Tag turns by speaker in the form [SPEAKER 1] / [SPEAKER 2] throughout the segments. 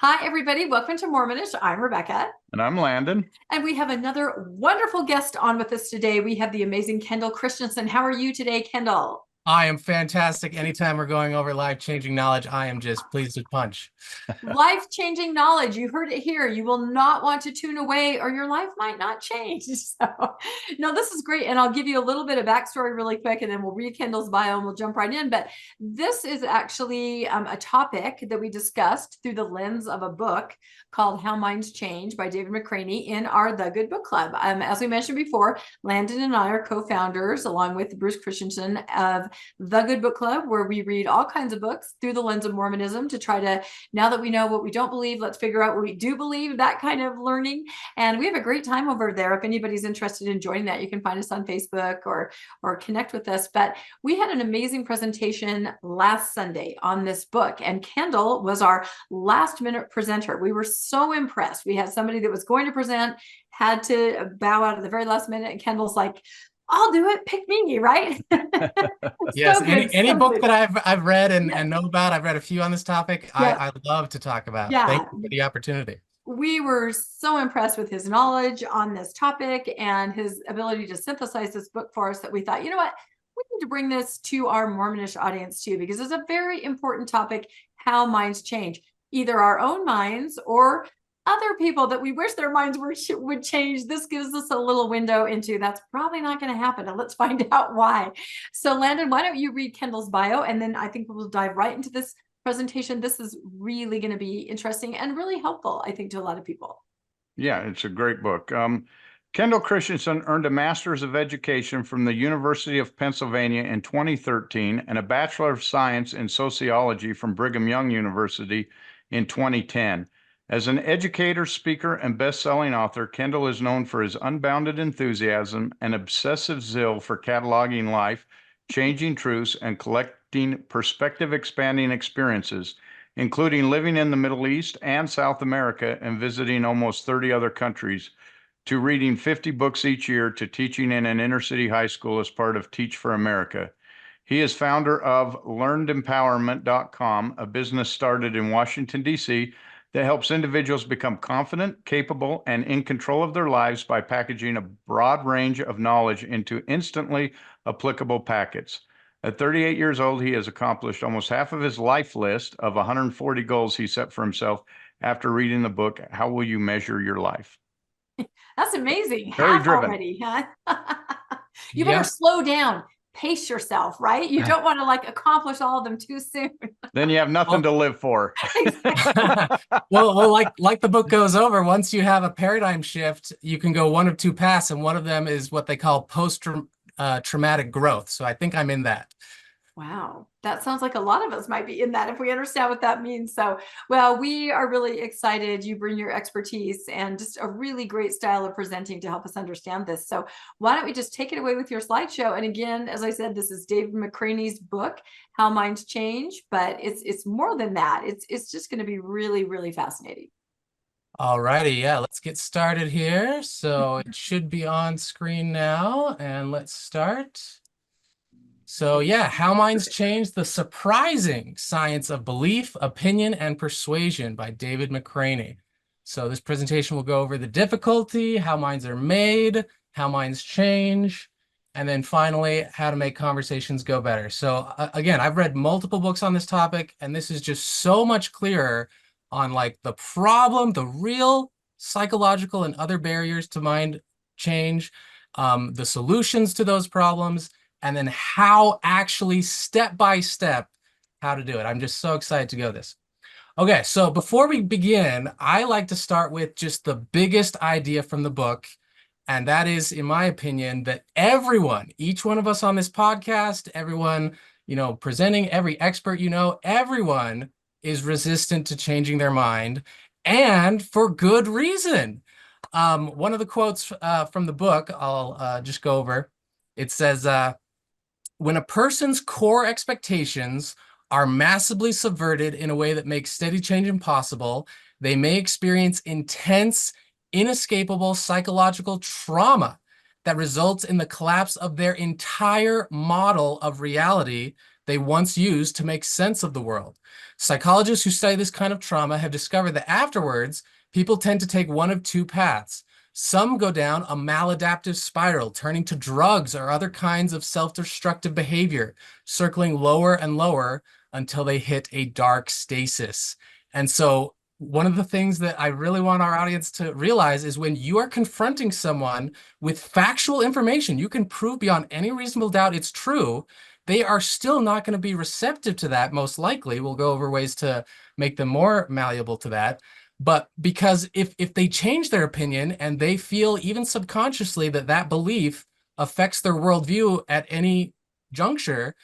[SPEAKER 1] Hi, everybody. Welcome to Mormonish. I'm Rebecca.
[SPEAKER 2] And I'm Landon.
[SPEAKER 1] And we have another wonderful guest on with us today. We have the amazing Kendel Christensen. How are you today, Kendal?
[SPEAKER 3] I am fantastic. Anytime we're going over life-changing knowledge, I am just pleased as punch.
[SPEAKER 1] Life-changing knowledge. You heard it here. You will not want to tune away or your life might not change. So, no, this is great. And I'll give you a little bit of backstory really quick, and then we'll read Kendall's bio and we'll jump right in. But this is actually a topic that we discussed through the lens of a book called How Minds Change by David McCraney in our The Good Book Club. As we mentioned before, Landon and I are co-founders, along with Bruce Christensen, of The Good Book Club, where we read all kinds of books through the lens of Mormonism to try to, now that we know what we don't believe, let's figure out what we do believe, that kind of learning. And we have a great time over there. If anybody's interested in joining that, you can find us on Facebook or connect with us. But we had an amazing presentation last Sunday on this book, and Kendal was our last minute presenter. We were so impressed. We had somebody that was going to present, had to bow out at the very last minute, and Kendall's like, I'll do it. Pick me, right?
[SPEAKER 3] Yes, any book that I've read and know about, I've read a few on this topic. Yeah. I love to talk about. Yeah. Thank you for the opportunity.
[SPEAKER 1] We were so impressed with his knowledge on this topic and his ability to synthesize this book for us that we thought, you know what, we need to bring this to our Mormonish audience too, because it's a very important topic, how minds change, either our own minds or other people that we wish their minds would change. This gives us a little window into that's probably not going to happen. And let's find out why. So Landon, why don't you read Kendall's bio, and then I think we'll dive right into this presentation. This is really going to be interesting and really helpful, I think, to a lot of people.
[SPEAKER 2] Yeah, it's a great book. Kendel Christensen earned a Master's of Education from the University of Pennsylvania in 2013 and a Bachelor of Science in Sociology from Brigham Young University in 2010. As an educator, speaker, and best-selling author, Kendal is known for his unbounded enthusiasm and obsessive zeal for cataloging life, changing truths, and collecting perspective-expanding experiences, including living in the Middle East and South America and visiting almost 30 other countries, to reading 50 books each year, to teaching in an inner-city high school as part of Teach for America. He is founder of LearnedEmpowerment.com, a business started in Washington, D.C., that helps individuals become confident, capable, and in control of their lives by packaging a broad range of knowledge into instantly applicable packets. At 38 years old, he has accomplished almost half of his life list of 140 goals he set for himself after reading the book, How Will You Measure Your Life?
[SPEAKER 1] That's amazing.
[SPEAKER 2] Very
[SPEAKER 1] half
[SPEAKER 2] driven.
[SPEAKER 1] Already, huh? You better slow down. Pace yourself, right? You don't want to accomplish all of them too soon.
[SPEAKER 2] Then you have nothing to live for.
[SPEAKER 3] well, like the book goes over, once you have a paradigm shift, you can go one of two paths, and one of them is what they call post-traumatic growth. So I think I'm in that.
[SPEAKER 1] Wow, that sounds like a lot of us might be in that if we understand what that means. So, well, we are really excited. You bring your expertise and just a really great style of presenting to help us understand this. So why don't we just take it away with your slideshow? And again, as I said, this is Dave McCraney's book, How Minds Change, but it's more than that. It's just going to be really, really fascinating.
[SPEAKER 3] All righty, yeah, let's get started here. So it should be on screen now, and let's start. So yeah, How Minds Change, the Surprising Science of Belief, Opinion, and Persuasion by David McCraney. So this presentation will go over the difficulty, how minds are made, how minds change, and then finally, how to make conversations go better. So again, I've read multiple books on this topic, and this is just so much clearer on the problem, the real psychological and other barriers to mind change, the solutions to those problems, and then how actually step by step how to do it. I'm just so excited to go this. Okay, so before we begin, I like to start with just the biggest idea from the book. And that is, in my opinion, that everyone, each one of us on this podcast, everyone, presenting, every expert, everyone is resistant to changing their mind, and for good reason. One of the quotes from the book, I'll just go over. It says, when a person's core expectations are massively subverted in a way that makes steady change impossible, they may experience intense, inescapable psychological trauma that results in the collapse of their entire model of reality they once used to make sense of the world. Psychologists who study this kind of trauma have discovered that afterwards, people tend to take one of two paths. Some go down a maladaptive spiral, turning to drugs or other kinds of self-destructive behavior, circling lower and lower until they hit a dark stasis. And so one of the things that I really want our audience to realize is when you are confronting someone with factual information, you can prove beyond any reasonable doubt it's true, they are still not going to be receptive to that, most likely. We'll go over ways to make them more malleable to that. But because if they change their opinion and they feel even subconsciously that that belief affects their worldview at any juncture,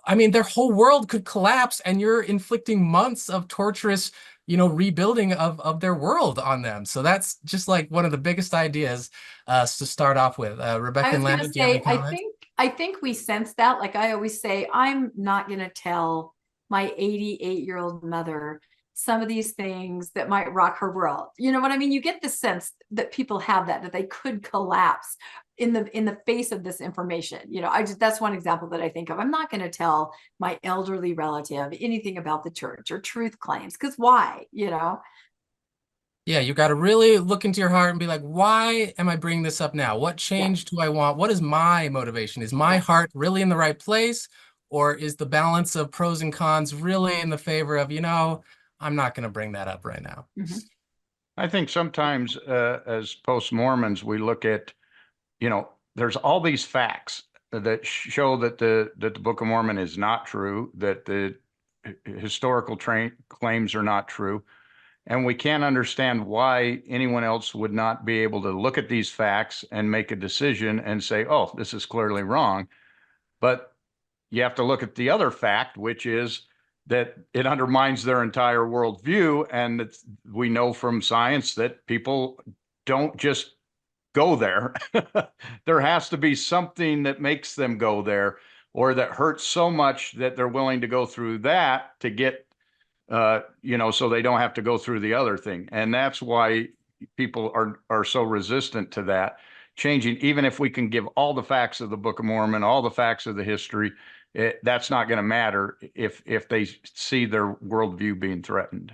[SPEAKER 3] I mean, their whole world could collapse and you're inflicting months of torturous, rebuilding of their world on them. So that's just like one of the biggest ideas to start off with. Rebecca and Landon, do you have any comments?
[SPEAKER 1] I think we sense that. Like I always say, I'm not going to tell my 88-year-old mother some of these things that might rock her world. You know what I mean? You get the sense that people have that they could collapse in the face of this information. That's one example that I think of. I'm not going to tell my elderly relative anything about the church or truth claims, because why?
[SPEAKER 3] Yeah, you got to really look into your heart and be like, why am I bringing this up now? What change do I want? What is my motivation? Is my heart really in the right place? Or is the balance of pros and cons really in the favor of, I'm not going to bring that up right now.
[SPEAKER 1] Mm-hmm.
[SPEAKER 2] I think sometimes as post-Mormons, we look at, there's all these facts that show that the Book of Mormon is not true, that the historical claims are not true. And we can't understand why anyone else would not be able to look at these facts and make a decision and say, oh, this is clearly wrong. But you have to look at the other fact, which is that it undermines their entire worldview. And we know from science that people don't just go there. There has to be something that makes them go there, or that hurts so much that they're willing to go through that to get, so they don't have to go through the other thing. And that's why people are so resistant to that changing. Even if we can give all the facts of the Book of Mormon, all the facts of the history, that's not going to matter if they see their worldview being threatened.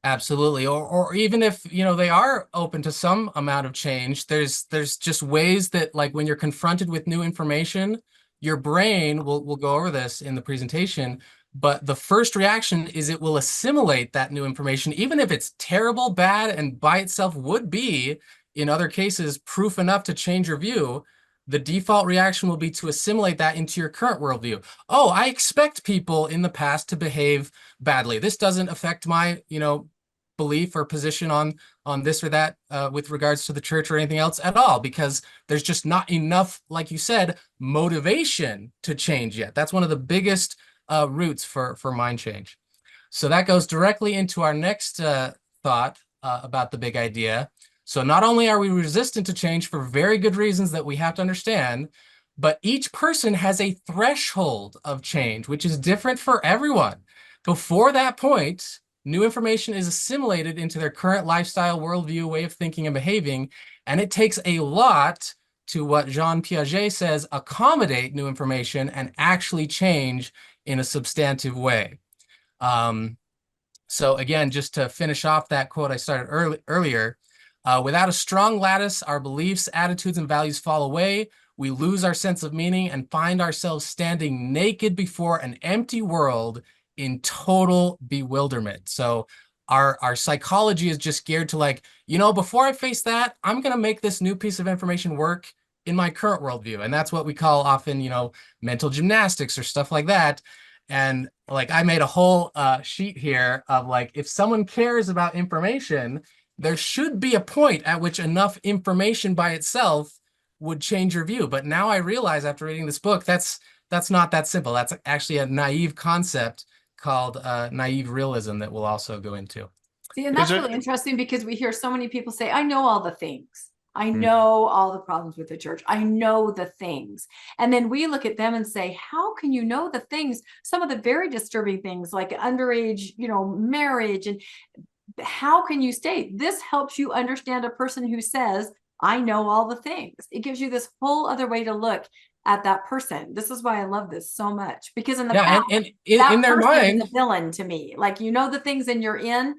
[SPEAKER 3] Absolutely. Or even if, they are open to some amount of change, there's just ways that, like, when you're confronted with new information, your brain we'll go over this in the presentation, but the first reaction is it will assimilate that new information, even if it's terrible, bad, and by itself would be, in other cases, proof enough to change your view. The default reaction will be to assimilate that into your current worldview. Oh, I expect people in the past to behave badly. This doesn't affect my, belief or position on this or that with regards to the church or anything else at all, because there's just not enough, like you said, motivation to change yet. That's one of the biggest roots for mind change. So that goes directly into our next thought about the big idea. So not only are we resistant to change for very good reasons that we have to understand, but each person has a threshold of change, which is different for everyone. Before that point, new information is assimilated into their current lifestyle, worldview, way of thinking and behaving, and it takes a lot to, what Jean Piaget says, accommodate new information and actually change in a substantive way. So again, just to finish off that quote I started earlier, without a strong lattice, our beliefs, attitudes, and values fall away. We lose our sense of meaning and find ourselves standing naked before an empty world in total bewilderment. So our psychology is just geared to, like, before I face that, I'm going to make this new piece of information work in my current worldview. And that's what we call often, mental gymnastics or stuff like that. And like, I made a whole sheet here of, like, if someone cares about information, there should be a point at which enough information by itself would change your view. But now I realize, after reading this book, that's not that simple. That's actually a naive concept called naive realism that we'll also go into.
[SPEAKER 1] See, and that's really interesting, because we hear so many people say, I know all the things. I know all the problems with the church. I know the things. And then we look at them and say, how can you know the things? Some of the very disturbing things, like underage, marriage. And how can you state this helps you understand a person who says, I know all the things? It gives you this whole other way to look at that person. This is why I love this so much, because in the
[SPEAKER 3] Yeah,
[SPEAKER 1] past,
[SPEAKER 3] and
[SPEAKER 1] that
[SPEAKER 3] in their
[SPEAKER 1] person is
[SPEAKER 3] mind,
[SPEAKER 1] a villain to me. Like, the things in your in.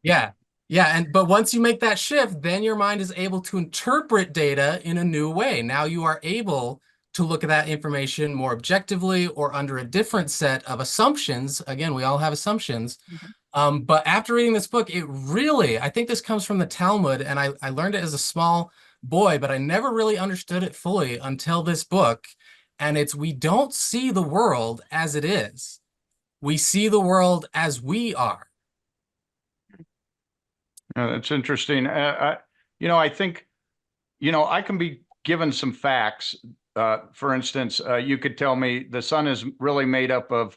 [SPEAKER 3] yeah. Yeah, but once you make that shift, then your mind is able to interpret data in a new way. Now you are able to look at that information more objectively or under a different set of assumptions. Again, we all have assumptions. But after reading this book, I think this comes from the Talmud, and I learned it as a small boy, but I never really understood it fully until this book. And we don't see the world as it is. We see the world as we are.
[SPEAKER 2] That's interesting. I think, I can be given some facts. For instance, you could tell me the sun is really made up of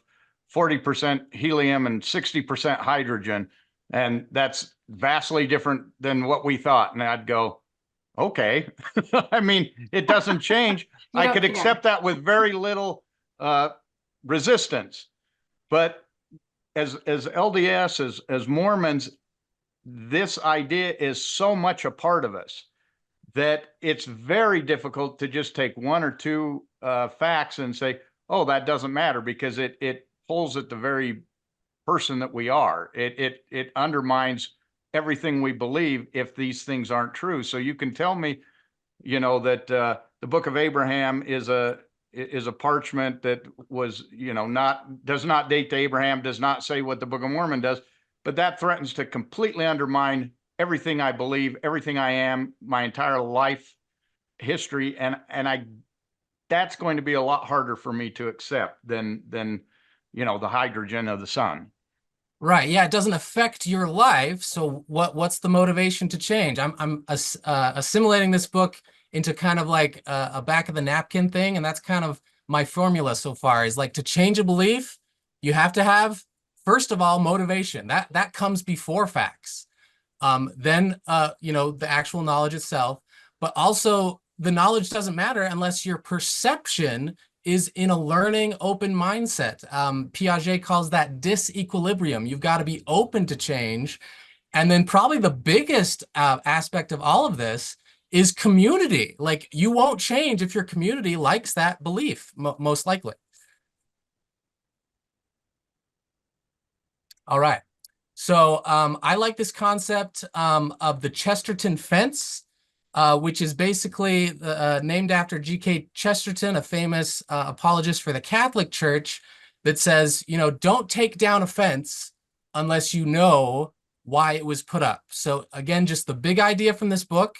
[SPEAKER 2] 40% helium and 60% hydrogen, and that's vastly different than what we thought. And I'd go, okay. I mean, it doesn't change. I could accept that with very little resistance. But as LDS, as Mormons, this idea is so much a part of us that it's very difficult to just take one or two facts and say, oh, that doesn't matter, because it pulls at the very person that we are. It undermines everything we believe if these things aren't true. So you can tell me, that the Book of Abraham is a parchment that was, does not date to Abraham, does not say what the Book of Mormon does, but that threatens to completely undermine everything I believe, everything I am, my entire life history, and that's going to be a lot harder for me to accept than the hydrogen of the sun.
[SPEAKER 3] Right. Yeah, it doesn't affect your life. So what's the motivation to change? I'm assimilating this book into kind of like a back of the napkin thing, and that's kind of my formula so far, is like, to change a belief, you have to have, first of all, motivation. That comes before facts. Then the actual knowledge itself, but also the knowledge doesn't matter unless your perception is in a learning, open mindset. Piaget calls that disequilibrium. You've got to be open to change. And then probably the biggest aspect of all of this is community. Like, you won't change if your community likes that belief, most likely. All right. So I like this concept of the Chesterton Fence, which is basically named after G.K. Chesterton, a famous apologist for the Catholic Church, that says, don't take down a fence unless you know why it was put up. So again, just the big idea from this book: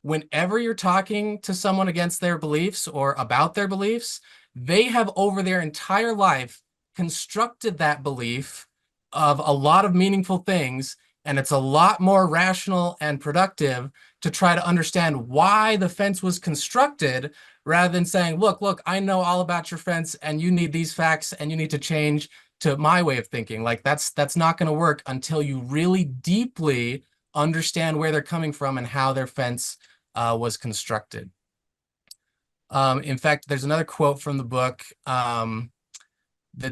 [SPEAKER 3] whenever you're talking to someone against their beliefs or about their beliefs, they have over their entire life constructed that belief of a lot of meaningful things, and it's a lot more rational and productive to try to understand why the fence was constructed, rather than saying, look, I know all about your fence, and you need these facts, and you need to change to my way of thinking. Like, that's not going to work until you really deeply understand where they're coming from and how their fence was constructed. In fact, there's another quote from the book that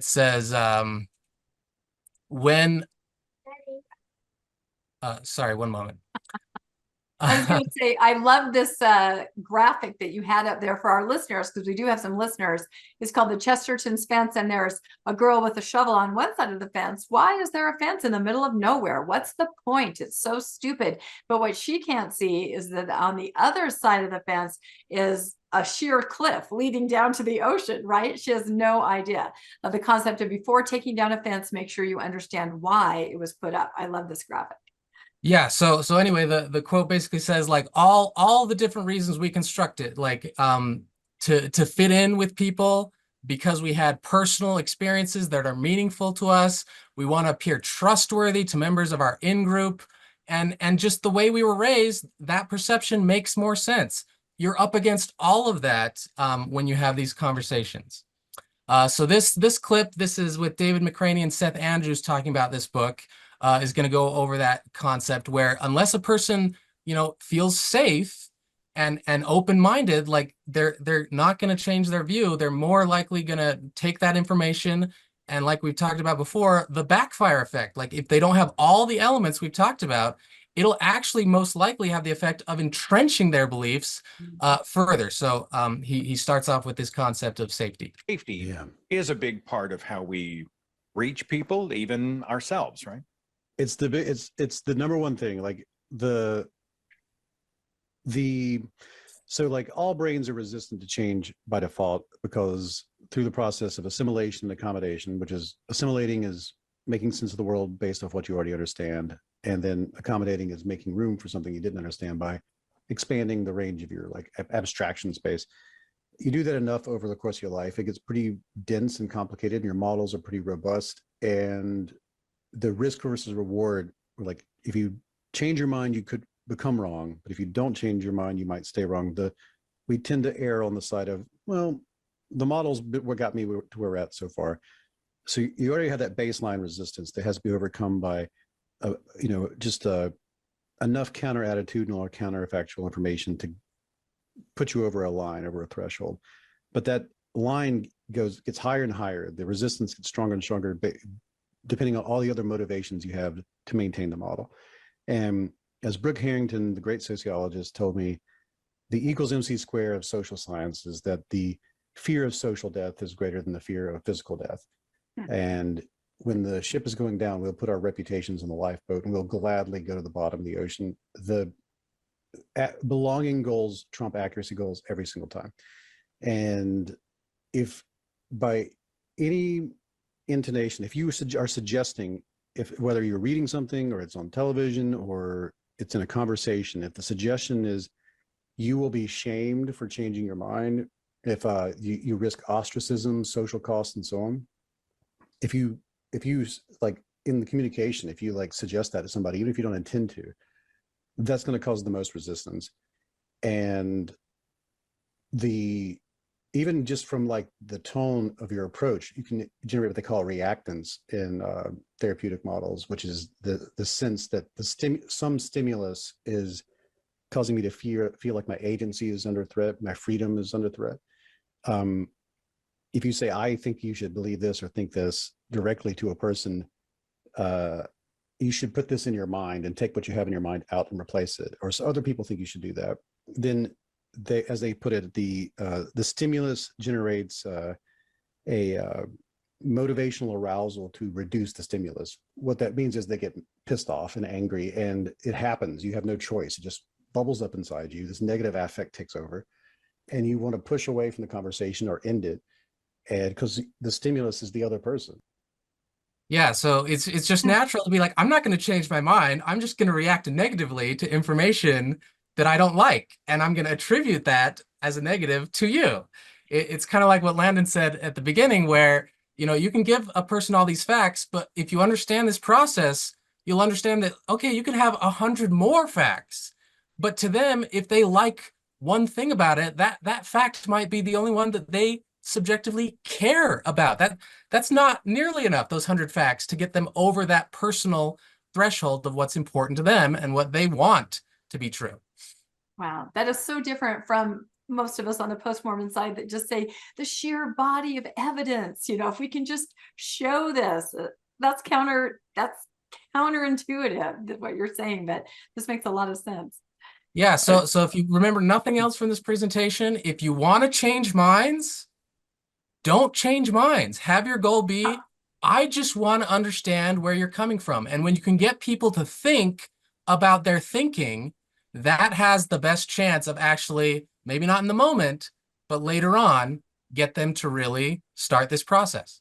[SPEAKER 3] says, sorry, one moment.
[SPEAKER 1] I was going to say, I love this graphic that you had up there for our listeners, because we do have some listeners. It's called the Chesterton Fence, and there's a girl with a shovel on one side of the fence. Why is there a fence in the middle of nowhere? What's the point? It's so stupid. But what she can't see is that on the other side of the fence is a sheer cliff leading down to the ocean, right? She has no idea of the concept of, before taking down a fence, make sure you understand why it was put up. I love this graphic.
[SPEAKER 3] Yeah, so anyway, the quote basically says, like, all the different reasons we construct it, like to fit in with people, because we had personal experiences that are meaningful to us. We want to appear trustworthy to members of our in-group, and just the way we were raised, that perception makes more sense. You're up against all of that when you have these conversations. So this clip, this is with David McCraney and Seth Andrews talking about this book. Is going to go over that concept where, unless a person, feels safe and open-minded, like, they're not going to change their view. They're more likely going to take that information, and, like we've talked about before, the backfire effect. Like, if they don't have all the elements we've talked about, it'll actually most likely have the effect of entrenching their beliefs further. So he starts off with this concept of safety.
[SPEAKER 4] Safety is a big part of how we reach people, even ourselves, right?
[SPEAKER 5] It's the number one thing. Like so like all brains are resistant to change by default, because through the process of assimilation and accommodation, which is assimilating is making sense of the world based off what you already understand, and then accommodating is making room for something you didn't understand by expanding the range of your like abstraction space. You do that enough over the course of your life, it gets pretty dense and complicated, and your models are pretty robust, and the risk versus reward, like if you change your mind, you could become wrong, but if you don't change your mind, you might stay wrong. We tend to err on the side of, well, the models what got me to where we're at so far. So you already have that baseline resistance that has to be overcome by just enough counter attitudinal or counterfactual information to put you over a line, over a threshold. But that line gets higher and higher. The resistance gets stronger and stronger depending on all the other motivations you have to maintain the model. And as Brooke Harrington, the great sociologist, told me, the equals MC square of social science is that the fear of social death is greater than the fear of physical death. And when the ship is going down, we'll put our reputations on the lifeboat and we'll gladly go to the bottom of the ocean. The belonging goals trump accuracy goals every single time. And if by any intonation, if you are suggesting, whether you're reading something or it's on television or it's in a conversation, if the suggestion is you will be shamed for changing your mind, if you risk ostracism, social costs, and so on, if you like in the communication, if you like suggest that to somebody, even if you don't intend to, that's going to cause the most resistance. And even just from like the tone of your approach, you can generate what they call reactance in therapeutic models, which is the sense that some stimulus is causing me to feel like my agency is under threat, my freedom is under threat. If you say, I think you should believe this or think this directly to a person, you should put this in your mind and take what you have in your mind out and replace it. Or so other people think you should do that. Then they, as they put it, the stimulus generates a motivational arousal to reduce the stimulus. What that means is they get pissed off and angry, and it happens. You have no choice. It just bubbles up inside you. This negative affect takes over, and you want to push away from the conversation or end it, and because the stimulus is the other person.
[SPEAKER 3] Yeah, so it's just natural to be like, I'm not going to change my mind. I'm just going to react negatively to information that I don't like, and I'm going to attribute that as a negative to you. It's kind of like what Landon said at the beginning, where you can give a person all these facts, but if you understand this process, you'll understand that, okay, you can have 100 more facts, but to them, if they like one thing about it, that fact might be the only one that they subjectively care about. That's not nearly enough, those 100 facts, to get them over that personal threshold of what's important to them and what they want to be true.
[SPEAKER 1] Wow, that is so different from most of us on the post-Mormon side that just say the sheer body of evidence. If we can just show this, that's counterintuitive, what you're saying, but this makes a lot of sense.
[SPEAKER 3] Yeah, so if you remember nothing else from this presentation, if you want to change minds, don't change minds. Have your goal be, I just want to understand where you're coming from. And when you can get people to think about their thinking, that has the best chance of actually, maybe not in the moment, but later on, get them to really start this process.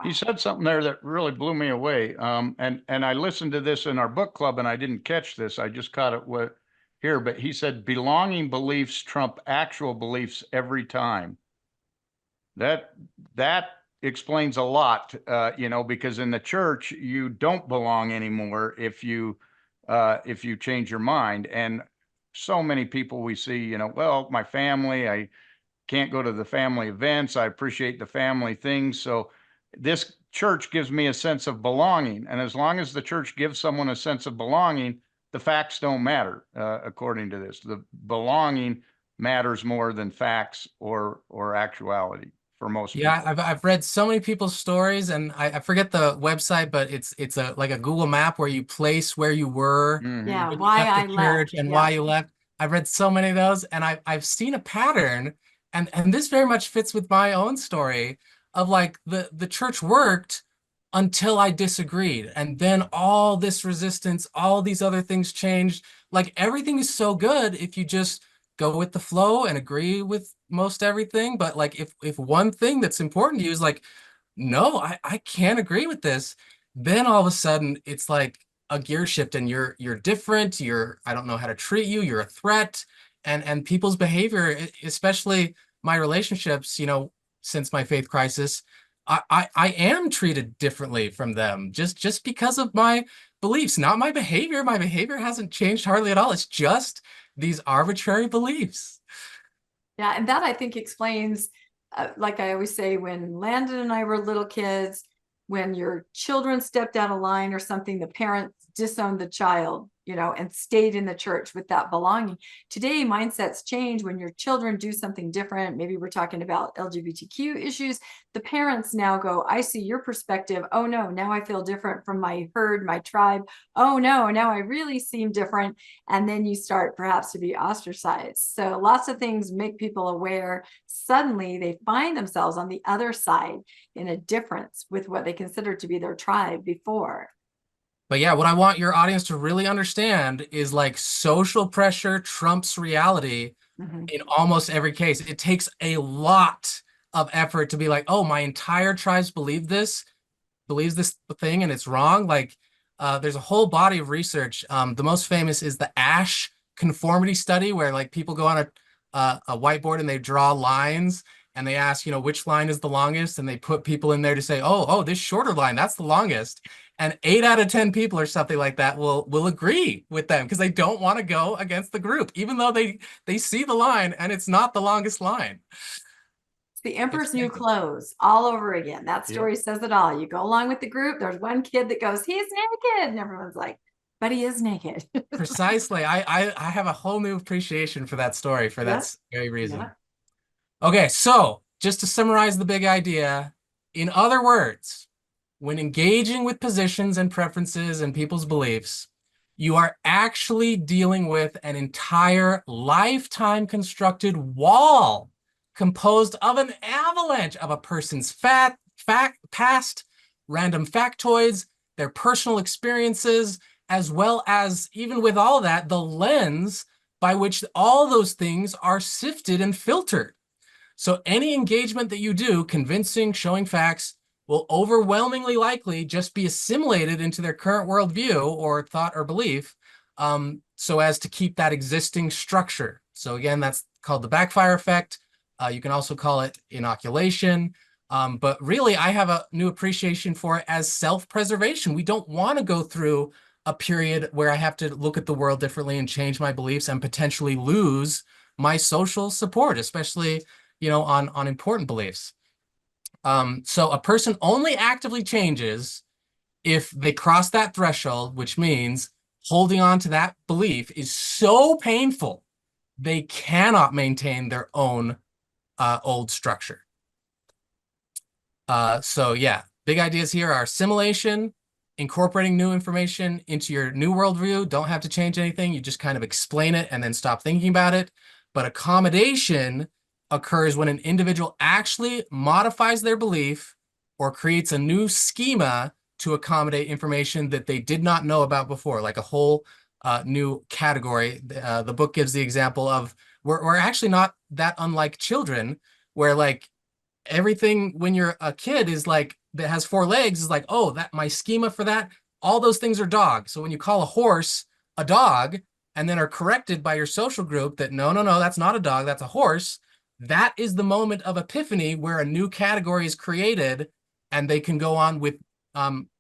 [SPEAKER 2] He said something there that really blew me away. And I listened to this in our book club, and I didn't catch this. I just caught it here. But he said, belonging beliefs trump actual beliefs every time. That explains a lot, because in the church, you don't belong anymore if you change your mind. And so many people we see, well, my family, I can't go to the family events. I appreciate the family things. So this church gives me a sense of belonging. And as long as the church gives someone a sense of belonging, the facts don't matter, according to this. The belonging matters more than facts or actuality. for most
[SPEAKER 3] Yeah,
[SPEAKER 2] people.
[SPEAKER 3] I've read so many people's stories, and I forget the website, but it's a like a Google map where you place where you were
[SPEAKER 2] Mhm.
[SPEAKER 1] Yeah,
[SPEAKER 3] when you
[SPEAKER 1] why
[SPEAKER 3] left
[SPEAKER 1] I
[SPEAKER 3] the
[SPEAKER 1] left.
[SPEAKER 3] church and
[SPEAKER 1] Yeah.
[SPEAKER 3] why you left. I've read so many of those, and I've seen a pattern, and this very much fits with my own story of like the church worked until I disagreed, and then all this resistance, all these other things changed. Like everything is so good if you just go with the flow and agree with most everything. But like if one thing that's important to you is like, no, I can't agree with this, then all of a sudden it's like a gear shift and you're different, I don't know how to treat you, you're a threat. And people's behavior, especially my relationships, since my faith crisis, I am treated differently from them just because of my beliefs, not my behavior. My behavior hasn't changed hardly at all. It's just these arbitrary beliefs.
[SPEAKER 1] Yeah, and that I think explains, like I always say, when Landon and I were little kids, when your children stepped out of line or something, the parents disowned the child, and stayed in the church with that belonging. Today, mindsets change when your children do something different. Maybe we're talking about LGBTQ issues. The parents now go, I see your perspective. Oh no, now I feel different from my herd, my tribe. Oh no, now I really seem different. And then you start perhaps to be ostracized. So lots of things make people aware. Suddenly they find themselves on the other side in a difference with what they considered to be their tribe before.
[SPEAKER 3] But yeah, what I want your audience to really understand is like social pressure trumps reality
[SPEAKER 1] Mhm.
[SPEAKER 3] in almost every case. It takes a lot of effort to be like, oh, my entire tribe believes this thing and it's wrong. Like there's a whole body of research. The most famous is the Ash conformity study, where like people go on a whiteboard and they draw lines and they ask, which line is the longest, and they put people in there to say, oh, this shorter line, that's the longest. And 8 out of 10 people or something like that will agree with them because they don't want to go against the group, even though they see the line and it's not the longest line.
[SPEAKER 1] It's the Emperor's New
[SPEAKER 3] crazy.
[SPEAKER 1] Clothes all over again. That
[SPEAKER 2] Yeah.
[SPEAKER 1] story says it all. You go along with the group. There's one kid that goes, he's naked. And everyone's like, but he is naked.
[SPEAKER 3] Precisely. I have a whole new appreciation for that story for
[SPEAKER 1] Yeah.
[SPEAKER 3] that very reason.
[SPEAKER 1] Yeah.
[SPEAKER 3] Okay, so just to summarize the big idea, in other words, when engaging with positions and preferences and people's beliefs, you are actually dealing with an entire lifetime constructed wall composed of an avalanche of a person's past, random factoids, their personal experiences, as well as, even with all that, the lens by which all those things are sifted and filtered. So any engagement that you do, convincing, showing facts, will overwhelmingly likely just be assimilated into their current worldview or thought or belief, so as to keep that existing structure. So again, that's called the backfire effect. You can also call it inoculation. But really, I have a new appreciation for it as self-preservation. We don't want to go through a period where I have to look at the world differently and change my beliefs and potentially lose my social support, especially on important beliefs. So a person only actively changes if they cross that threshold, which means holding on to that belief is so painful, they cannot maintain their own old structure. So yeah, big ideas here are assimilation, incorporating new information into your new worldview. Don't have to change anything. You just kind of explain it and then stop thinking about it. But accommodation occurs when an individual actually modifies their belief or creates a new schema to accommodate information that they did not know about before, like a whole new category. The book gives the example of we're actually not that unlike children, where like everything when you're a kid is like that has 4 legs is like, oh, that my schema for that, all those things are dogs. So when you call a horse a dog and then are corrected by your social group that no, that's not a dog, that's a horse, that is the moment of epiphany where a new category is created and they can go on with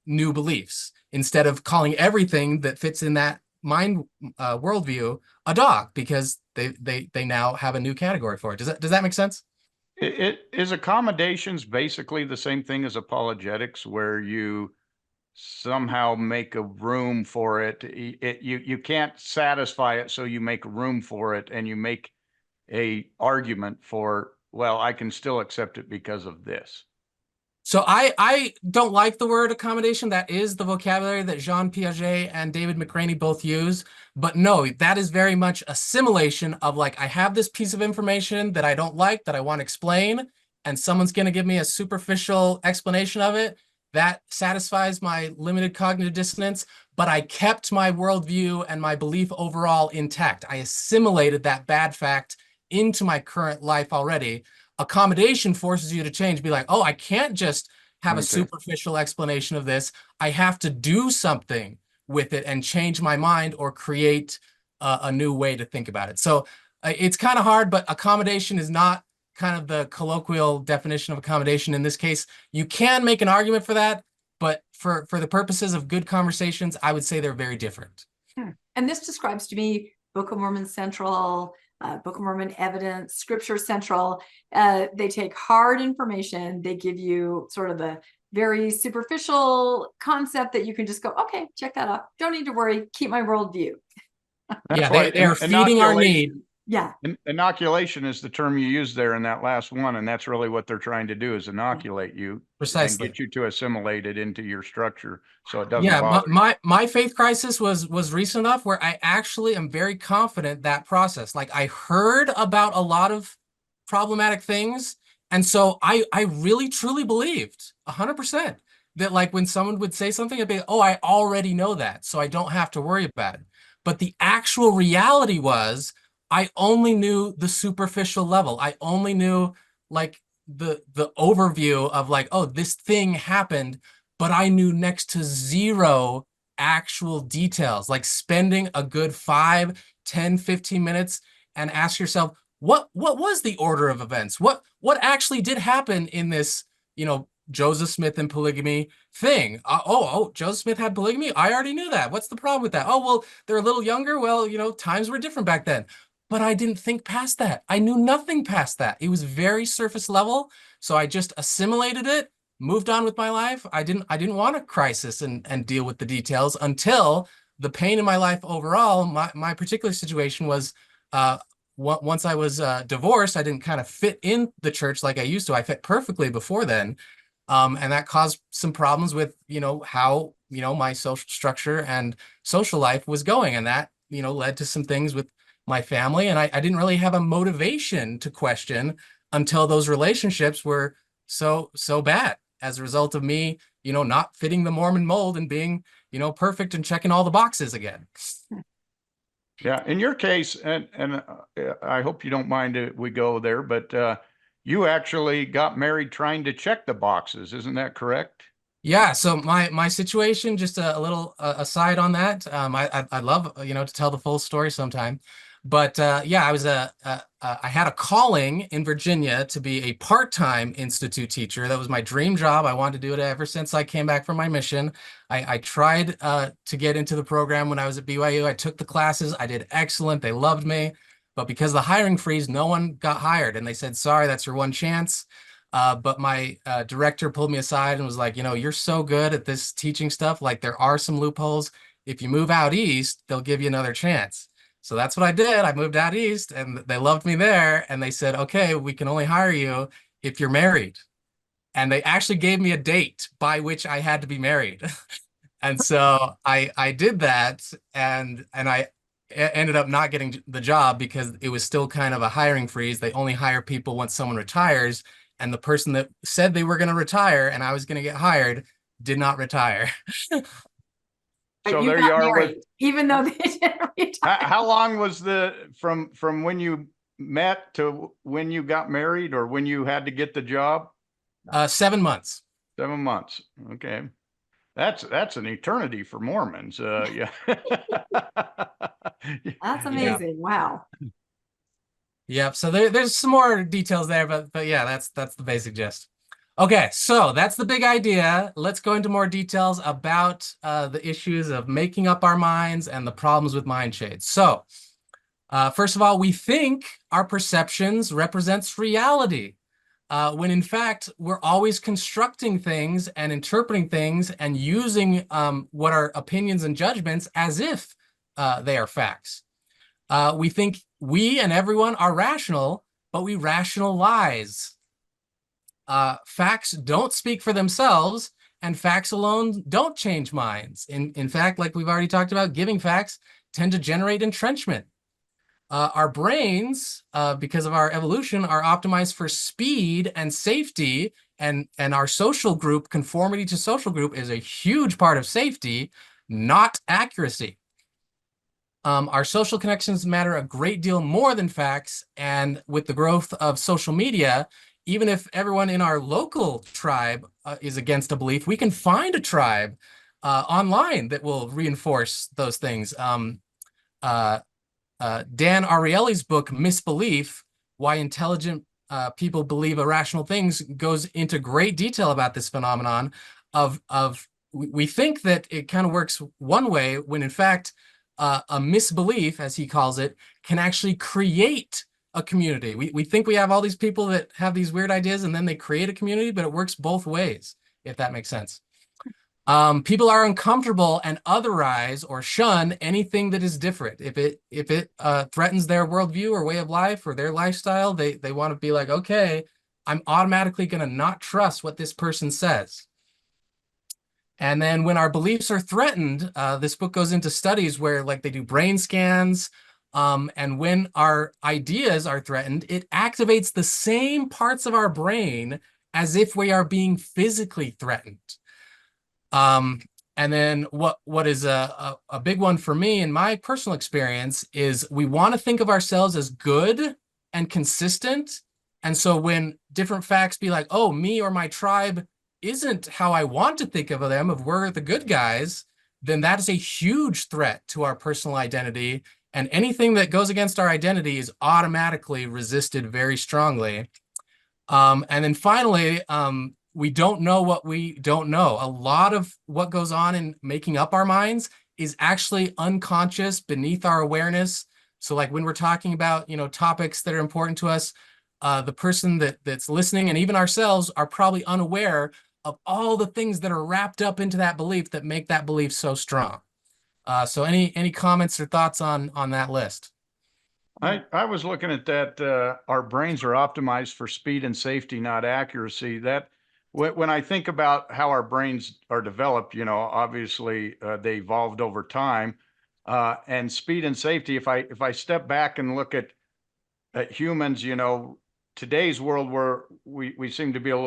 [SPEAKER 3] new beliefs instead of calling everything that fits in that mind worldview a dog because they now have a new category for it. Does that make sense?
[SPEAKER 2] It is accommodations basically the same thing as apologetics, where you somehow make a room for it. You can't satisfy it, so you make room for it, and you make a argument for well, I can still accept it because of this.
[SPEAKER 3] So I don't like the word accommodation. That is the vocabulary that Jean Piaget and David McCraney both use. But no, that is very much assimilation of like, I have this piece of information that I don't like, that I want to explain, and someone's going to give me a superficial explanation of it. That satisfies my limited cognitive dissonance, but I kept my worldview and my belief overall intact. I assimilated that bad fact into my current life already. Accommodation forces you to change, be like, oh, I can't just have a superficial explanation of this. I have to do something with it and change my mind or create a new way to think about it. So it's kind of hard, but accommodation is not kind of the colloquial definition of accommodation in this case. You can make an argument for that, but for the purposes of good conversations, I would say they're very different.
[SPEAKER 1] And this describes to me Book of Mormon Central, Book of Mormon Evidence, Scripture Central. They take hard information. They give you sort of the very superficial concept that you can just go, okay, check that out. Don't need to worry. Keep my worldview.
[SPEAKER 3] Yeah, they are feeding our need.
[SPEAKER 1] Yeah.
[SPEAKER 2] Inoculation is the term you use there in that last one. And that's really what they're trying to do, is inoculate you.
[SPEAKER 3] Precisely.
[SPEAKER 2] And get you to assimilate it into your structure so it doesn't
[SPEAKER 3] Yeah,
[SPEAKER 2] bother you.
[SPEAKER 3] my faith crisis was recent enough where I actually am very confident that process. Like, I heard about a lot of problematic things. And so I really truly believed 100% that, like, when someone would say something, I'd be, oh, I already know that, so I don't have to worry about it. But the actual reality was, I only knew the superficial level. I only knew like the overview of like, oh, this thing happened, but I knew next to zero actual details. Like, spending a good 5, 10, 15 minutes and ask yourself, what was the order of events? What actually did happen in this, Joseph Smith and polygamy thing? Joseph Smith had polygamy? I already knew that. What's the problem with that? Oh, well, they're a little younger. Well, times were different back then. But I didn't think past that. I knew nothing past that. It was very surface level. So I just assimilated it, moved on with my life. I didn't want a crisis and deal with the details until the pain in my life overall. My particular situation was once I was divorced, I didn't kind of fit in the church like I used to. I fit perfectly before then. And that caused some problems with, how, my social structure and social life was going. And that, led to some things with my family. And I didn't really have a motivation to question until those relationships were so bad as a result of me, not fitting the Mormon mold and being, perfect and checking all the boxes again.
[SPEAKER 2] Yeah. In your case, and I hope you don't mind if we go there, but you actually got married trying to check the boxes. Isn't that correct?
[SPEAKER 3] Yeah, so my situation, just a little aside on that. I love to tell the full story sometime, but yeah, I had a calling in Virginia to be a part-time institute teacher. That was my dream job. I wanted to do it ever since I came back from my mission. I tried to get into the program when I was at BYU. I took the classes. I did excellent. They loved me, but because of the hiring freeze, no one got hired, and they said, sorry, that's your one chance. But my director pulled me aside and was like, you're so good at this teaching stuff. Like, there are some loopholes. If you move out east, they'll give you another chance. So that's what I did. I moved out east, and they loved me there. And they said, okay, we can only hire you if you're married. And they actually gave me a date by which I had to be married. And so I did that, and I ended up not getting the job because it was still kind of a hiring freeze. They only hire people once someone retires. And the person that said they were going to retire and I was going to get hired did not retire.
[SPEAKER 1] But
[SPEAKER 2] So
[SPEAKER 1] you
[SPEAKER 2] there
[SPEAKER 1] got
[SPEAKER 2] you are
[SPEAKER 1] married, even though they didn't retire.
[SPEAKER 2] How long was from when you met to when you got married, or when you had to get the job?
[SPEAKER 3] 7 months.
[SPEAKER 2] 7 months. Okay. That's an eternity for Mormons. Yeah.
[SPEAKER 1] That's amazing. Wow.
[SPEAKER 3] Yeah, so there's some more details there, but yeah, that's the basic gist. Okay, so that's the big idea. Let's go into more details about the issues of making up our minds and the problems with mind shades. So first of all, we think our perceptions represents reality, when in fact, we're always constructing things and interpreting things and using what are opinions and judgments as if they are facts. We think we and everyone are rational, but we rationalize. Facts don't speak for themselves, and facts alone don't change minds. In fact, like we've already talked about, giving facts tend to generate entrenchment. Our brains, because of our evolution, are optimized for speed and safety, and our social group, conformity to social group, is a huge part of safety, not accuracy. Our social connections matter a great deal more than facts, and with the growth of social media, even if everyone in our local tribe is against a belief, we can find a tribe online that will reinforce those things. Dan Ariely's book, Misbelief, Why Intelligent People Believe Irrational Things, goes into great detail about this phenomenon of we think that it kind of works one way when in fact a misbelief, as he calls it, can actually create a community. We think we have all these people that have these weird ideas and then they create a community, but it works both ways, if that makes sense. People are uncomfortable and otherize or shun anything that is different. If it threatens their worldview or way of life or their lifestyle, they want to be like, okay, I'm automatically going to not trust what this person says. And then when our beliefs are threatened, this book goes into studies where like they do brain scans, and when our ideas are threatened, it activates the same parts of our brain as if we are being physically threatened. And then what is a big one for me in my personal experience is we want to think of ourselves as good and consistent. And so when different facts be like, oh, me or my tribe isn't how I want to think of them, if we're the good guys, then that is a huge threat to our personal identity. And anything that goes against our identity is automatically resisted very strongly. And then finally, we don't know what we don't know. A lot of what goes on in making up our minds is actually unconscious, beneath our awareness. So like when we're talking about, topics that are important to us, the person that's listening and even ourselves are probably unaware of all the things that are wrapped up into that belief that make that belief so strong. So any comments or thoughts on that list?
[SPEAKER 2] I was looking at that. Our brains are optimized for speed and safety, not accuracy. That when I think about how our brains are developed, obviously they evolved over time, and speed and safety. If I step back and look at humans, today's world where we seem to be a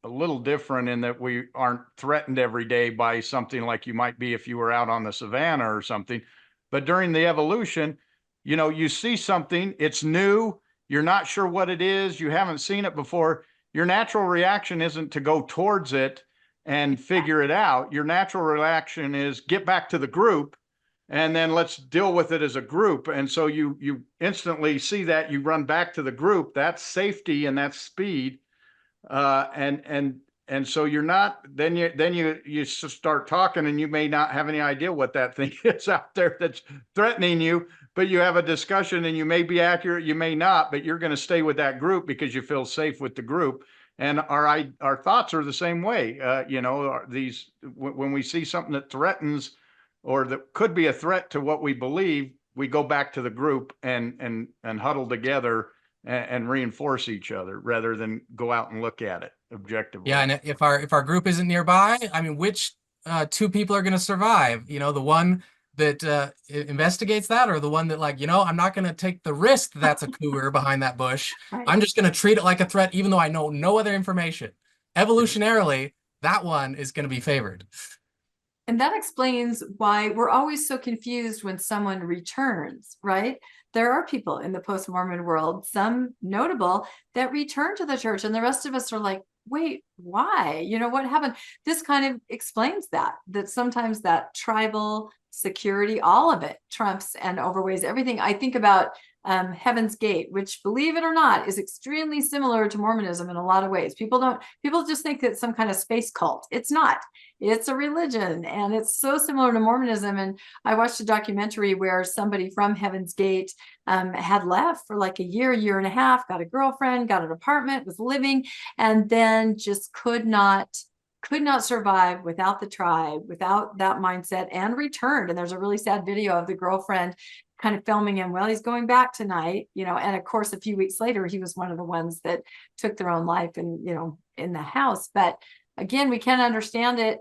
[SPEAKER 2] little different in that we aren't threatened every day by something like you might be if you were out on the savannah or something. But during the evolution, you see something, it's new, you're not sure what it is, you haven't seen it before. Your natural reaction isn't to go towards it and figure it out. Your natural reaction is get back to the group and then let's deal with it as a group. And so you instantly see that, you run back to the group. That's safety and that's speed. And so you're not, then you start talking and you may not have any idea what that thing is out there that's threatening you, but you have a discussion and you may be accurate, you may not, but you're going to stay with that group because you feel safe with the group. And our thoughts are the same way. When we see something that threatens or that could be a threat to what we believe, we go back to the group and huddle together and reinforce each other rather than go out and look at it objectively. Yeah,
[SPEAKER 3] and if our group isn't nearby, I mean, which two people are going to survive? The one that investigates that, or the one that I'm not going to take the risk that's a cougar behind that bush. Right. I'm just going to treat it like a threat, even though I know no other information. Evolutionarily, that one is going to be favored.
[SPEAKER 1] And that explains why we're always so confused when someone returns, right? There are people in the post-Mormon world, some notable, that return to the church, and the rest of us are like, wait, why? What happened? This kind of explains that sometimes that tribal security, all of it trumps and overweighs everything. I think about Heaven's Gate, which, believe it or not, is extremely similar to Mormonism in a lot of ways. People just think that it's some kind of space cult. It's not. It's a religion, and it's so similar to Mormonism. And I watched a documentary where somebody from Heaven's Gate had left for like a year and a half, got a girlfriend, got an apartment, was living, and then just could not survive without the tribe, without that mindset, and returned. And there's a really sad video of the girlfriend kind of filming him. Well, he's going back tonight, and of course, a few weeks later, he was one of the ones that took their own life and, in the house. But again, we can't understand it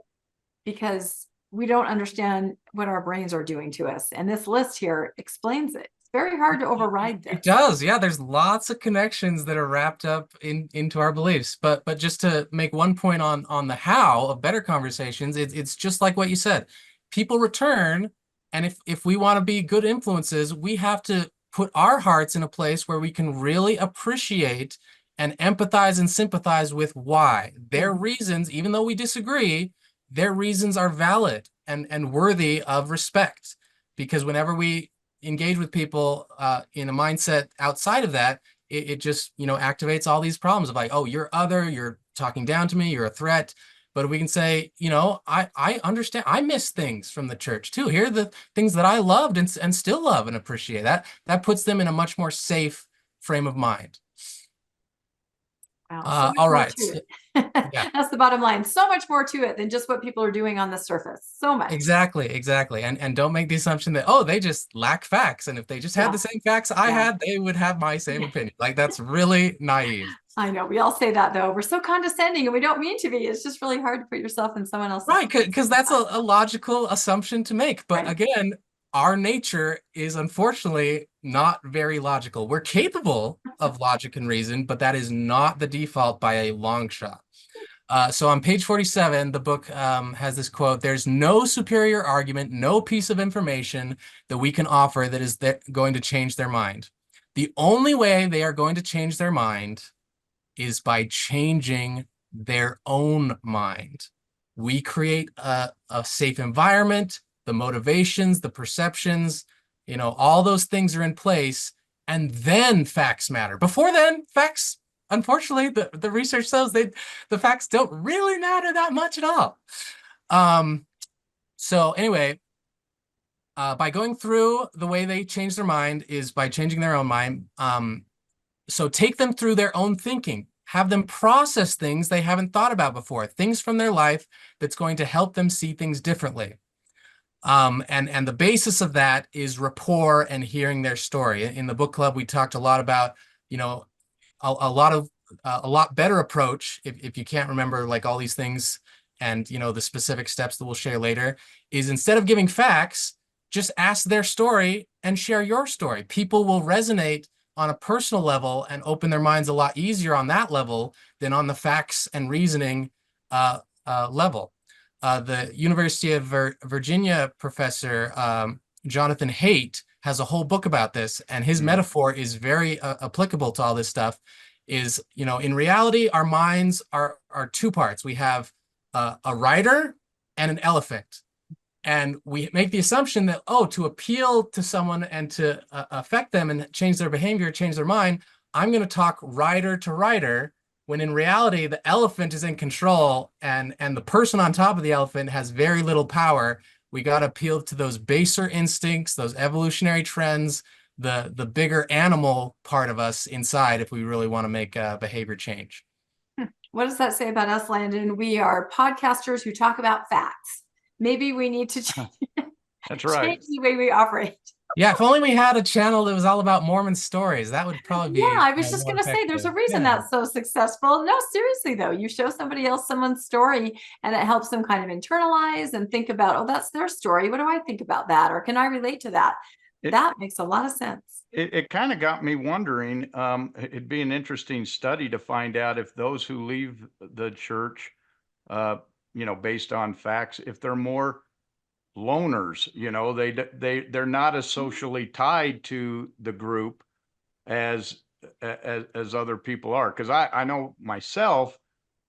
[SPEAKER 1] because we don't understand what our brains are doing to us. And this list here explains it. It's very hard to override this.
[SPEAKER 3] It does. Yeah, there's lots of connections that are wrapped up into our beliefs. But just to make one point on the how of better conversations, it's just like what you said. People return, and if we want to be good influences, we have to put our hearts in a place where we can really appreciate and empathize and sympathize with why. Their reasons, even though we disagree, their reasons are valid and worthy of respect. Because whenever we engage with people in a mindset outside of that, it just, activates all these problems of like, oh, you're other, you're talking down to me, you're a threat. But we can say, I understand, I miss things from the church too. Here are the things that I loved and still love and appreciate. That puts them in a much more safe frame of mind.
[SPEAKER 1] Wow,
[SPEAKER 3] All right.
[SPEAKER 1] Yeah. That's the bottom line. So much more to it than just what people are doing on the surface. So much.
[SPEAKER 3] Exactly. And don't make the assumption that, oh, they just lack facts. And if they just had the same facts I had, they would have my same opinion. Like, that's really naive.
[SPEAKER 1] I know. We all say that, though. We're so condescending and we don't mean to be. It's just really hard to put yourself in someone else's.
[SPEAKER 3] Right, because that's a logical assumption to make. But again, our nature is unfortunately not very logical. We're capable of logic and reason, but that is not the default by a long shot. So on page 47, the book has this quote: "There's no superior argument, no piece of information that we can offer that is going to change their mind. The only way they are going to change their mind is by changing their own mind. We create a safe environment, the motivations, the perceptions, all those things are in place, and then facts matter. Before then, facts, unfortunately, the research shows the facts don't really matter that much at all." So anyway, by going through the way they change their mind is by changing their own mind. So take them through their own thinking. Have them process things they haven't thought about before, things from their life that's going to help them see things differently. And the basis of that is rapport and hearing their story. In the book club, we talked a lot about, a lot better approach, if you can't remember like all these things and, the specific steps that we'll share later, is instead of giving facts, just ask their story and share your story. People will resonate on a personal level and open their minds a lot easier on that level than on the facts and reasoning level. The University of Virginia professor, Jonathan Haidt, has a whole book about this, and his metaphor is very applicable to all this stuff. Is, in reality, our minds are two parts. We have a rider and an elephant. And we make the assumption that, to appeal to someone and to affect them and change their behavior, change their mind, I'm going to talk rider to rider, when in reality, the elephant is in control and the person on top of the elephant has very little power. We got to appeal to those baser instincts, those evolutionary trends, the bigger animal part of us inside if we really want to make a behavior change.
[SPEAKER 1] What does that say about us, Landon? We are podcasters who talk about facts. Maybe we need to change the way we operate.
[SPEAKER 3] Yeah, if only we had a channel that was all about Mormon stories, that would probably be.
[SPEAKER 1] Yeah, I was just going to say, there's a reason that's so successful. No, seriously though, you show somebody else someone's story and it helps them kind of internalize and think about, that's their story. What do I think about that? Or can I relate to that? That makes a lot of sense.
[SPEAKER 2] It kind of got me wondering, it'd be an interesting study to find out if those who leave the church, based on facts, if they're more loners, they're not as socially tied to the group as other people are. Because I know myself,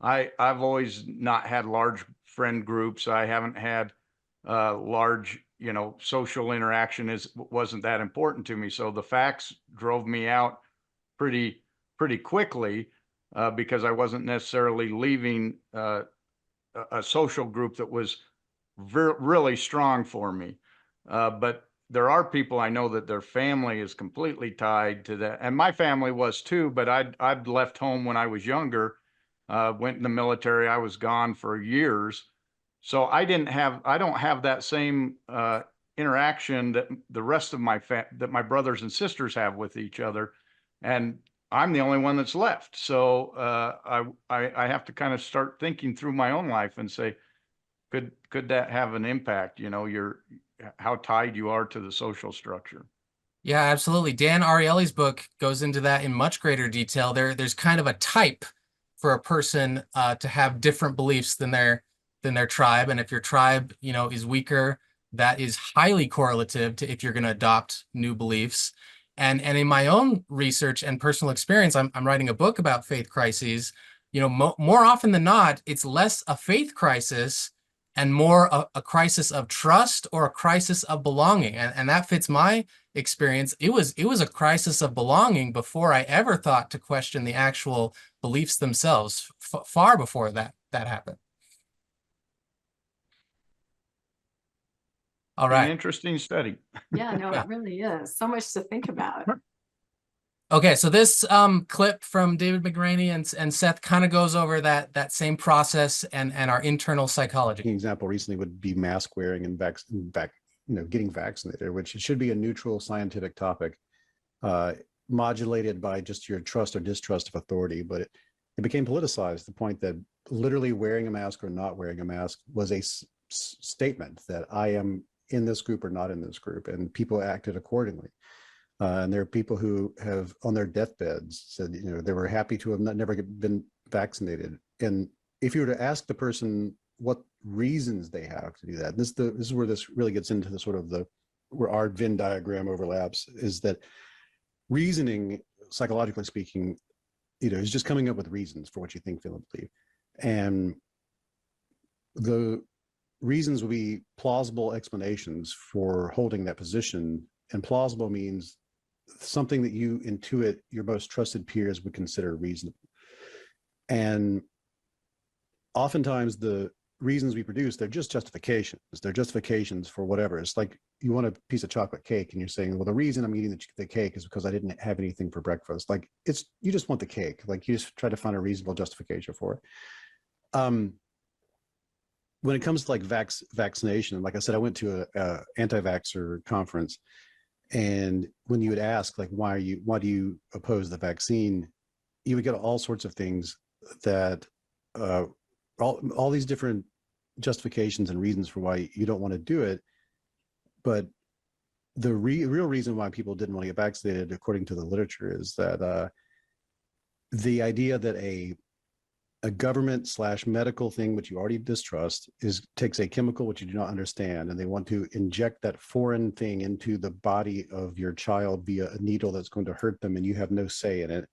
[SPEAKER 2] I've always not had large friend groups. I haven't had large, social interaction wasn't that important to me. So the facts drove me out pretty quickly because I wasn't necessarily leaving a social group that was really strong for me. But there are people I know that their family is completely tied to that. And my family was too, but I'd left home when I was younger, went in the military. I was gone for years. So I don't have that same interaction that the rest of that my brothers and sisters have with each other, and I'm the only one that's left. So I have to kind of start thinking through my own life and say, could that have an impact? How tied you are to the social structure.
[SPEAKER 3] Yeah, absolutely. Dan Ariely's book goes into that in much greater detail. There's kind of a type for a person to have different beliefs than their tribe, and if your tribe, is weaker, that is highly correlative to if you're going to adopt new beliefs. And in my own research and personal experience, I'm writing a book about faith crises. More often than not, it's less a faith crisis and more a crisis of trust or a crisis of belonging. And that fits my experience. It was a crisis of belonging before I ever thought to question the actual beliefs themselves, far before that happened. All right.
[SPEAKER 2] An interesting study.
[SPEAKER 1] Yeah, no, it really is. So much to think about.
[SPEAKER 3] Okay, so this clip from David McCraney and Seth kind of goes over that same process and our internal psychology.
[SPEAKER 5] An example recently would be mask wearing and getting vaccinated, which should be a neutral scientific topic, modulated by just your trust or distrust of authority. But it became politicized to the point that literally wearing a mask or not wearing a mask was a statement that I am in this group or not in this group, and people acted accordingly. And there are people who have on their deathbeds said, they were happy to have never been vaccinated. And if you were to ask the person what reasons they have to do that, this is where this really gets into the sort of where our Venn diagram overlaps, is that reasoning, psychologically speaking, is just coming up with reasons for what you think, feel, and believe. And the reasons will be plausible explanations for holding that position. And plausible means something that you intuit your most trusted peers would consider reasonable. And oftentimes the reasons we produce, they're just justifications. They're justifications for whatever. It's like you want a piece of chocolate cake and you're saying, well, the reason I'm eating the cake is because I didn't have anything for breakfast. Like you just want the cake. Like you just try to find a reasonable justification for it. When it comes to like vaccination, like I said, I went to a anti-vaxxer conference. And when you would ask, like, why do you oppose the vaccine? You would get all sorts of things that all these different justifications and reasons for why you don't want to do it. But the real reason why people didn't want to get vaccinated, according to the literature, is that the idea that a government/medical thing which you already distrust takes a chemical which you do not understand, and they want to inject that foreign thing into the body of your child via a needle that's going to hurt them, and you have no say in it.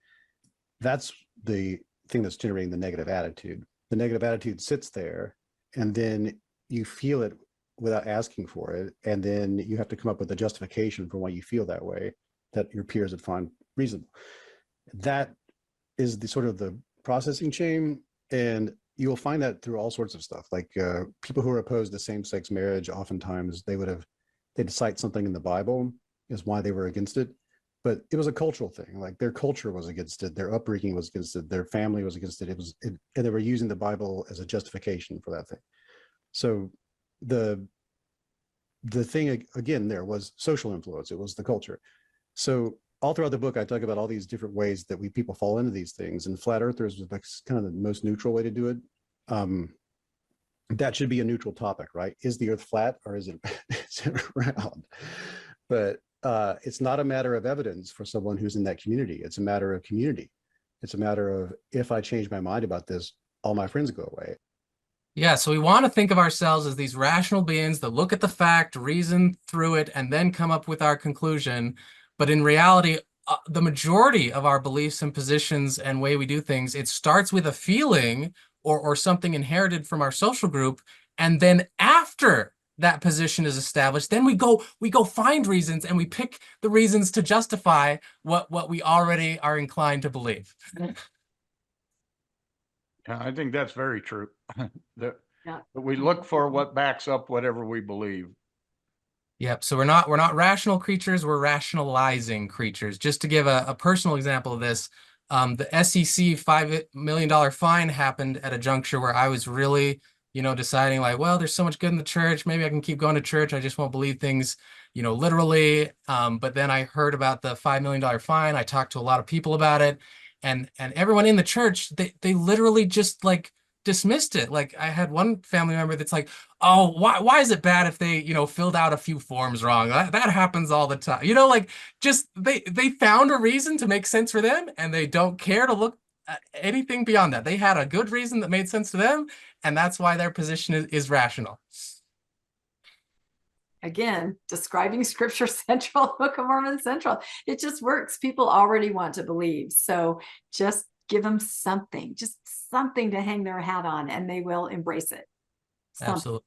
[SPEAKER 5] That's the thing that's generating the negative attitude. The negative attitude sits there, and then you feel it without asking for it, and then you have to come up with a justification for why you feel that way that your peers would find reasonable. That is the sort of the processing chain, and you'll find that through all sorts of stuff. Like people who are opposed to same-sex marriage, oftentimes they'd cite something in the Bible as why they were against it, but it was a cultural thing. Like their culture was against it, their upbringing was against it, their family was against it. And they were using the Bible as a justification for that thing. So the thing again there was social influence. It was the culture. So all throughout the book, I talk about all these different ways that people fall into these things, and flat earthers was like kind of the most neutral way to do it. That should be a neutral topic, right? Is the earth flat or is it round? But it's not a matter of evidence for someone who's in that community. It's a matter of community. It's a matter of, if I change my mind about this, all my friends go away.
[SPEAKER 3] Yeah, so we want to think of ourselves as these rational beings that look at the fact, reason through it, and then come up with our conclusion. But in reality, the majority of our beliefs and positions and way we do things, it starts with a feeling or something inherited from our social group. And then after that position is established, then we go find reasons, and we pick the reasons to justify what we already are inclined to believe.
[SPEAKER 2] Yeah, I think that's very true. That we look for what backs up whatever we believe.
[SPEAKER 3] Yep. So we're not rational creatures. We're rationalizing creatures. Just to give a personal example of this, the SEC $5 million fine happened at a juncture where I was really deciding like, well, there's so much good in the church. Maybe I can keep going to church. I just won't believe things, literally. But then I heard about the $5 million fine. I talked to a lot of people about it, and everyone in the church, they literally just like dismissed it. Like I had one family member that's like, oh, why is it bad if they, filled out a few forms wrong? That happens all the time. Like just they found a reason to make sense for them, and they don't care to look at anything beyond that. They had a good reason that made sense to them, and that's why their position is rational.
[SPEAKER 1] Again, describing Scripture Central, Book of Mormon Central. It just works. People already want to believe. So just give them something, just something to hang their hat on, and they will embrace it. Something.
[SPEAKER 3] Absolutely.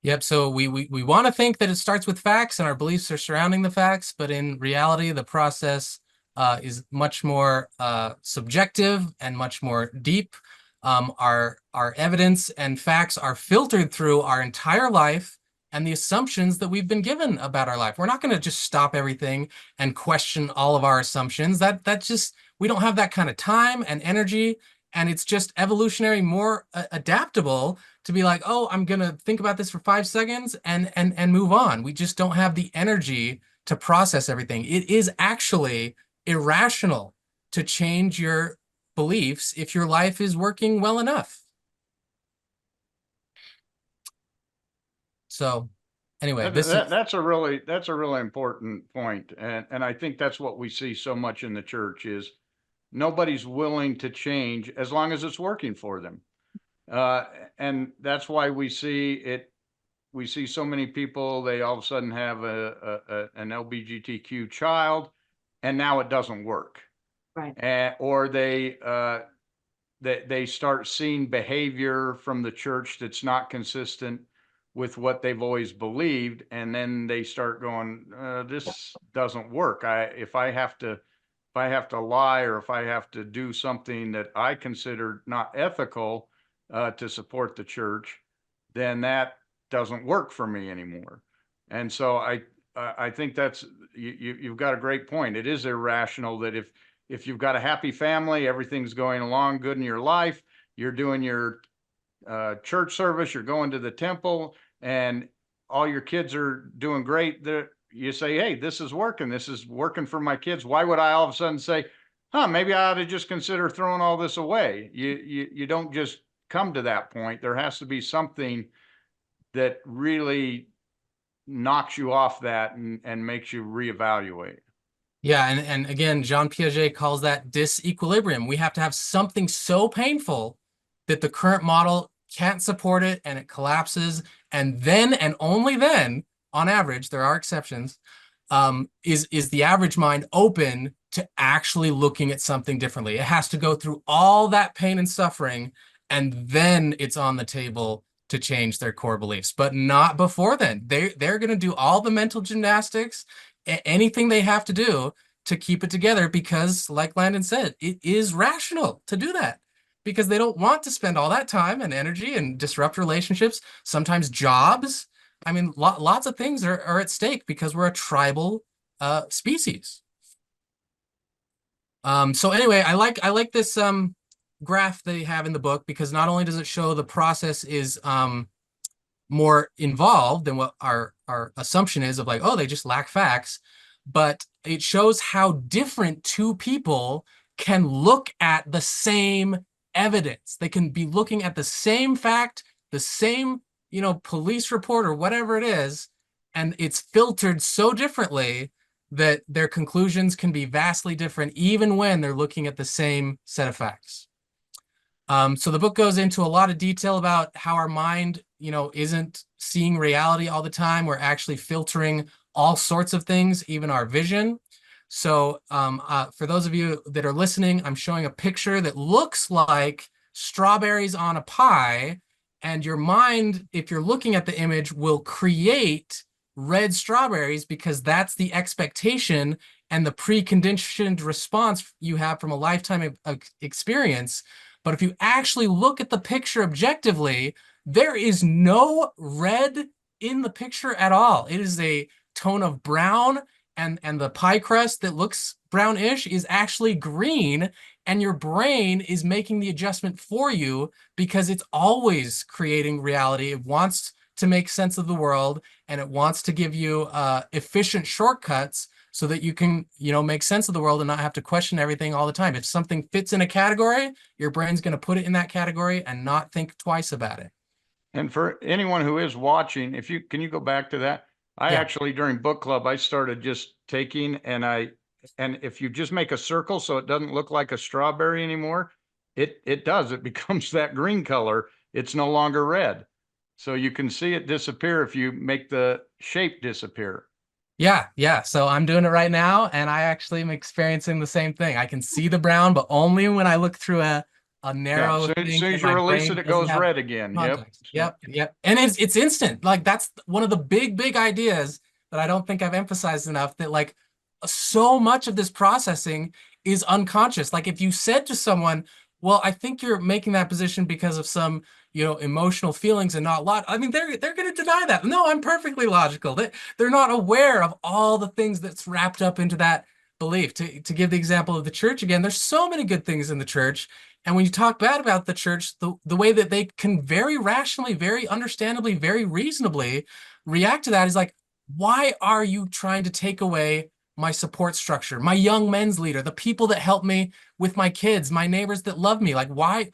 [SPEAKER 3] Yep. So we want to think that it starts with facts and our beliefs are surrounding the facts, but in reality, the process is much more subjective and much more deep. Our evidence and facts are filtered through our entire life and the assumptions that we've been given about our life. We're not going to just stop everything and question all of our assumptions. That just, we don't have that kind of time and energy, and it's just evolutionary, more adaptable to be like, oh, I'm going to think about this for 5 seconds and move on. We just don't have the energy to process everything. It is actually irrational to change your beliefs if your life is working well enough. So anyway,
[SPEAKER 2] that's a really important point. And I think that's what we see so much in the church is nobody's willing to change as long as it's working for them. And that's why we see so many people, they all of a sudden have an LGBTQ child, and now it doesn't work.
[SPEAKER 1] Right.
[SPEAKER 2] Or they start seeing behavior from the church that's not consistent with what they've always believed, and then they start going, this doesn't work. If I have to lie, or if I have to do something that I consider not ethical to support the church, then that doesn't work for me anymore. And so I think that's, you've got a great point. It is irrational that if you've got a happy family, everything's going along good in your life, you're doing your church service, you're going to the temple, and all your kids are doing great, you say, hey, this is working for my kids. Why would I all of a sudden say, maybe I ought to just consider throwing all this away? You don't just come to that point. There has to be something that really knocks you off that and makes you reevaluate.
[SPEAKER 3] Yeah, and again, Jean Piaget calls that disequilibrium. We have to have something so painful that the current model can't support it and it collapses, and then and only then, on average, there are exceptions, is the average mind open to actually looking at something differently. It has to go through all that pain and suffering, and then it's on the table to change their core beliefs, but not before then. They're going to do all the mental gymnastics, anything they have to do to keep it together, because like Landon said, it is rational to do that, because they don't want to spend all that time and energy and disrupt relationships, sometimes jobs. I mean, lots of things are at stake because we're a tribal species. So anyway, I like this graph they have in the book, because not only does it show the process is more involved than what our assumption is of like, oh, they just lack facts, but it shows how different two people can look at the same evidence. They can be looking at the same fact, the same, police report or whatever it is, and it's filtered so differently that their conclusions can be vastly different even when they're looking at the same set of facts. So the book goes into a lot of detail about how our mind, isn't seeing reality all the time. We're actually filtering all sorts of things, even our vision. So for those of you that are listening, I'm showing a picture that looks like strawberries on a pie, and your mind, if you're looking at the image, will create red strawberries because that's the expectation and the preconditioned response you have from a lifetime of experience. But if you actually look at the picture objectively, there is no red in the picture at all. It is a tone of brown, and the pie crust that looks brownish is actually green, and your brain is making the adjustment for you because it's always creating reality. It wants to make sense of the world, and it wants to give you efficient shortcuts so that you can, make sense of the world and not have to question everything all the time. If something fits in a category, your brain's going to put it in that category and not think twice about it.
[SPEAKER 2] And for anyone who is watching, can you go back to that? I actually, during book club, I started just taking and if you just make a circle so it doesn't look like a strawberry anymore, it does. It becomes that green color. It's no longer red. So you can see it disappear if you make the shape disappear.
[SPEAKER 3] Yeah. So I'm doing it right now, and I actually am experiencing the same thing. I can see the brown, but only when I look through a narrow thing.
[SPEAKER 2] As soon as you release it, it goes red again.
[SPEAKER 3] Yep. And it's instant. Like, that's one of the big ideas that I don't think I've emphasized enough, that like so much of this processing is unconscious. Like, if you said to someone, well, I think you're making that position because of some, emotional feelings and not lot. I mean, they're going to deny that. No, I'm perfectly logical. They're not aware of all the things that's wrapped up into that belief. To give the example of the church again, there's so many good things in the church. And when you talk bad about the church, the way that they can very rationally, very understandably, very reasonably react to that is like, why are you trying to take away my support structure, my young men's leader, the people that help me with my kids, my neighbors that love me? Like, why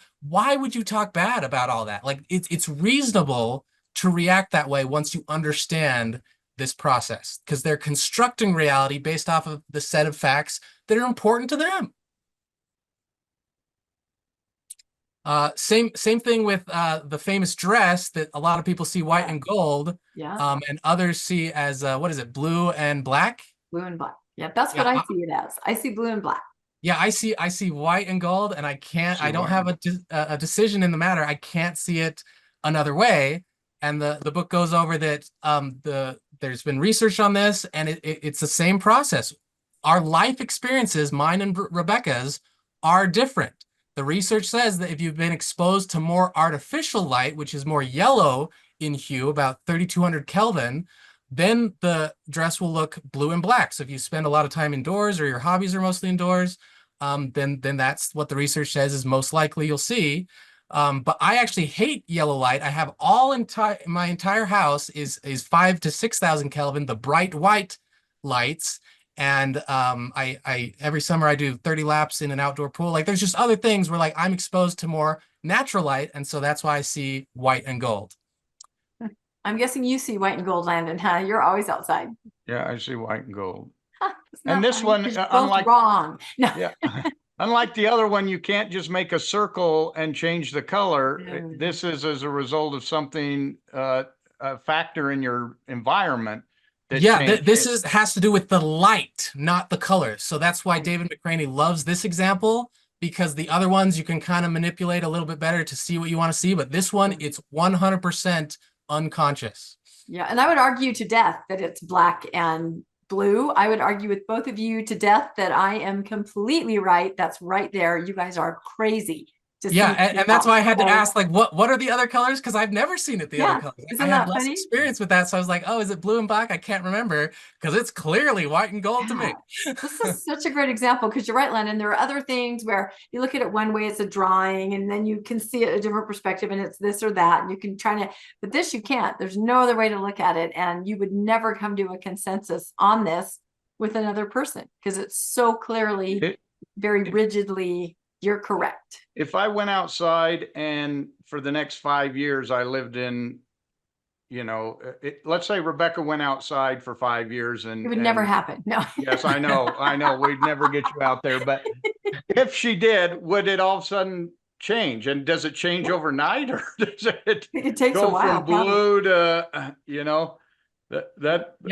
[SPEAKER 3] would you talk bad about all that? Like, it's reasonable to react that way once you understand this process, because they're constructing reality based off of the set of facts that are important to them. Same thing with the famous dress that a lot of people see white and gold, and others see as what is it, blue and black?
[SPEAKER 1] Blue and black. Yeah, that's what I see it as. I see blue and black.
[SPEAKER 3] Yeah, I see white and gold, and I don't have a decision in the matter. I can't see it another way. And the book goes over that there's been research on this, and it's the same process. Our life experiences, mine and Rebecca's, are different. The research says that if you've been exposed to more artificial light, which is more yellow in hue, about 3200 Kelvin, then the dress will look blue and black. So if you spend a lot of time indoors, or your hobbies are mostly indoors, then that's what the research says is most likely you'll see. But I actually hate yellow light. I have my entire house is 5,000 to 6,000 Kelvin, the bright white lights. And I every summer I do 30 laps in an outdoor pool. Like, there's just other things where like I'm exposed to more natural light, and so that's why I see white and gold.
[SPEAKER 1] I'm guessing you see white and gold, Landon, huh? You're always outside.
[SPEAKER 2] Yeah, I see white and gold.
[SPEAKER 1] And
[SPEAKER 2] this one,
[SPEAKER 1] unlike wrong. No.
[SPEAKER 2] Yeah. Unlike the other one, you can't just make a circle and change the color. This is as a result of something, a factor in your environment.
[SPEAKER 3] This has to do with the light, not the color. So that's why David McCraney loves this example, because the other ones you can kind of manipulate a little bit better to see what you want to see. But this one, it's 100% unconscious.
[SPEAKER 1] Yeah, and I would argue to death that it's black and blue. I would argue with both of you to death that I am completely right. That's right there. You guys are crazy.
[SPEAKER 3] And that's why I had to ask, like, what are the other colors? Because I've never seen it other colors. I have less experience with that. So I was like, oh, is it blue and black? I can't remember, because it's clearly white and gold to me.
[SPEAKER 1] This is such a great example, because you're right, Landon. There are other things where you look at it one way, it's a drawing, and then you can see it a different perspective, and it's this or that. And you can but this you can't. There's no other way to look at it. And you would never come to a consensus on this with another person, because it's so clearly, very rigidly, you're correct.
[SPEAKER 2] If I went outside and for the next 5 years I lived in, let's say Rebecca went outside for 5 years, and
[SPEAKER 1] it would never happen. No.
[SPEAKER 2] Yes, I know. We'd never get you out there. But if she did, would it all of a sudden change? And does it change overnight, or does it
[SPEAKER 1] takes
[SPEAKER 2] go
[SPEAKER 1] a while,
[SPEAKER 2] from blue to,
[SPEAKER 3] Yeah,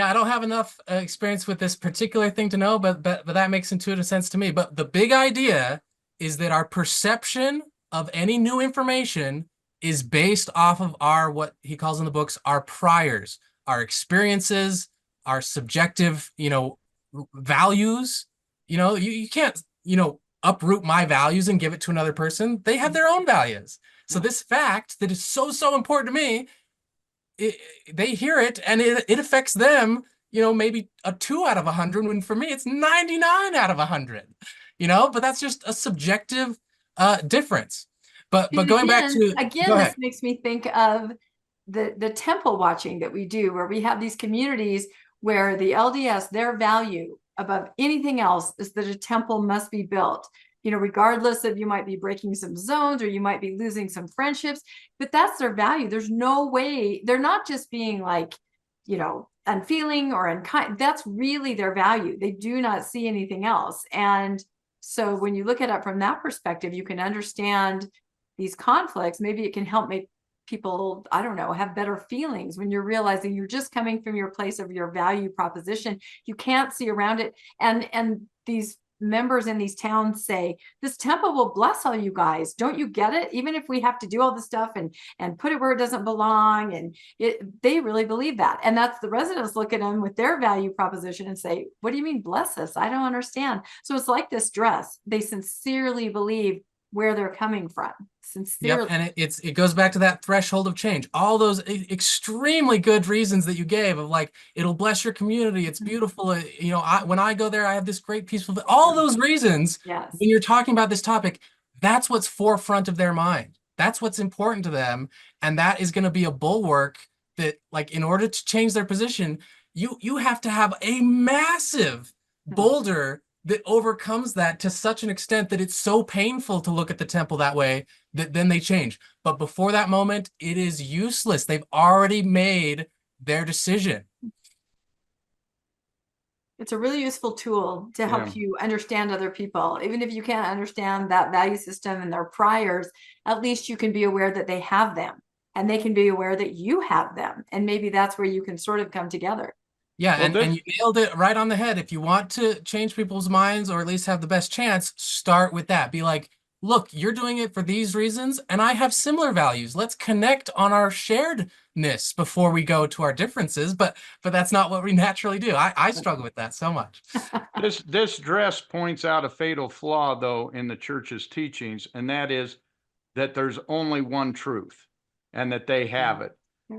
[SPEAKER 3] I don't have enough experience with this particular thing to know, but that makes intuitive sense to me. But the big idea is that our perception of any new information is based off of what he calls in the books, our priors, our experiences, our subjective, values. You can't, uproot my values and give it to another person. They have their own values. So this fact that is so important to me, they hear it, and it affects them maybe a 2 out of 100, when for me it's 99 out of 100, but that's just a subjective difference. But going back to,
[SPEAKER 1] again,
[SPEAKER 3] go
[SPEAKER 1] this
[SPEAKER 3] ahead.
[SPEAKER 1] makes me think of the temple watching that we do, where we have these communities where the LDS, their value above anything else is that a temple must be built, regardless of, you might be breaking some zones or you might be losing some friendships, but that's their value. There's no way, they're not just being like, unfeeling or unkind. That's really their value. They do not see anything else. And so when you look at it from that perspective, you can understand these conflicts. Maybe it can help make people, I don't know, have better feelings when you're realizing you're just coming from your place of your value proposition. You can't see around it. And these members in these towns say, this temple will bless all you guys. Don't you get it? Even if we have to do all this stuff and put it where it doesn't belong. And they really believe that. And that's the residents look at them with their value proposition and say, what do you mean bless us? I don't understand. So it's like this dress. They sincerely believe where they're coming from. Sincerely.
[SPEAKER 3] Yep, and it goes back to that threshold of change. All those extremely good reasons that you gave of like, it'll bless your community, it's beautiful. When I go there, I have this great peaceful. All those reasons.
[SPEAKER 1] Yes.
[SPEAKER 3] When you're talking about this topic, that's what's forefront of their mind. That's what's important to them, and that is going to be a bulwark that, like, in order to change their position, you have to have a massive boulder that overcomes that to such an extent that it's so painful to look at the temple that way that then they change. But before that moment, it is useless. They've already made their decision.
[SPEAKER 1] It's a really useful tool to help you understand other people. Even if you can't understand that value system and their priors, at least you can be aware that they have them, and they can be aware that you have them. And maybe that's where you can sort of come together.
[SPEAKER 3] Yeah, and you nailed it right on the head. If you want to change people's minds, or at least have the best chance, start with that. Be like, look, you're doing it for these reasons, and I have similar values. Let's connect on our sharedness before we go to our differences. But that's not what we naturally do. I struggle with that so much.
[SPEAKER 2] This dress points out a fatal flaw, though, in the church's teachings, and that is that there's only one truth, and that they have it.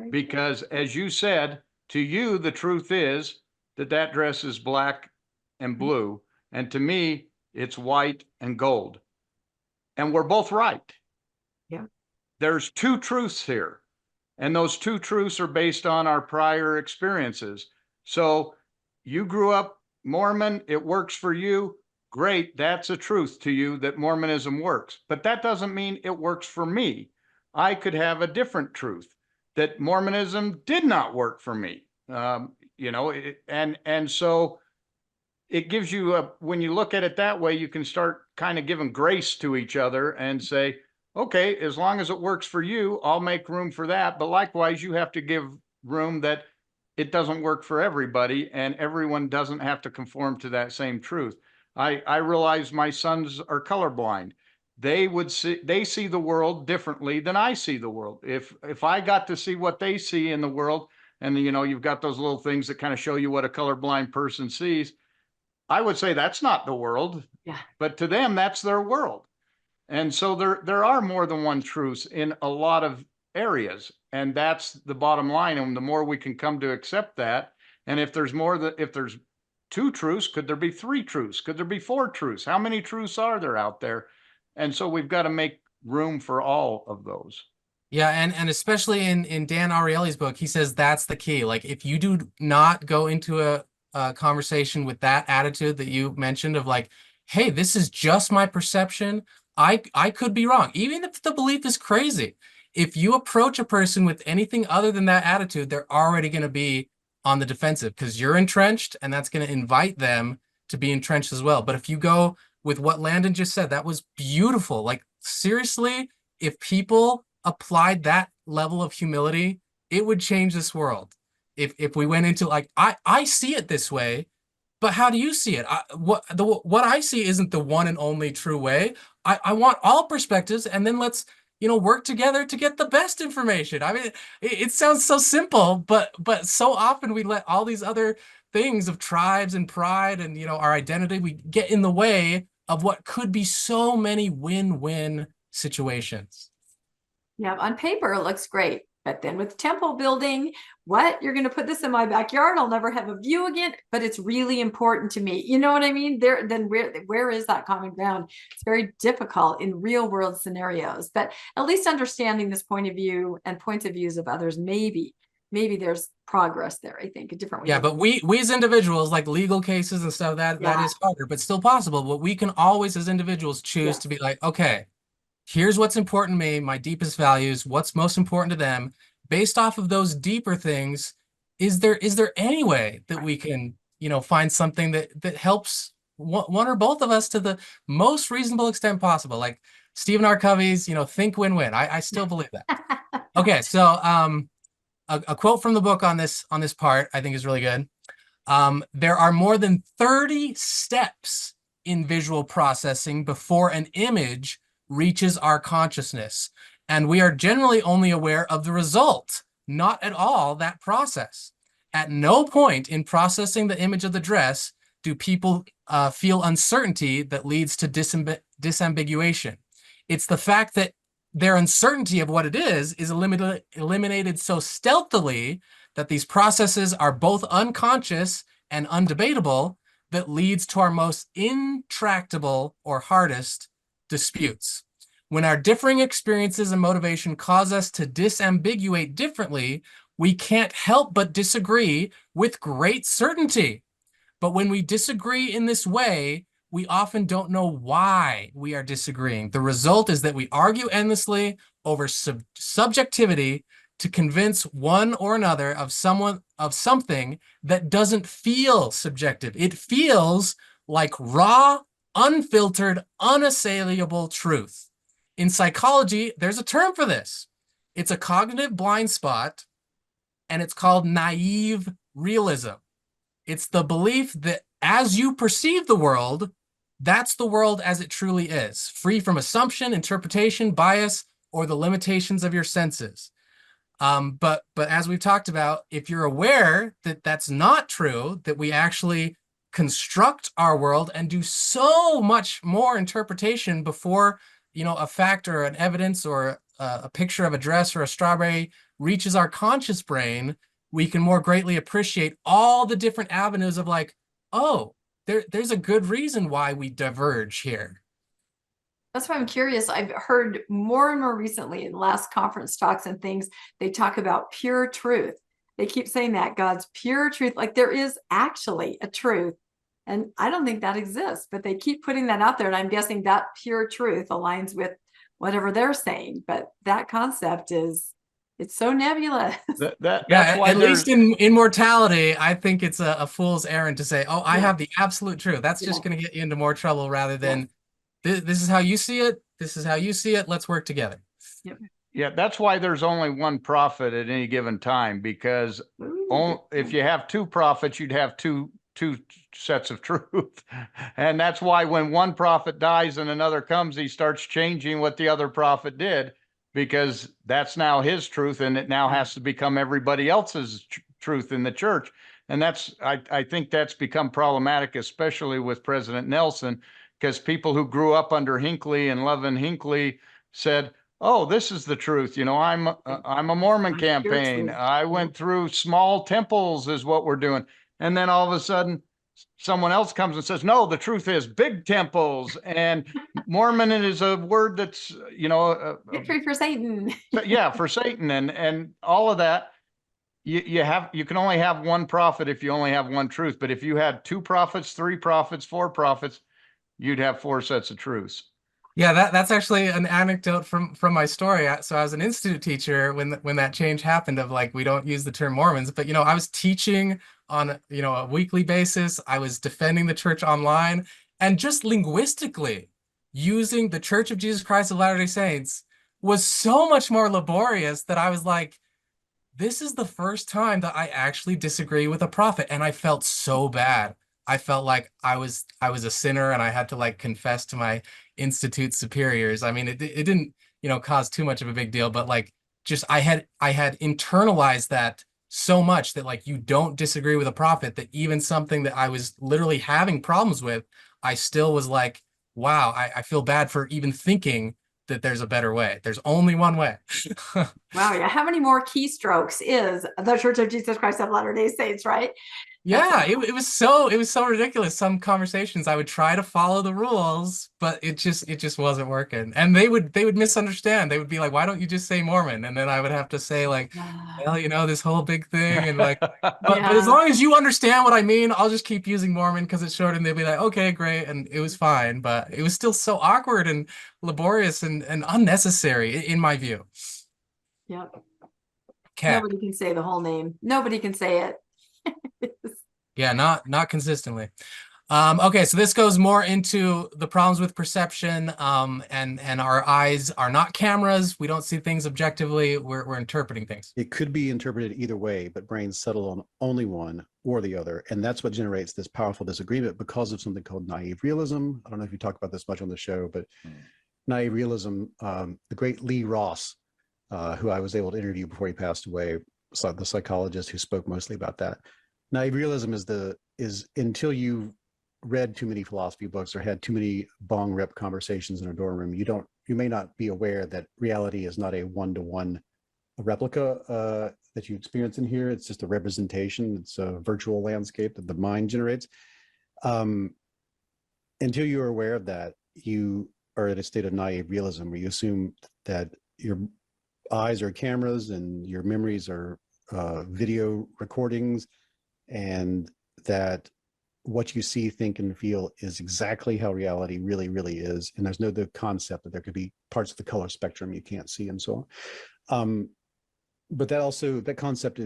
[SPEAKER 2] Because, as you said, to you, the truth is that dress is black and blue. And to me, it's white and gold. And we're both right.
[SPEAKER 1] Yeah.
[SPEAKER 2] There's two truths here. And those two truths are based on our prior experiences. So you grew up Mormon, it works for you. Great. That's a truth to you that Mormonism works. But that doesn't mean it works for me. I could have a different truth, that Mormonism did not work for me, and so it gives you when you look at it that way, you can start kind of giving grace to each other and say, okay, as long as it works for you, I'll make room for that. But likewise, you have to give room that it doesn't work for everybody, and everyone doesn't have to conform to that same truth. I realize my sons are colorblind. They see the world differently than I see the world. If I got to see what they see in the world, and you've got those little things that kind of show you what a colorblind person sees, I would say that's not the world.
[SPEAKER 1] Yeah.
[SPEAKER 2] But to them, that's their world. And so there are more than one truth in a lot of areas, and that's the bottom line. And the more we can come to accept that, and if there's two truths, could there be three truths? Could there be four truths? How many truths are there out there? And so we've got to make room for all of those.
[SPEAKER 3] Yeah, and especially in Dan Ariely's book, he says that's the key. Like, if you do not go into a conversation with that attitude that you mentioned of like, hey, this is just my perception, I could be wrong, even if the belief is crazy. If you approach a person with anything other than that attitude, they're already going to be on the defensive because you're entrenched, and that's going to invite them to be entrenched as well. But if you go with what Landon just said, that was beautiful. Like, seriously, if people applied that level of humility, it would change this world. If we went into like, I see it this way, but how do you see it? What I see isn't the one and only true way. I want all perspectives, and then let's work together to get the best information. I mean, it sounds so simple, but so often we let all these other things of tribes and pride and our identity, we get in the way of what could be so many win-win situations.
[SPEAKER 1] Yeah, on paper it looks great. But then with temple building, what? You're going to put this in my backyard? I'll never have a view again. But it's really important to me. You know what I mean? Then where is that common ground? It's very difficult in real world scenarios. But at least understanding this point of view and points of views of others, maybe there's progress there. I think a different way.
[SPEAKER 3] Yeah, but we as individuals, like legal cases and stuff, that is harder, but still possible. But we can always, as individuals, choose to be like, okay, here's what's important to me, my deepest values, what's most important to them. Based off of those deeper things, is there any way that we can, find something that helps one or both of us to the most reasonable extent possible? Like Stephen R. Covey's, think win-win. I still believe that. Okay, so a quote from the book on this part I think is really good. There are more than 30 steps in visual processing before an image reaches our consciousness, and we are generally only aware of the result, not at all that process. At no point in processing the image of the dress do people feel uncertainty that leads to disambiguation. It's the fact that their uncertainty of what it is eliminated so stealthily that these processes are both unconscious and undebatable that leads to our most intractable or hardest disputes. When our differing experiences and motivation cause us to disambiguate differently, we can't help but disagree with great certainty. But when we disagree in this way, we often don't know why we are disagreeing. The result is that we argue endlessly over subjectivity to convince one or another of something that doesn't feel subjective. It feels like raw, unfiltered, unassailable truth. In psychology, there's a term for this. It's a cognitive blind spot, and it's called naive realism. It's the belief that as you perceive the world, that's the world as it truly is, free from assumption, interpretation, bias, or the limitations of your senses. But as we've talked about, if you're aware that that's not true, that we actually construct our world and do so much more interpretation before, a fact or an evidence or a picture of a dress or a strawberry reaches our conscious brain, we can more greatly appreciate all the different avenues of like, oh, there's a good reason why we diverge here.
[SPEAKER 1] That's why I'm curious. I've heard more and more recently in last conference talks and things, they talk about pure truth. They keep saying that God's pure truth, like there is actually a truth. And I don't think that exists, but they keep putting that out there. And I'm guessing that pure truth aligns with whatever they're saying. But that concept it's so nebulous.
[SPEAKER 2] That's
[SPEAKER 3] Yeah,
[SPEAKER 2] why
[SPEAKER 3] at least in mortality, I think it's a fool's errand to say, oh, I have the absolute truth. That's just going to get you into more trouble rather than this is how you see it. This is how you see it. Let's work together.
[SPEAKER 1] Yep.
[SPEAKER 2] Yeah, that's why there's only one prophet at any given time, because if you have two prophets, you'd have two sets of truth. And that's why when one prophet dies and another comes, he starts changing what the other prophet did, because that's now his truth, and it now has to become everybody else's truth in the church. And I think that's become problematic, especially with President Nelson, because people who grew up under Hinckley and loving Hinckley said, oh, this is the truth. I'm a Mormon campaign. I went through small temples is what we're doing. And then all of a sudden, someone else comes and says, no, the truth is big temples. And Mormon is a word that's,
[SPEAKER 1] victory for Satan.
[SPEAKER 2] Yeah, for Satan. And all of that, you can only have one prophet if you only have one truth. But if you had two prophets, three prophets, four prophets, you'd have four sets of truths.
[SPEAKER 3] Yeah, that's actually an anecdote from my story. So I was an institute teacher when that change happened of like, we don't use the term Mormons, but I was teaching on a weekly basis. I was defending the church online, and just linguistically using the Church of Jesus Christ of Latter-day Saints was so much more laborious that I was like, this is the first time that I actually disagree with a prophet, and I felt so bad. I felt like I was a sinner, and I had to like confess to my institute superiors. I mean, it didn't, cause too much of a big deal, but like just I had internalized that so much that like you don't disagree with a prophet, that even something that I was literally having problems with, I still was like, wow, I feel bad for even thinking that there's a better way. There's only one way.
[SPEAKER 1] Wow. Yeah. How many more keystrokes is the Church of Jesus Christ of Latter-day Saints, right?
[SPEAKER 3] Yeah, it was so ridiculous. Some conversations I would try to follow the rules, but it just wasn't working. And they would misunderstand. They would be like, "Why don't you just say Mormon?" And then I would have to say like, "Well, you know, this whole big thing," and like, but as long as you understand what I mean, I'll just keep using Mormon because it's short, and they'll be like, "Okay, great," and it was fine. But it was still so awkward and laborious and unnecessary in my view.
[SPEAKER 1] Yep.
[SPEAKER 3] Okay.
[SPEAKER 1] Nobody can say the whole name. Nobody can say it.
[SPEAKER 3] Yeah, not consistently. Okay, so this goes more into the problems with perception, and our eyes are not cameras. We don't see things objectively. We're interpreting things.
[SPEAKER 5] It could be interpreted either way, but brains settle on only one or the other. And that's what generates this powerful disagreement because of something called naive realism. I don't know if you talk about this much on the show, but naive realism, the great Lee Ross, who I was able to interview before he passed away, the psychologist who spoke mostly about that. Naive realism is until you read too many philosophy books or had too many bong rip conversations in a dorm room, you may not be aware that reality is not a one-to-one replica that you experience in here. It's just a representation. It's a virtual landscape that the mind generates. Until you are aware of that, you are in a state of naive realism where you assume that your eyes are cameras and your memories are video recordings, and that what you see, think, and feel is exactly how reality really, really is. And there's no the concept that there could be parts of the color spectrum you can't see and so on. But that concept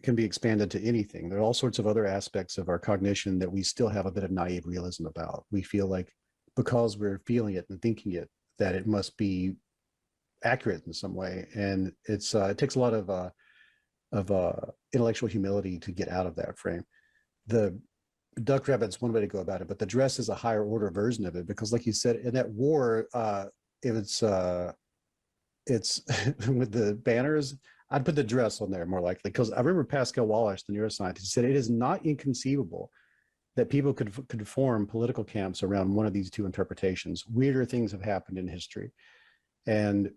[SPEAKER 5] can be expanded to anything. There are all sorts of other aspects of our cognition that we still have a bit of naive realism about. We feel like because we're feeling it and thinking it, that it must be accurate in some way. And it takes a lot of intellectual humility to get out of that frame. The duck rabbit's one way to go about it, but the dress is a higher order version of it, because like you said, in that war, it's with the banners, I'd put the dress on there more likely, because I remember Pascal Wallish, the neuroscientist, said it is not inconceivable that people could form political camps around one of these two interpretations. Weirder things have happened in history. And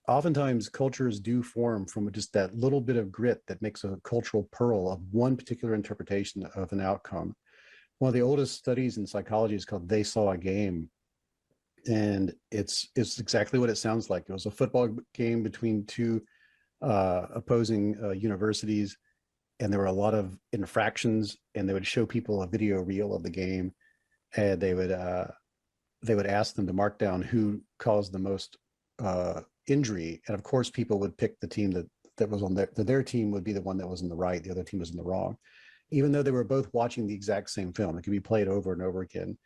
[SPEAKER 5] oftentimes cultures do form from just that little bit of grit that makes a cultural pearl of one particular interpretation of an outcome. One of the oldest studies in psychology is called They Saw a Game. And it's exactly what it sounds like. It was a football game between two opposing universities, and there were a lot of infractions, and they would show people a video reel of the game, and they would ask them to mark down who caused the most injury. And of course, people would pick the team that was on their team would be the one that was in the right, the other team was in the wrong, even though they were both watching the exact same film. It could be played over and over again.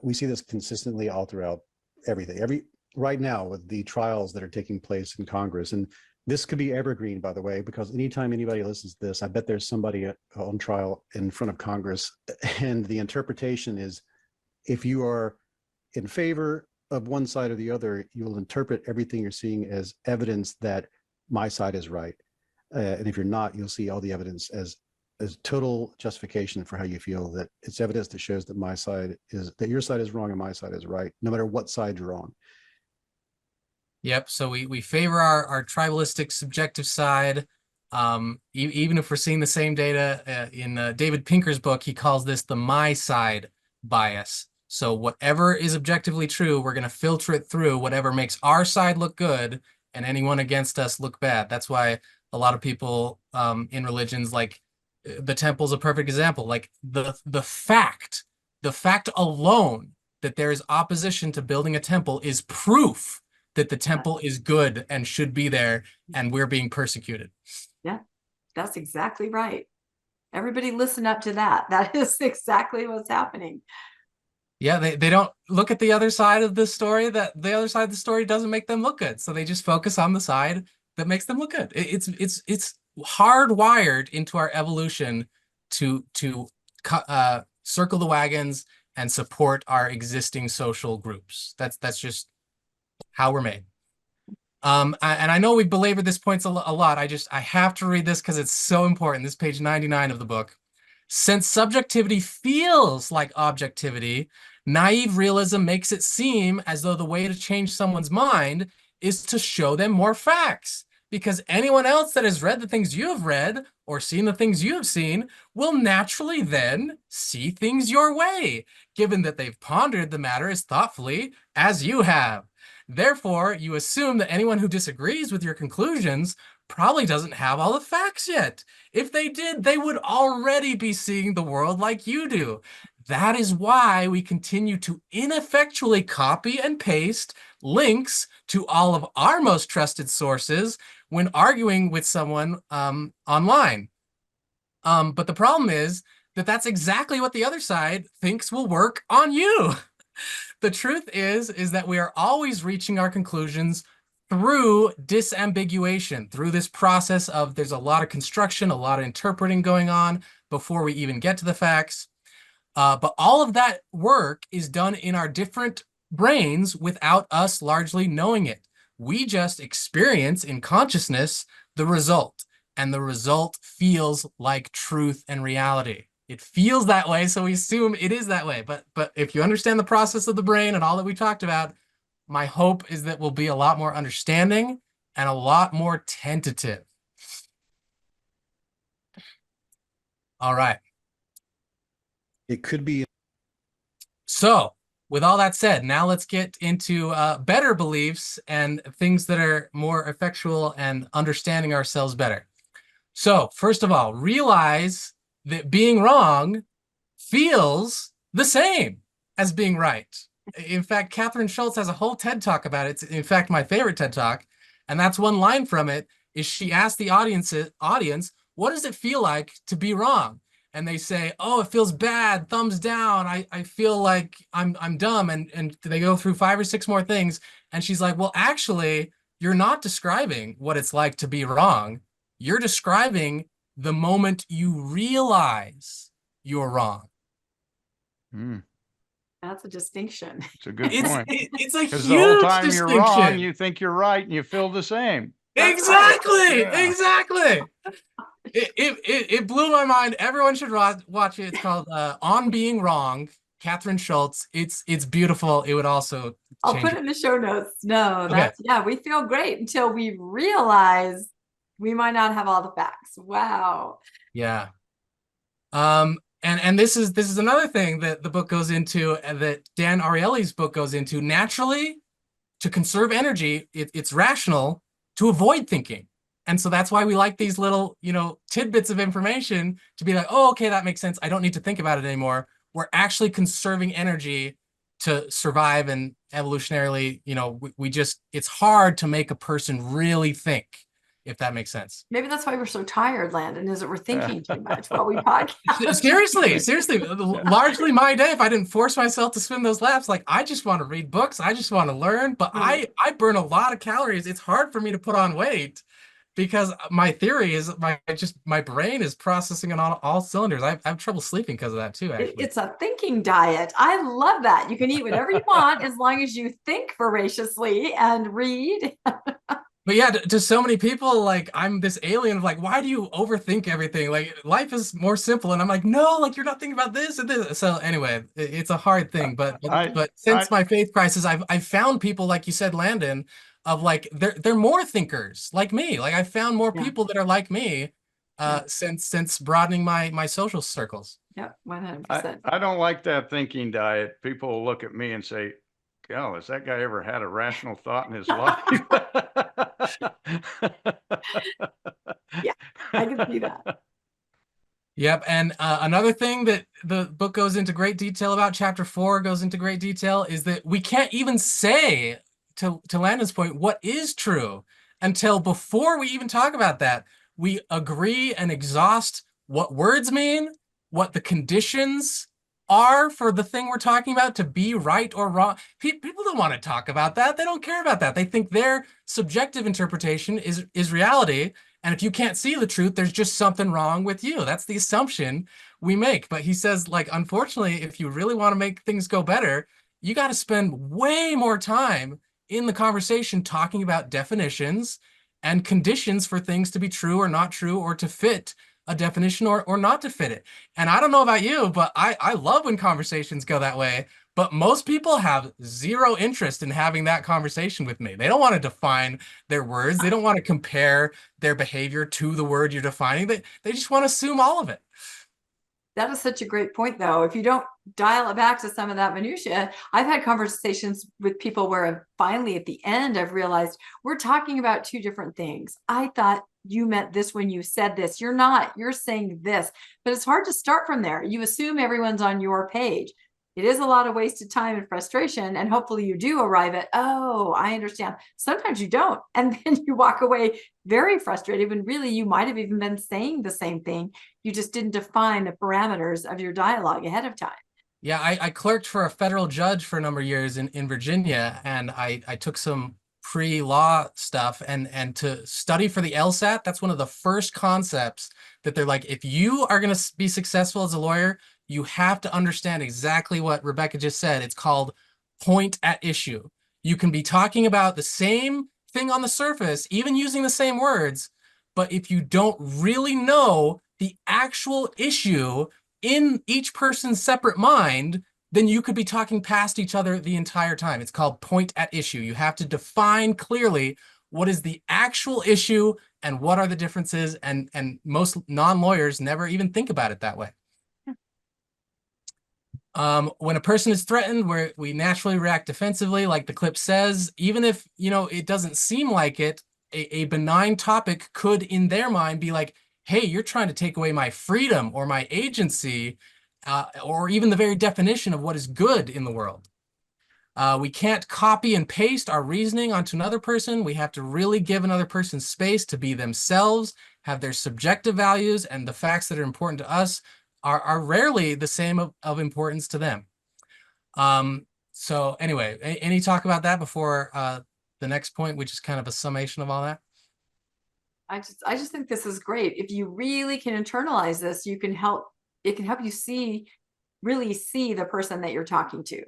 [SPEAKER 5] We see this consistently all throughout everything. Right now with the trials that are taking place in Congress, and this could be evergreen, by the way, because anytime anybody listens to this, I bet there's somebody on trial in front of Congress, and the interpretation is, if you are in favor of one side or the other, you will interpret everything you're seeing as evidence that my side is right. And if you're not, you'll see all the evidence as total justification for how you feel, that it's evidence that shows that your side is wrong and my side is right, no matter what side you're on.
[SPEAKER 3] Yep. So we favor our tribalistic subjective side. Even if we're seeing the same data in David Pinker's book, he calls this the my side bias. So whatever is objectively true, we're going to filter it through whatever makes our side look good and anyone against us look bad. That's why a lot of people in religions, like the temple is a perfect example. Like the fact alone that there is opposition to building a temple is proof that the temple is good and should be there, and we're being persecuted.
[SPEAKER 1] Yeah, that's exactly right. Everybody listen up to that. That is exactly what's happening.
[SPEAKER 3] Yeah, they don't look at the other side of the story, that the other side of the story doesn't make them look good. So they just focus on the side that makes them look good. It's hardwired into our evolution to circle the wagons and support our existing social groups. That's just how we're made. And I know we belabored this point a lot. I have to read this because it's so important. This is page 99 of the book. Since subjectivity feels like objectivity, Naive realism makes it seem as though the way to change someone's mind is to show them more facts, because anyone else that has read the things you have read or seen the things you have seen will naturally then see things your way, given that they've pondered the matter as thoughtfully as you have. Therefore, you assume that anyone who disagrees with your conclusions probably doesn't have all the facts yet. If they did, they would already be seeing the world like you do. That is why we continue to ineffectually copy and paste links to all of our most trusted sources when arguing with someone online. But the problem is that that's exactly what the other side thinks will work on you. The truth is that we are always reaching our conclusions through disambiguation, through this process of there's a lot of construction, a lot of interpreting going on before we even get to the facts. But all of that work is done in our different brains without us largely knowing it. We just experience in consciousness the result, and the result feels like truth and reality. It feels that way, so we assume it is that way. But if you understand the process of the brain and all that we talked about, my hope is that we'll be a lot more understanding and a lot more tentative. All right.
[SPEAKER 5] It could be.
[SPEAKER 3] So, with all that said, now let's get into better beliefs and things that are more effectual and understanding ourselves better. So, first of all, realize that being wrong feels the same as being right. In fact, Catherine Schultz has a whole TED Talk about it. It's, in fact, my favorite TED Talk. And that's one line from it, is she asked the audience, what does it feel like to be wrong? And they say, oh, it feels bad, thumbs down, I feel like I'm dumb. And they go through 5 or 6 more things. And she's like, well, actually, you're not describing what it's like to be wrong. You're describing the moment you realize you're wrong.
[SPEAKER 1] That's a distinction.
[SPEAKER 2] It's a good point.
[SPEAKER 3] It's a
[SPEAKER 2] Because
[SPEAKER 3] huge
[SPEAKER 2] the whole time
[SPEAKER 3] distinction.
[SPEAKER 2] you're wrong, you think you're right, and you feel the same.
[SPEAKER 3] Exactly.
[SPEAKER 2] Yeah.
[SPEAKER 3] Exactly. It blew my mind. Everyone should watch it. It's called On Being Wrong. Catherine Schultz. It's beautiful. It would also
[SPEAKER 1] I'll
[SPEAKER 3] change
[SPEAKER 1] put it in the show notes. No,
[SPEAKER 3] Okay.
[SPEAKER 1] that's yeah, we feel great until we realize we might not have all the facts. Wow.
[SPEAKER 3] Yeah. And this is another thing that the book goes into, and that Dan Ariely's book goes into. Naturally, to conserve energy, it's rational to avoid thinking. And so that's why we like these little, tidbits of information to be like, oh, okay, that makes sense. I don't need to think about it anymore. We're actually conserving energy to survive, and evolutionarily, it's hard to make a person really think, if that makes sense.
[SPEAKER 1] Maybe that's why we're so tired, Landon, is that we're thinking too much while we podcast.
[SPEAKER 3] Seriously, largely my day, if I didn't force myself to swim those laps, like I just want to read books, I just want to learn, but I burn a lot of calories. It's hard for me to put on weight because my theory is my brain is processing on all cylinders. I have trouble sleeping because of that too, actually.
[SPEAKER 1] It's a thinking diet. I love that. You can eat whatever you want as long as you think voraciously and read.
[SPEAKER 3] But yeah, to so many people, like, I'm this alien of like, why do you overthink everything? Like, life is more simple. And I'm like, no, like, you're not thinking about this and this. So anyway, it's a hard thing. But since my faith crisis, I've found people, like you said, Landon, of like, they're more thinkers like me. Like, I've found more people that are like me since broadening my social circles.
[SPEAKER 1] Yeah, 100%.
[SPEAKER 2] I don't like that thinking diet. People will look at me and say, "God, has that guy ever had a rational thought in his life?"
[SPEAKER 1] Yeah, I can see that.
[SPEAKER 3] Yep. And another thing that the book goes into great detail about, chapter 4 goes into great detail, is that we can't even say, to Landon's point, what is true until before we even talk about that, we agree and exhaust what words mean, what the conditions are for the thing we're talking about to be right or wrong. People don't want to talk about that. They don't care about that. They think their subjective interpretation is reality. And if you can't see the truth, there's just something wrong with you. That's the assumption we make. But he says, like, unfortunately, if you really want to make things go better, you got to spend way more time in the conversation talking about definitions and conditions for things to be true or not true, or to fit a definition or not to fit it. And I don't know about you, but I love when conversations go that way, But most people have zero interest in having that conversation with me. They don't want to define their words. They don't want to compare their behavior to the word you're defining. They just want to assume all of it.
[SPEAKER 1] That is such a great point, though. If you don't dial it back to some of that minutia, I've had conversations with people where finally at the end, I've realized we're talking about two different things. I thought you meant this when you said this. You're not. You're saying this. But it's hard to start from there. You assume everyone's on your page. It is a lot of wasted time and frustration. And hopefully you do arrive at, oh, I understand. Sometimes you don't. And then you walk away very frustrated when really you might have even been saying the same thing. You just didn't define the parameters of your dialogue ahead of time.
[SPEAKER 3] Yeah, I clerked for a federal judge for a number of years in Virginia, and I took some pre-law stuff and to study for the LSAT, that's one of the first concepts that they're like, if you are going to be successful as a lawyer, you have to understand exactly what Rebecca just said. It's called point at issue. You can be talking about the same thing on the surface, even using the same words, but if you don't really know the actual issue in each person's separate mind, then you could be talking past each other the entire time. It's called point at issue. You have to define clearly what is the actual issue and what are the differences, and most non-lawyers never even think about it that way. When a person is threatened, we naturally react defensively, like the clip says, even if, it doesn't seem like it, a benign topic could in their mind be like, hey, you're trying to take away my freedom or my agency, or even the very definition of what is good in the world. We can't copy and paste our reasoning onto another person. We have to really give another person space to be themselves, have their subjective values, and the facts that are important to us are rarely the same of importance to them. So anyway, any talk about that before the next point, which is kind of a summation of all that?
[SPEAKER 1] I just think this is great. If you really can internalize this, it can help you really see the person that you're talking to,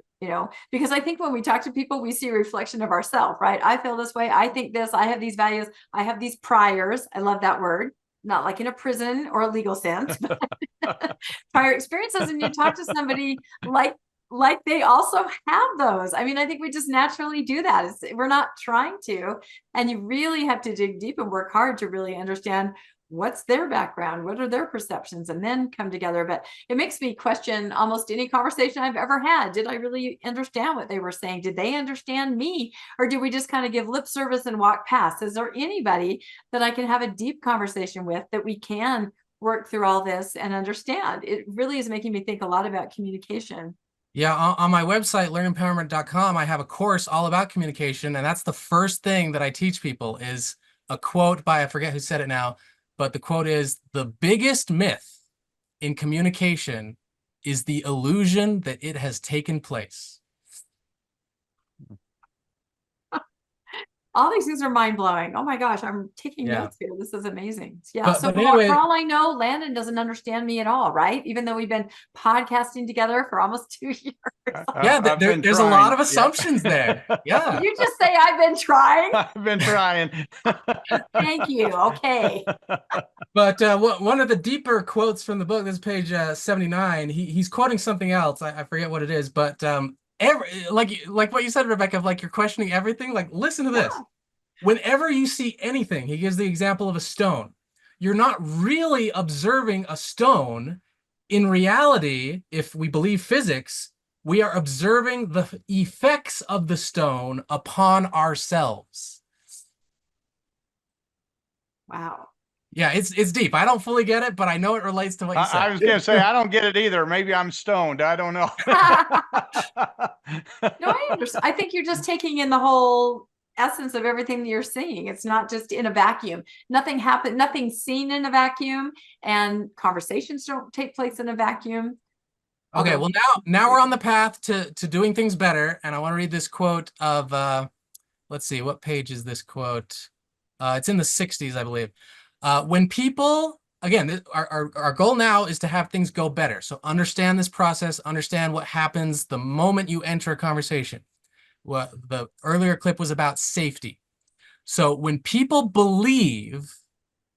[SPEAKER 1] because I think when we talk to people, we see a reflection of ourselves, right? I feel this way. I think this, I have these values. I have these priors. I love that word. Not like in a prison or a legal sense, but prior experiences. And you talk to somebody like they also have those. I mean, I think we just naturally do that. We're not trying to, and you really have to dig deep and work hard to really understand what's their background, what are their perceptions, and then come together. But it makes me question almost any conversation I've ever had. Did I really understand what they were saying? Did they understand me? Or do we just kind of give lip service and walk past? Is there anybody that I can have a deep conversation with that we can work through all this and understand? It really is making me think a lot about communication.
[SPEAKER 3] Yeah, on my website, learnempowerment.com, I have a course all about communication. And that's the first thing that I teach people is a quote by, I forget who said it now, but the quote is, the biggest myth in communication is the illusion that it has taken place.
[SPEAKER 1] All these things are mind-blowing. Oh my gosh, I'm taking notes here. This is amazing. Yeah. So anyway, for all I know, Landon doesn't understand me at all, right? Even though we've been podcasting together for almost 2 years.
[SPEAKER 3] Yeah, there's a lot of assumptions there. Yeah.
[SPEAKER 1] Did you just say I've been trying?
[SPEAKER 2] I've been trying.
[SPEAKER 1] Thank you. Okay.
[SPEAKER 3] But one of the deeper quotes from the book, this is page 79, he's quoting something else. I forget what it is, but like what you said, Rebecca, of like you're questioning everything. Like, listen to this. Yeah. Whenever you see anything, he gives the example of a stone. You're not really observing a stone. In reality, if we believe physics, we are observing the effects of the stone upon ourselves.
[SPEAKER 1] Wow.
[SPEAKER 3] Yeah, it's deep. I don't fully get it, but I know it relates to what you said.
[SPEAKER 2] I was going to say, I don't get it either. Maybe I'm stoned. I don't know.
[SPEAKER 1] No, I understand. I think you're just taking in the whole essence of everything that you're seeing. It's not just in a vacuum. Nothing's seen in a vacuum, and conversations don't take place in a vacuum.
[SPEAKER 3] Okay, well now we're on the path to doing things better, and I want to read this quote of let's see, what page is this quote? It's in the 60s, I believe. When people, again, our goal now is to have things go better. So understand this process, understand what happens the moment you enter a conversation. Well, the earlier clip was about safety. So when people believe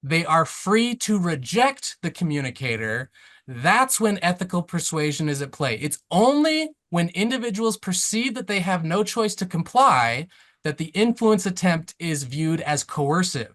[SPEAKER 3] they are free to reject the communicator, that's when ethical persuasion is at play. It's only when individuals perceive that they have no choice to comply, that the influence attempt is viewed as coercive.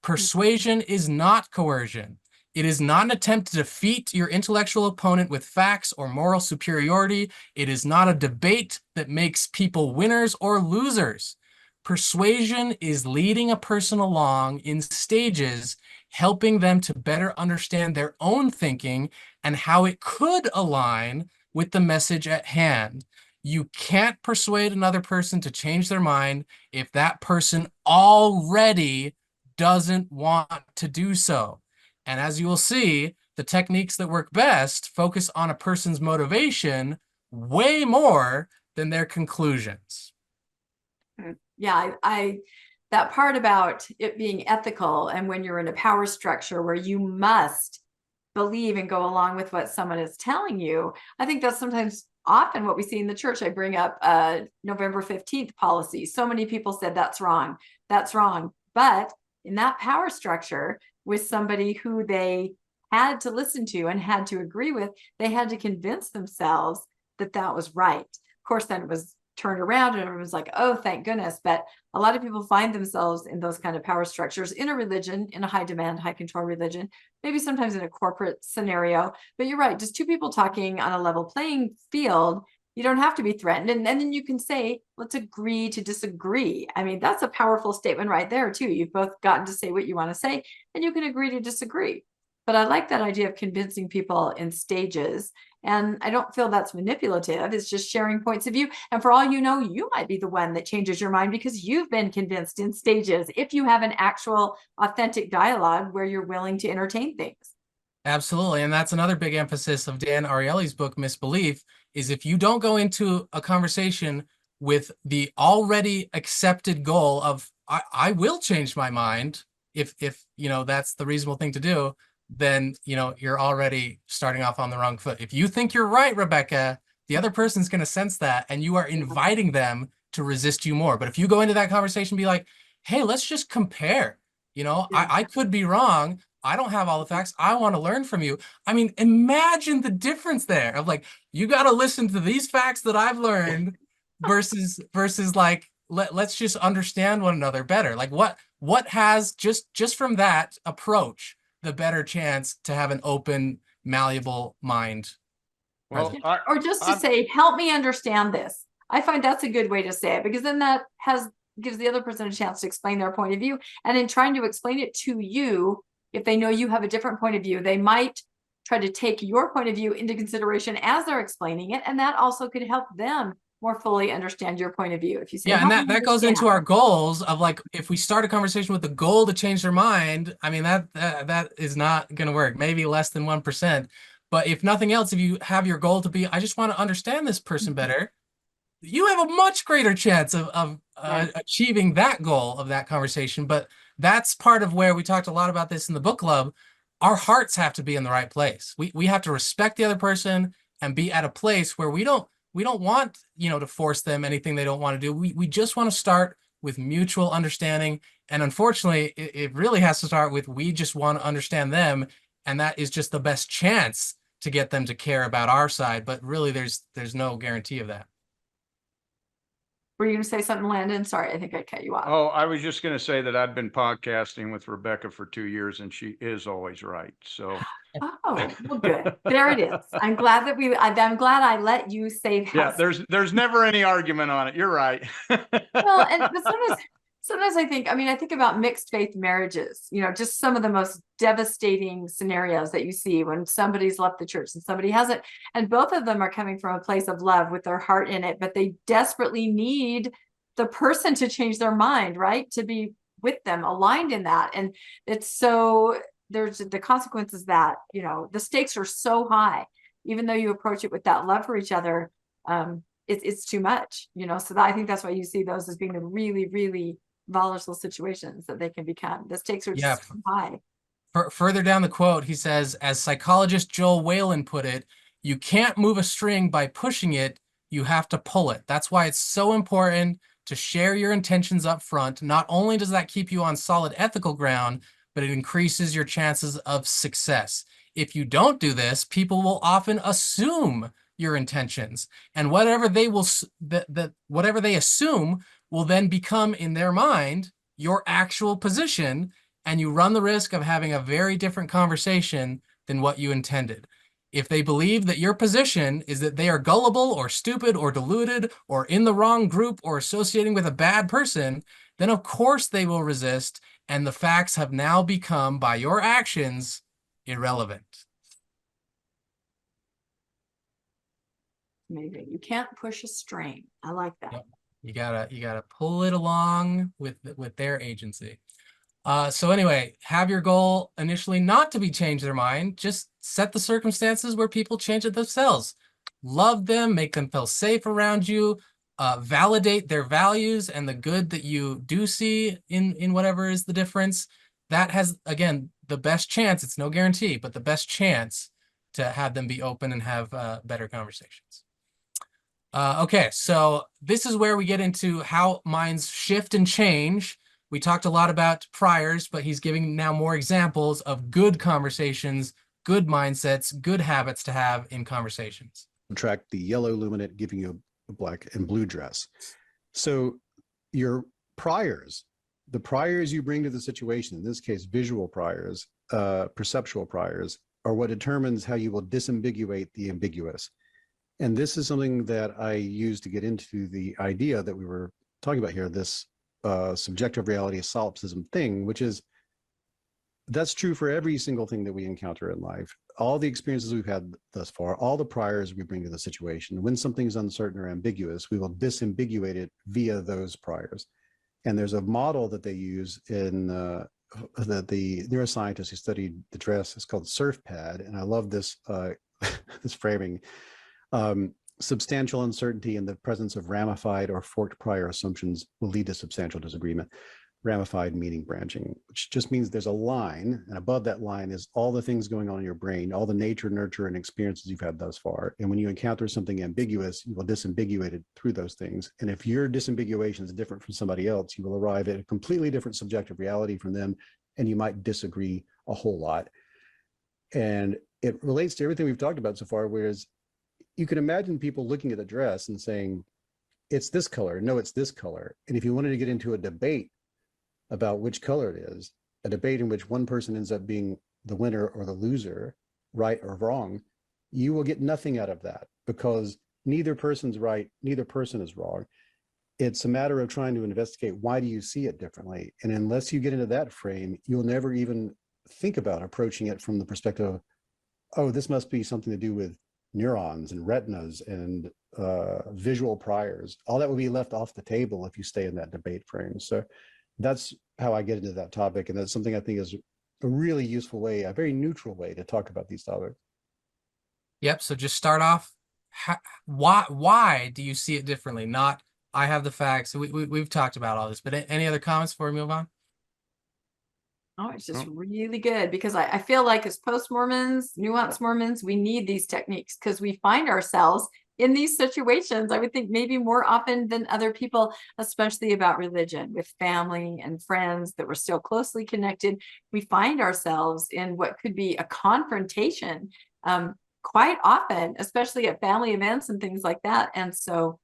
[SPEAKER 3] Persuasion is not coercion. It is not an attempt to defeat your intellectual opponent with facts or moral superiority. It is not a debate that makes people winners or losers. Persuasion is leading a person along in stages, helping them to better understand their own thinking and how it could align with the message at hand. You can't persuade another person to change their mind if that person already doesn't want to do so. And as you will see, the techniques that work best focus on a person's motivation way more than their conclusions.
[SPEAKER 1] Yeah, I that part about it being ethical, and when you're in a power structure where you must believe and go along with what someone is telling you, I think that's sometimes often what we see in the church. I bring up November 15th policy. So many people said that's wrong. That's wrong. But in that power structure, with somebody who they had to listen to and had to agree with, they had to convince themselves that that was right. Of course, then it was turned around and everyone was like, oh, thank goodness. But a lot of people find themselves in those kind of power structures in a religion, in a high demand, high control religion, maybe sometimes in a corporate scenario. But you're right, just two people talking on a level playing field, you don't have to be threatened. And then you can say, let's agree to disagree. I mean, that's a powerful statement right there too. You've both gotten to say what you want to say and you can agree to disagree. But I like that idea of convincing people in stages. And I don't feel that's manipulative. It's just sharing points of view. And for all you know, you might be the one that changes your mind because you've been convinced in stages, if you have an actual authentic dialogue where you're willing to entertain things.
[SPEAKER 3] Absolutely. And that's another big emphasis of Dan Ariely's book, Misbelief, is if you don't go into a conversation with the already accepted goal of, I will change my mind if that's the reasonable thing to do, then, you're already starting off on the wrong foot. If you think you're right, Rebecca, the other person's going to sense that, and you are inviting them to resist you more. But if you go into that conversation and be like, hey, let's just compare, I could be wrong. I don't have all the facts. I want to learn from you. I mean, imagine the difference there of like, you got to listen to these facts that I've learned versus like, let's just understand one another better. Like what has just from that approach, the better chance to have an open, malleable mind.
[SPEAKER 2] Well,
[SPEAKER 1] Or just to say, help me understand this. I find that's a good way to say it, because then that gives the other person a chance to explain their point of view. And in trying to explain it to you, if they know you have a different point of view, they might try to take your point of view into consideration as they're explaining it. And that also could help them more fully understand your point of view. If you say,
[SPEAKER 3] yeah, and that goes into our goals of like, if we start a conversation with the goal to change their mind, I mean, that is not going to work. Maybe less than 1%. But if nothing else, if you have your goal to be, I just want to understand this person better, you have a much greater chance of achieving that goal of that conversation. But that's part of where we talked a lot about this in the book club. Our hearts have to be in the right place. We have to respect the other person and be at a place where we don't want, to force them anything they don't want to do. We just want to start with mutual understanding. And unfortunately, it really has to start with, we just want to understand them. And that is just the best chance to get them to care about our side. But really, there's no guarantee of that.
[SPEAKER 1] Were you going to say something, Landon? Sorry, I think I cut you off.
[SPEAKER 2] Oh, I was just going to say that I've been podcasting with Rebecca for 2 years and she is always right. So.
[SPEAKER 1] Oh, well, good. There it is. I'm glad I let you save house.
[SPEAKER 2] Yeah, there's never any argument on it. You're right.
[SPEAKER 1] Well, but sometimes I think about mixed faith marriages, just some of the most devastating scenarios that you see when somebody's left the church and somebody hasn't. And both of them are coming from a place of love with their heart in it, but they desperately need the person to change their mind, right? To be with them, aligned in that. And there's the consequences that, the stakes are so high, even though you approach it with that love for each other, it's too much, so I think that's why you see those as being the really, really volatile situations that they can become. The stakes are just too high.
[SPEAKER 3] Further down the quote, he says, as psychologist Joel Whalen put it, you can't move a string by pushing it, you have to pull it. That's why it's so important to share your intentions up front. Not only does that keep you on solid ethical ground, but it increases your chances of success. If you don't do this, people will often assume your intentions, and whatever they will whatever they assume will then become in their mind your actual position, and you run the risk of having a very different conversation than what you intended. If they believe that your position is that they are gullible or stupid or deluded or in the wrong group or associating with a bad person, then of course they will resist, and the facts have now become, by your actions, irrelevant.
[SPEAKER 1] Maybe you can't push a string. I like that.
[SPEAKER 3] Yep. You gotta pull it along with their agency. So anyway, have your goal initially not to be change their mind. Just set the circumstances where people change it themselves. Love them, make them feel safe around you, validate their values and the good that you do see in whatever is the difference. That has, again, the best chance, it's no guarantee, but the best chance to have them be open and have better conversations. Okay, so this is where we get into how minds shift and change. We talked a lot about priors, but he's giving now more examples of good conversations, good mindsets, good habits to have in conversations.
[SPEAKER 5] Attract the yellow luminate, giving you a black and blue dress. So your priors, the priors you bring to the situation, in this case, visual priors, perceptual priors, are what determines how you will disambiguate the ambiguous. And this is something that I use to get into the idea that we were talking about here, this subjective reality solipsism thing, which is, that's true for every single thing that we encounter in life. All the experiences we've had thus far, all the priors we bring to the situation. When something's uncertain or ambiguous, we will disambiguate it via those priors. And there's a model that they use in that the neuroscientists who studied the dress is called SURFPAD. And I love this, this framing. Substantial uncertainty in the presence of ramified or forked prior assumptions will lead to substantial disagreement. Ramified meaning branching, which just means there's a line, and above that line is all the things going on in your brain, all the nature, nurture, and experiences you've had thus far. And when you encounter something ambiguous, you will disambiguate it through those things. And if your disambiguation is different from somebody else, you will arrive at a completely different subjective reality from them, and you might disagree a whole lot. And it relates to everything we've talked about so far, whereas you can imagine people looking at the dress and saying, it's this color, no, it's this color. And if you wanted to get into a debate about which color it is, a debate in which one person ends up being the winner or the loser, right or wrong, you will get nothing out of that, because neither person's right, neither person is wrong. It's a matter of trying to investigate, why do you see it differently? And unless you get into that frame, you'll never even think about approaching it from the perspective of, oh, this must be something to do with neurons and retinas and visual priors. All that would be left off the table if you stay in that debate frame. So that's how I get into that topic. And that's something I think is a really useful way, a very neutral way to talk about these topics.
[SPEAKER 3] Yep. So just start off. Why do you see it differently? Not, I have the facts. We've talked about all this, but any other comments before we move on?
[SPEAKER 1] Oh, it's just really good, because I feel like as post-Mormons, nuanced Mormons, we need these techniques, because we find ourselves in these situations, I would think maybe more often than other people, especially about religion, with family and friends that we're still closely connected. We find ourselves in what could be a confrontation quite often, especially at family events and things like that. And so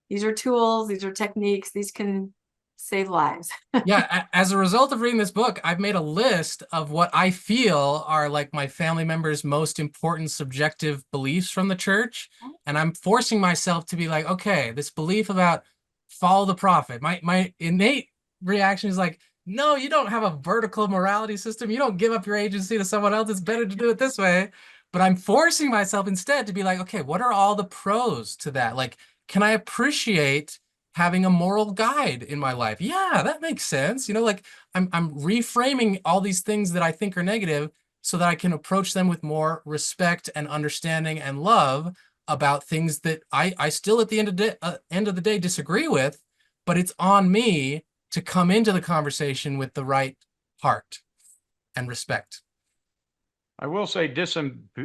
[SPEAKER 1] these are tools, these are techniques, these can save lives.
[SPEAKER 3] Yeah, as a result of reading this book, I've made a list of what I feel are like my family members' most important subjective beliefs from the church. And I'm forcing myself to be like, okay, this belief about follow the prophet, my innate reaction is like, no, you don't have a vertical morality system. You don't give up your agency to someone else. It's better to do it this way. But I'm forcing myself instead to be like, okay, what are all the pros to that? Like, can I appreciate having a moral guide in my life? Yeah, that makes sense. You know, like I'm reframing all these things that I think are negative so that I can approach them with more respect and understanding and love about things that I still at the end of the day disagree with, but it's on me to come into the conversation with the right heart and respect.
[SPEAKER 2] I will say disambiguous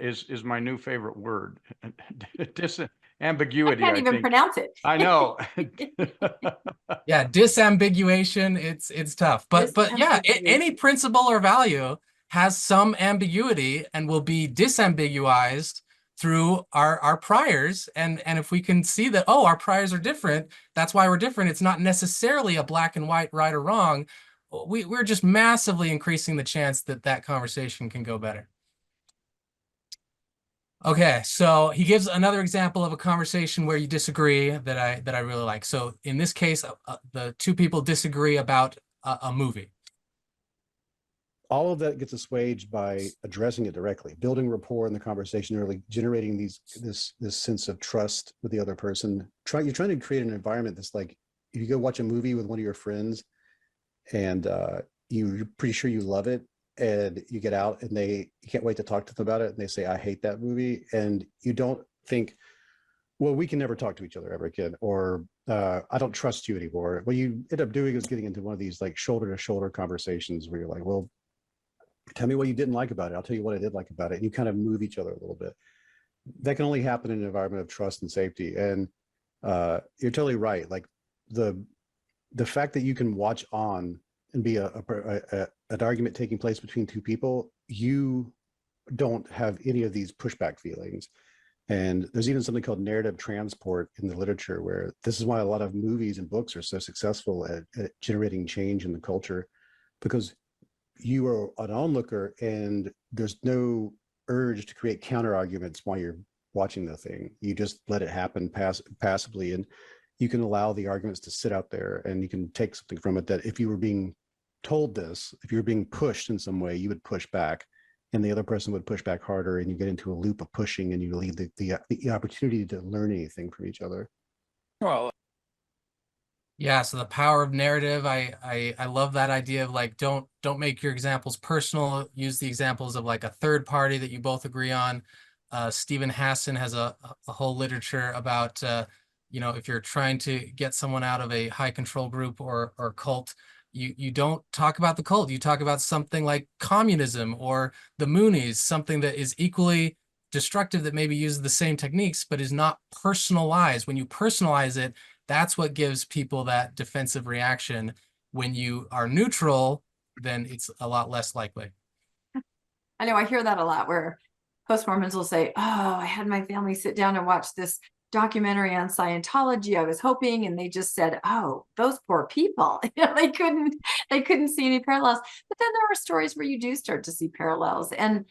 [SPEAKER 2] is my new favorite word. Ambiguity.
[SPEAKER 1] I can't even pronounce it.
[SPEAKER 2] I know.
[SPEAKER 3] Yeah, disambiguation. It's tough, but yeah, any principle or value has some ambiguity and will be disambiguized through our priors. And if we can see that, oh, our priors are different, that's why we're different. It's not necessarily a black and white, right or wrong. We're just massively increasing the chance that that conversation can go better. Okay, so he gives another example of a conversation where you disagree that I really like. So in this case, the two people disagree about a movie.
[SPEAKER 5] All of that gets assuaged by addressing it directly, building rapport in the conversation early, generating this sense of trust with the other person. You're trying to create an environment that's like, if you go watch a movie with one of your friends and you're pretty sure you love it, and you get out and you can't wait to talk to them about it, and they say, I hate that movie, and you don't think, well, we can never talk to each other ever again, or I don't trust you anymore. What you end up doing is getting into one of these like shoulder to shoulder conversations where you're like, well, tell me what you didn't like about it, I'll tell you what I did like about it, and you kind of move each other a little bit. That can only happen in an environment of trust and safety. And you're totally right. Like the fact that you can watch on and be an argument taking place between two people, you don't have any of these pushback feelings. And there's even something called narrative transport in the literature, where this is why a lot of movies and books are so successful at generating change in the culture, because you are an onlooker and there's no urge to create counter arguments while you're watching the thing. You just let it happen passively, and you can allow the arguments to sit out there, and you can take something from it that if you were being told this, if you were being pushed in some way, you would push back, and the other person would push back harder, and you get into a loop of pushing, and you leave the opportunity to learn anything from each other.
[SPEAKER 4] Well,
[SPEAKER 3] yeah, so the power of narrative, I love that idea of like, don't make your examples personal. Use the examples of like a third party that you both agree on. Stephen Hassan has a whole literature about, if you're trying to get someone out of a high control group or cult, you don't talk about the cult. You talk about something like communism or the Moonies, something that is equally destructive, that maybe uses the same techniques, but is not personalized. When you personalize it, that's what gives people that defensive reaction. When you are neutral, then it's a lot less likely.
[SPEAKER 1] I know I hear that a lot, where post-Mormons will say, oh, I had my family sit down and watch this documentary on Scientology. I was hoping, and they just said, oh, those poor people. They couldn't see any parallels. But then there are stories where you do start to see parallels. And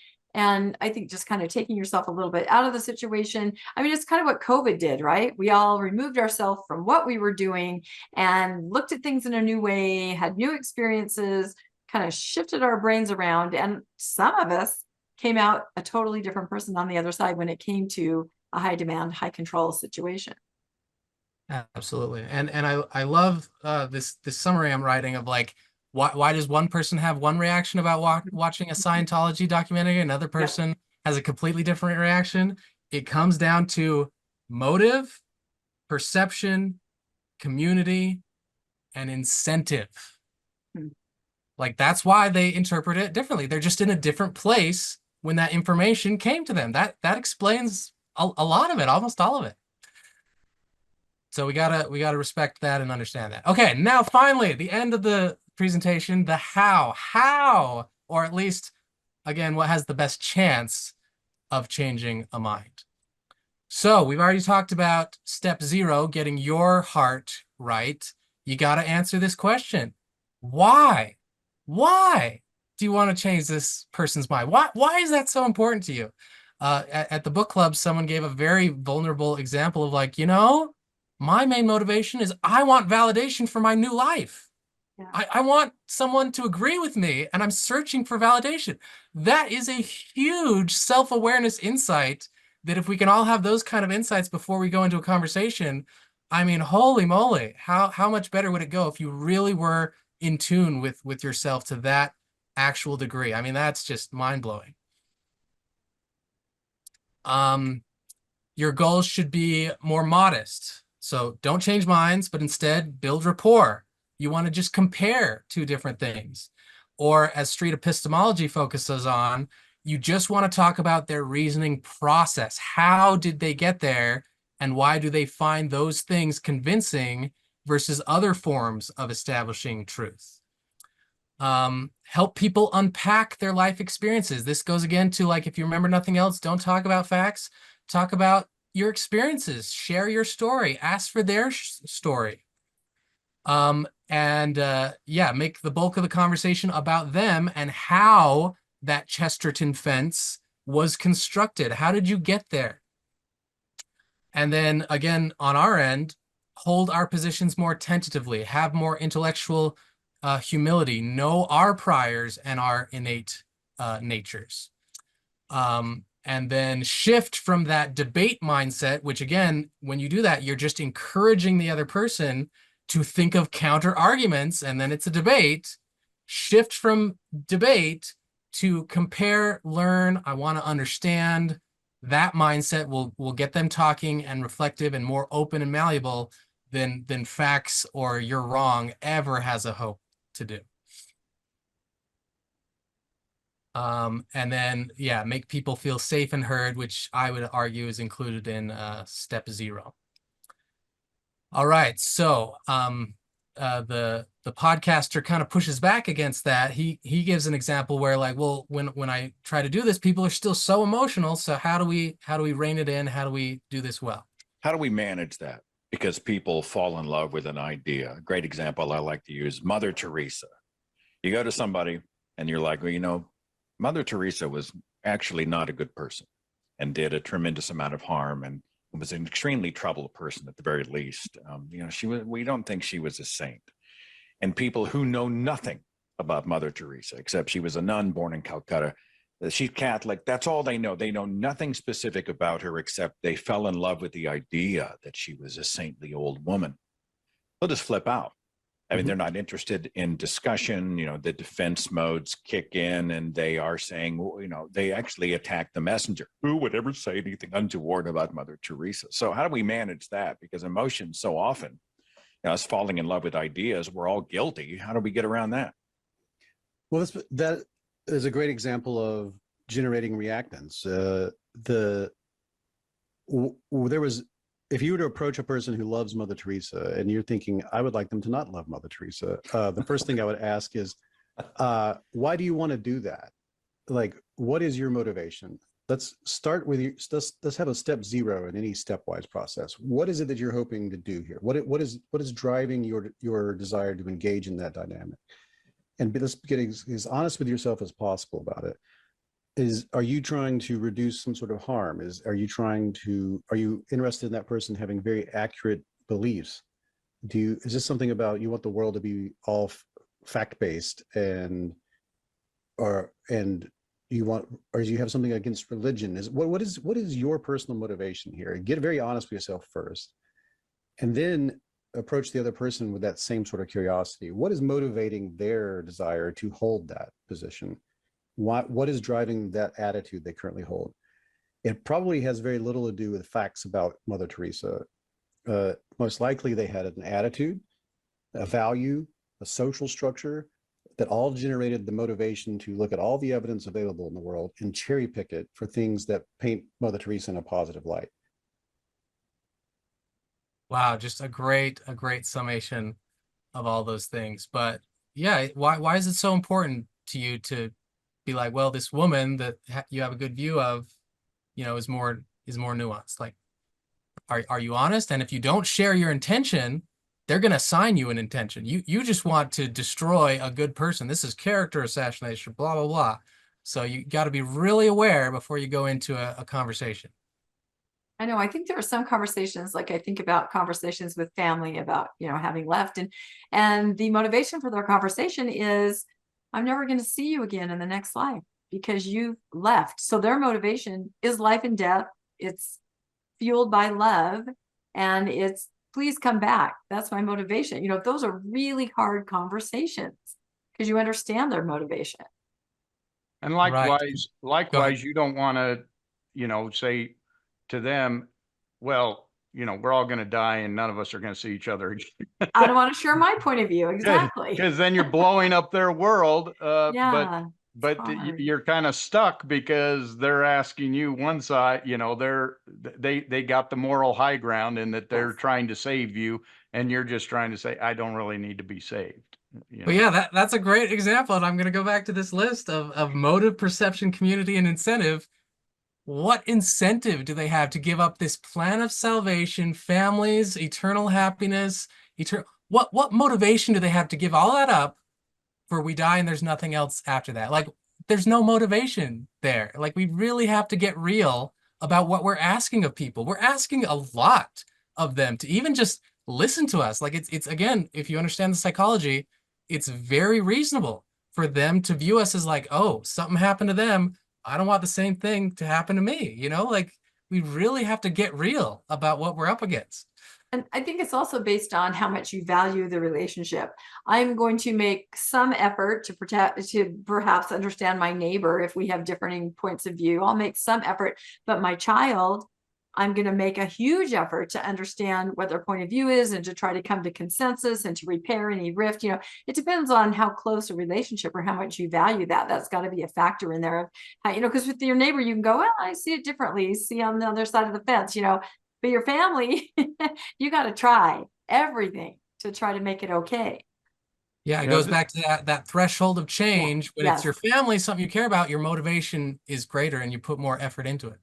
[SPEAKER 1] I think just kind of taking yourself a little bit out of the situation. I mean, it's kind of what COVID did, right? We all removed ourselves from what we were doing and looked at things in a new way, had new experiences, kind of shifted our brains around. And some of us came out a totally different person on the other side when it came to a high demand, high control situation.
[SPEAKER 3] Absolutely. And I love this summary I'm writing of like, why does one person have one reaction about watching a Scientology documentary? Another person has a completely different reaction. It comes down to motive, perception, community, and incentive. Like, that's why they interpret it differently. They're just in a different place when that information came to them. That explains a lot of it, almost all of it. So we gotta respect that and understand that. Okay, now finally, the end of the presentation, the how, or at least, again, what has the best chance of changing a mind. So we've already talked about step 0, getting your heart right. You got to answer this question. Why do you want to change this person's mind? Why is that so important to you? At the book club, someone gave a very vulnerable example of like, my main motivation is I want validation for my new life. Yeah. I want someone to agree with me, and I'm searching for validation. That is a huge self-awareness insight, that if we can all have those kind of insights before we go into a conversation, I mean, holy moly, how much better would it go if you really were in tune with yourself to that actual degree? I mean, that's just mind-blowing. Your goals should be more modest. So don't change minds, but instead build rapport. You want to just compare two different things. Or as street epistemology focuses on, you just want to talk about their reasoning process. How did they get there? And why do they find those things convincing versus other forms of establishing truth? Help people unpack their life experiences. This goes again to, like, if you remember nothing else, don't talk about facts, talk about your experiences, share your story, ask for their story. Make the bulk of the conversation about them and how that Chesterton Fence was constructed. How did you get there? And then again, on our end, hold our positions more tentatively, have more intellectual humility, know our priors and our innate natures. And then shift from that debate mindset, which again, when you do that, you're just encouraging the other person to think of counter arguments, and then it's a debate. Shift from debate to compare, learn, I want to understand. That mindset will get them talking and reflective and more open and malleable than facts or you're wrong ever has a hope to do. And then, make people feel safe and heard, which I would argue is included in step 0. All right, so the podcaster kind of pushes back against that. He gives an example where, like, well, when I try to do this, people are still so emotional. So how do we rein it in? How do we do this well?
[SPEAKER 4] How do we manage that? Because people fall in love with an idea. A great example I like to use, Mother Teresa. You go to somebody and you're like, well, Mother Teresa was actually not a good person and did a tremendous amount of harm and was an extremely troubled person at the very least. We don't think she was a saint. And people who know nothing about Mother Teresa, except she was a nun born in Calcutta, she's Catholic, that's all they know. They know nothing specific about her except they fell in love with the idea that she was a saintly old woman. They'll just flip out. I mean, they're not interested in discussion. The defense modes kick in and they are saying, they actually attack the messenger. Who would ever say anything untoward about Mother Teresa? So how do we manage that? Because emotion so often, us falling in love with ideas, we're all guilty. How do we get around that?
[SPEAKER 5] Well, that is a great example of generating reactance. If you were to approach a person who loves Mother Teresa and you're thinking, I would like them to not love Mother Teresa, the first thing I would ask is, why do you want to do that? Like, what is your motivation? Let's start with let's have a step 0 in any stepwise process. What is it that you're hoping to do here? What is driving your desire to engage in that dynamic? And let's get as honest with yourself as possible about it. Are you trying to reduce some sort of harm? Are you interested in that person having very accurate beliefs? Is this something about you want the world to be all fact-based or do you have something against religion? What is your personal motivation here? Get very honest with yourself first, and then approach the other person with that same sort of curiosity. What is motivating their desire to hold that position? What is driving that attitude they currently hold? It probably has very little to do with facts about Mother Teresa. Most likely they had an attitude, a value, a social structure that all generated the motivation to look at all the evidence available in the world and cherry pick it for things that paint Mother Teresa in a positive light.
[SPEAKER 3] Wow, just a great summation of all those things. But yeah, why is it so important to you to be like, well, this woman that you have a good view of, is more nuanced? Like, are you honest? And if you don't share your intention, they're going to assign you an intention. You just want to destroy a good person. This is character assassination, blah, blah, blah. So you got to be really aware before you go into a conversation.
[SPEAKER 1] I know. I think there are some conversations, like I think about conversations with family about, having left, and the motivation for their conversation is, I'm never going to see you again in the next life because you left. So their motivation is life and death. It's fueled by love, and it's, please come back. That's my motivation. Those are really hard conversations because you understand their motivation.
[SPEAKER 2] And likewise,
[SPEAKER 3] Right.
[SPEAKER 2] you don't want to, say to them, well, we're all going to die and none of us are going to see each other again.
[SPEAKER 1] I don't want to share my point of view. Exactly.
[SPEAKER 2] Because then you're blowing up their world.
[SPEAKER 1] Yeah,
[SPEAKER 2] But you're kind of stuck because they're asking you one side, they got the moral high ground in that they're trying to save you. And you're just trying to say, I don't really need to be saved.
[SPEAKER 3] But yeah, that's a great example. And I'm going to go back to this list of motive, perception, community, and incentive. What incentive do they have to give up this plan of salvation, families, eternal happiness, what motivation do they have to give all that up for we die and there's nothing else after that? Like, there's no motivation there. Like, we really have to get real about what we're asking of people. We're asking a lot of them to even just listen to us. Like, it's again, if you understand the psychology, it's very reasonable for them to view us as like, oh, something happened to them. I don't want the same thing to happen to me. Like, we really have to get real about what we're up against.
[SPEAKER 1] And I think it's also based on how much you value the relationship. I'm going to make some effort to perhaps understand my neighbor if we have differing points of view. I'll make some effort, but my child, I'm going to make a huge effort to understand what their point of view is and to try to come to consensus and to repair any rift. It depends on how close a relationship or how much you value that. That's got to be a factor in there. Because with your neighbor, you can go, well, I see it differently. See on the other side of the fence, but your family, you got to try everything to try to make it okay.
[SPEAKER 3] Yeah, it goes back to that threshold of change. When it's your family, something you care about, your motivation is greater and you put more effort into it.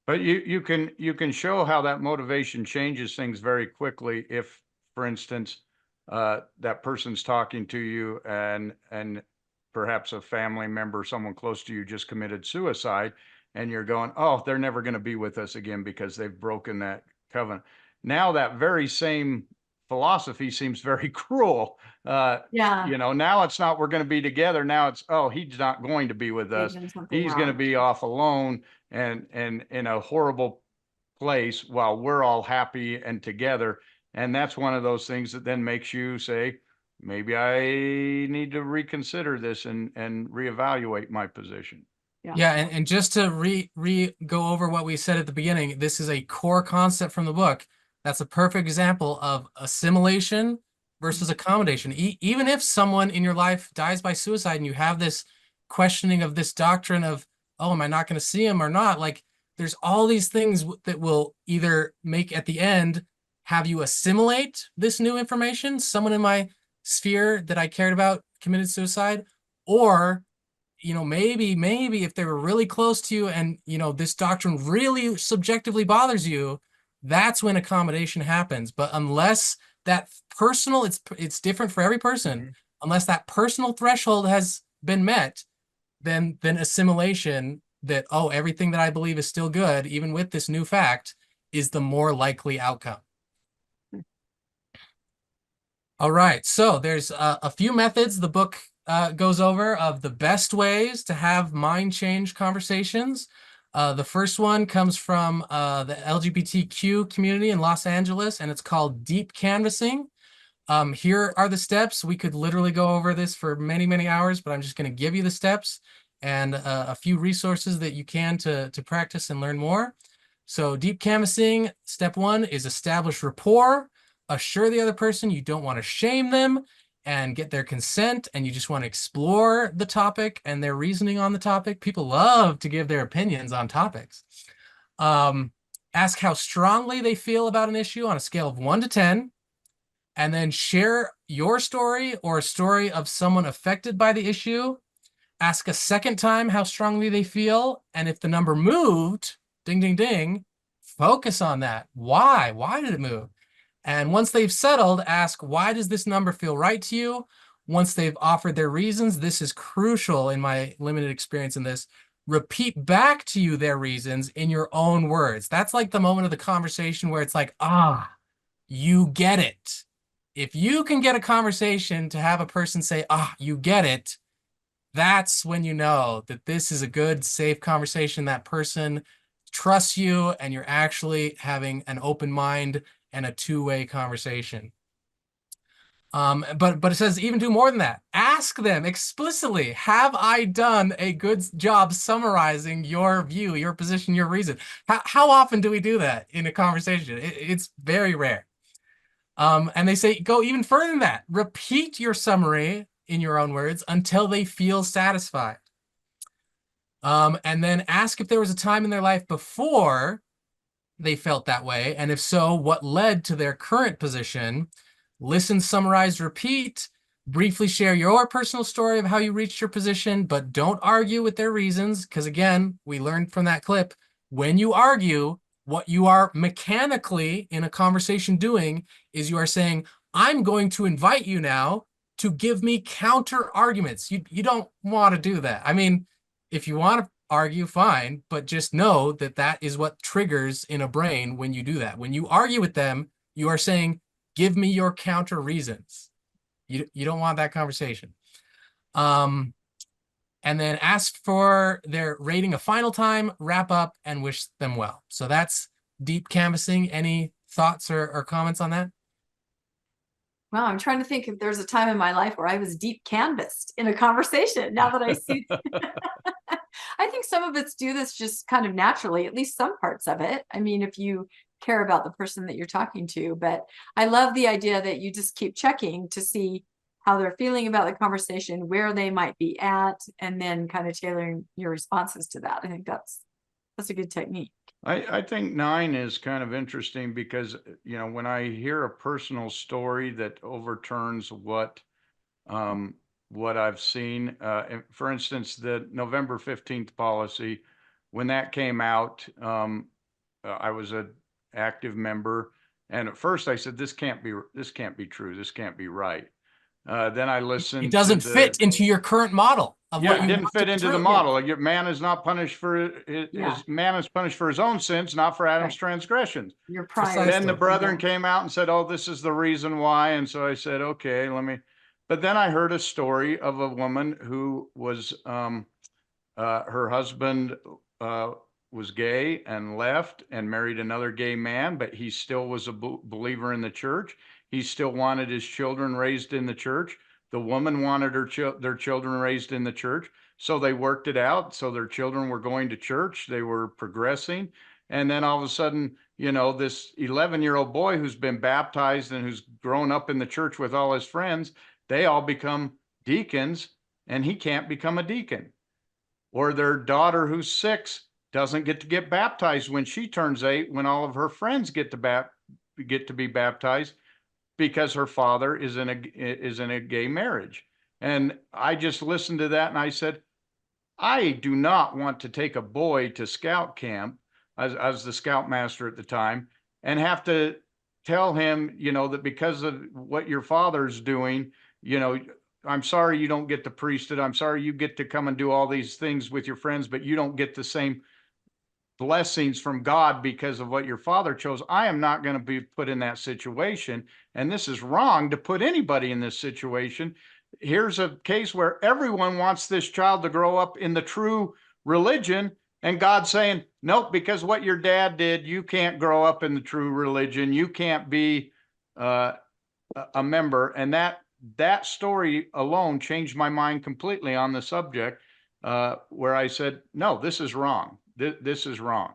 [SPEAKER 2] But you can show how that motivation changes things very quickly. If, for instance, that person's talking to you and perhaps a family member, someone close to you just committed suicide, and you're going, oh, they're never going to be with us again because they've broken that covenant. Now that very same philosophy seems very cruel. Now it's not, we're going to be together. Now it's, oh, he's not going to be with us. He's going to be off alone and in a horrible place while we're all happy and together. And that's one of those things that then makes you say, maybe I need to reconsider this and reevaluate my position.
[SPEAKER 3] Yeah, and just to go over what we said at the beginning, this is a core concept from the book. That's a perfect example of assimilation versus accommodation. Even if someone in your life dies by suicide and you have this questioning of this doctrine of, oh, am I not going to see him or not? Like, there's all these things that will either make at the end have you assimilate this new information. Someone in my sphere that I cared about committed suicide, or maybe if they were really close to you and, this doctrine really subjectively bothers you, that's when accommodation happens. But unless that personal, it's different for every person, unless that personal threshold has been met, then assimilation, that, oh, everything that I believe is still good, even with this new fact, is the more likely outcome. All right. So there's a few methods the book goes over of the best ways to have mind change conversations. The first one comes from the LGBTQ community in Los Angeles, and it's called deep canvassing. Here are the steps. We could literally go over this for many, many hours, but I'm just going to give you the steps and a few resources that you can to practice and learn more. So deep canvassing, step 1 is establish rapport. Assure the other person you don't want to shame them and get their consent, and you just want to explore the topic and their reasoning on the topic. People love to give their opinions on topics. Ask how strongly they feel about an issue on a scale of 1 to 10, and then share your story or a story of someone affected by the issue. Ask a second time how strongly they feel, and if the number moved, ding, ding, ding, focus on that. Why? Why did it move? And once they've settled, ask, why does this number feel right to you? Once they've offered their reasons, this is crucial in my limited experience in this, repeat back to you their reasons in your own words. That's like the moment of the conversation where it's like, you get it. If you can get a conversation to have a person say, you get it, that's when you know that this is a good, safe conversation. That person trusts you and you're actually having an open mind and a two-way conversation. But it says even do more than that. Ask them explicitly, have I done a good job summarizing your view, your position, your reason? How often do we do that in a conversation? It's very rare. And they say, go even further than that. Repeat your summary in your own words until they feel satisfied. And then ask if there was a time in their life before they felt that way, and if so, what led to their current position. Listen, summarize, repeat. briefly share your personal story of how you reached your position, but don't argue with their reasons. Because again, we learned from that clip, when you argue, what you are mechanically in a conversation doing is you are saying, I'm going to invite you now to give me counter arguments. You don't want to do that. I mean, if you want to argue, fine, but just know that that is what triggers in a brain when you do that. When you argue with them, you are saying, give me your counter reasons. You don't want that conversation. And then ask for their rating a final time, wrap up, and wish them well. So that's deep canvassing. Any thoughts or comments on that?
[SPEAKER 1] Well, I'm trying to think if there's a time in my life where I was deep canvassed in a conversation. Now that I see, I think some of us do this just kind of naturally, at least some parts of it. I mean, if you care about the person that you're talking to, but I love the idea that you just keep checking to see how they're feeling about the conversation, where they might be at, and then kind of tailoring your responses to that. I think that's a good technique.
[SPEAKER 2] I think 9 is kind of interesting because, when I hear a personal story that overturns what I've seen, for instance, the November 15th policy, when that came out, I was an active member. And at first I said, this can't be true. This can't be right. Then I listened.
[SPEAKER 3] It doesn't fit into your current model of what you
[SPEAKER 2] it didn't
[SPEAKER 3] want
[SPEAKER 2] fit
[SPEAKER 3] to
[SPEAKER 2] into
[SPEAKER 3] do.
[SPEAKER 2] the model. Like, man is not punished for man is punished for his own sins, not for Adam's transgressions.
[SPEAKER 1] Your
[SPEAKER 3] Precisely.
[SPEAKER 1] prior.
[SPEAKER 2] Then the brethren came out and said, oh, this is the reason why. And so I said, okay, but then I heard a story of a woman who was, her husband was gay and left and married another gay man, but he still was a believer in the church. He still wanted his children raised in the church. The woman wanted their children raised in the church. So they worked it out. So their children were going to church. They were progressing. And then all of a sudden, this 11-year-old boy who's been baptized and who's grown up in the church with all his friends, they all become deacons and he can't become a deacon. Or their daughter who's 6 doesn't get to get baptized when she turns 8, when all of her friends get to be baptized, because her father is in a gay marriage. And I just listened to that and I said, I do not want to take a boy to scout camp. I was the scoutmaster at the time, and have to tell him, that because of what your father's doing, I'm sorry you don't get the priesthood. I'm sorry you get to come and do all these things with your friends, but you don't get the same blessings from God because of what your father chose. I am not going to be put in that situation. And this is wrong to put anybody in this situation. Here's a case where everyone wants this child to grow up in the true religion. And God's saying, nope, because what your dad did, you can't grow up in the true religion. You can't be a member. And that story alone changed my mind completely on the subject, where I said, no, this is wrong. This is wrong.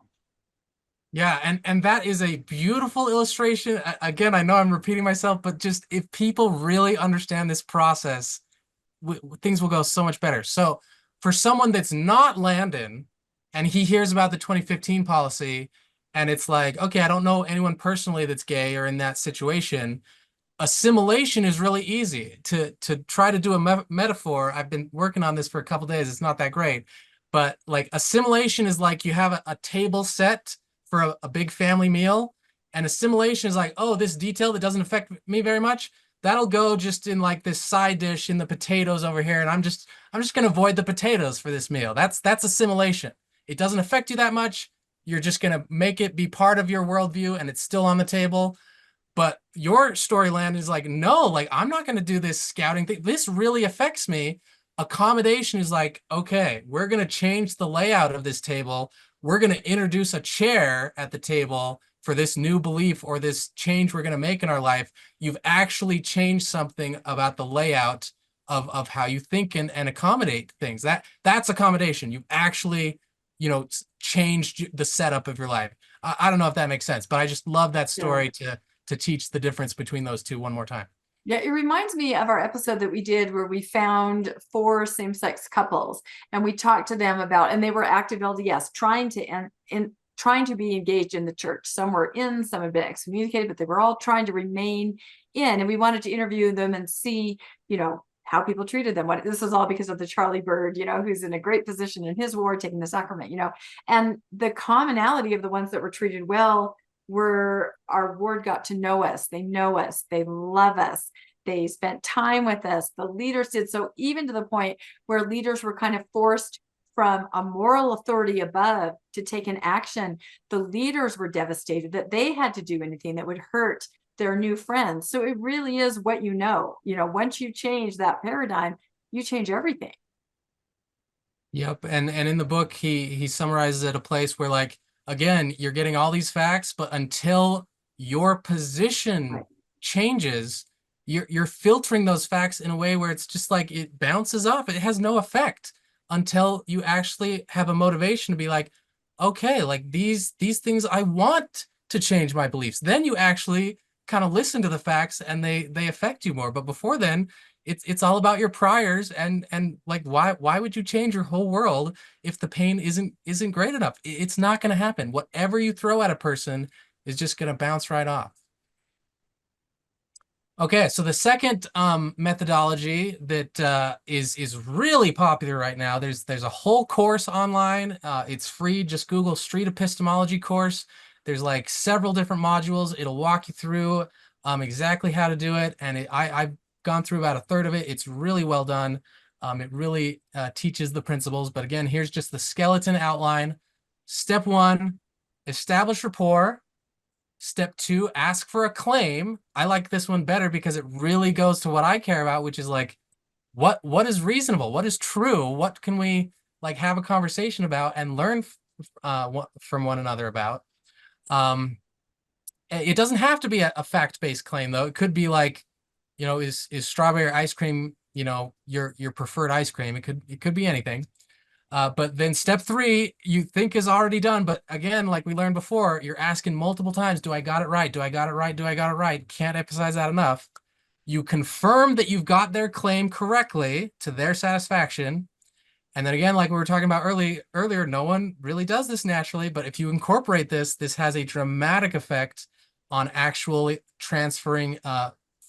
[SPEAKER 3] Yeah, and that is a beautiful illustration. Again, I know I'm repeating myself, but just if people really understand this process, things will go so much better. So for someone that's not Landon and he hears about the 2015 policy and it's like, okay, I don't know anyone personally that's gay or in that situation, assimilation is really easy. To try to do a metaphor, I've been working on this for a couple days. It's not that great. But like assimilation is like you have a table set for a big family meal, and assimilation is like, oh, this detail that doesn't affect me very much, that'll go just in like this side dish in the potatoes over here, and I'm just going to avoid the potatoes for this meal. That's assimilation. It doesn't affect you that much. You're just going to make it be part of your worldview, and it's still on the table. But your story, Landon, is like, no, like I'm not going to do this scouting thing. This really affects me. Accommodation is like, okay, we're going to change the layout of this table. We're going to introduce a chair at the table for this new belief or this change we're going to make in our life. You've actually changed something about the layout of how you think and accommodate things. That's accommodation. You've actually, changed the setup of your life. I don't know if that makes sense, but I just love that story to teach the difference between those two one more time.
[SPEAKER 1] Yeah, it reminds me of our episode that we did where we found 4 same-sex couples and we talked to them about, and they were active LDS, trying trying to be engaged in the church. Some were in, some had been excommunicated, but they were all trying to remain in. And we wanted to interview them and see, how people treated them. This is all because of the Charlie Bird, who's in a great position in his ward, taking the sacrament, and the commonality of the ones that were treated well were our ward got to know us. They know us. They love us. They spent time with us. The leaders did. So even to the point where leaders were kind of forced from a moral authority above to take an action, the leaders were devastated that they had to do anything that would hurt their new friends. So it really is what once you change that paradigm, you change everything.
[SPEAKER 3] Yep. And in the book, he summarizes at a place where, like, again, you're getting all these facts, but until your position changes, you're filtering those facts in a way where it's just like it bounces off. It has no effect until you actually have a motivation to be like, okay, like these things, I want to change my beliefs. Then you actually kind of listen to the facts and they affect you more. But before then, it's all about your priors and like why would you change your whole world if the pain isn't great enough? It's not going to happen. Whatever you throw at a person is just going to bounce right off. Okay, so the second methodology that is really popular right now, there's a whole course online. It's free. Just Google Street Epistemology course. There's like several different modules. It'll walk you through exactly how to do it. And I've gone through about a third of it. It's really well done. It really teaches the principles. But again, here's just the skeleton outline. Step 1, establish rapport. Step 2, ask for a claim. I like this one better because it really goes to what I care about, which is like, what is reasonable? What is true? What can we like have a conversation about and learn from one another about? It doesn't have to be a fact-based claim, though. It could be like, is strawberry ice cream, your preferred ice cream? It could be anything. But then step 3, you think is already done. But again, like we learned before, you're asking multiple times, do I got it right? Do I got it right? Do I got it right? Can't emphasize that enough. You confirm that you've got their claim correctly to their satisfaction. And then again, like we were talking about earlier, no one really does this naturally, but if you incorporate this has a dramatic effect on actually transferring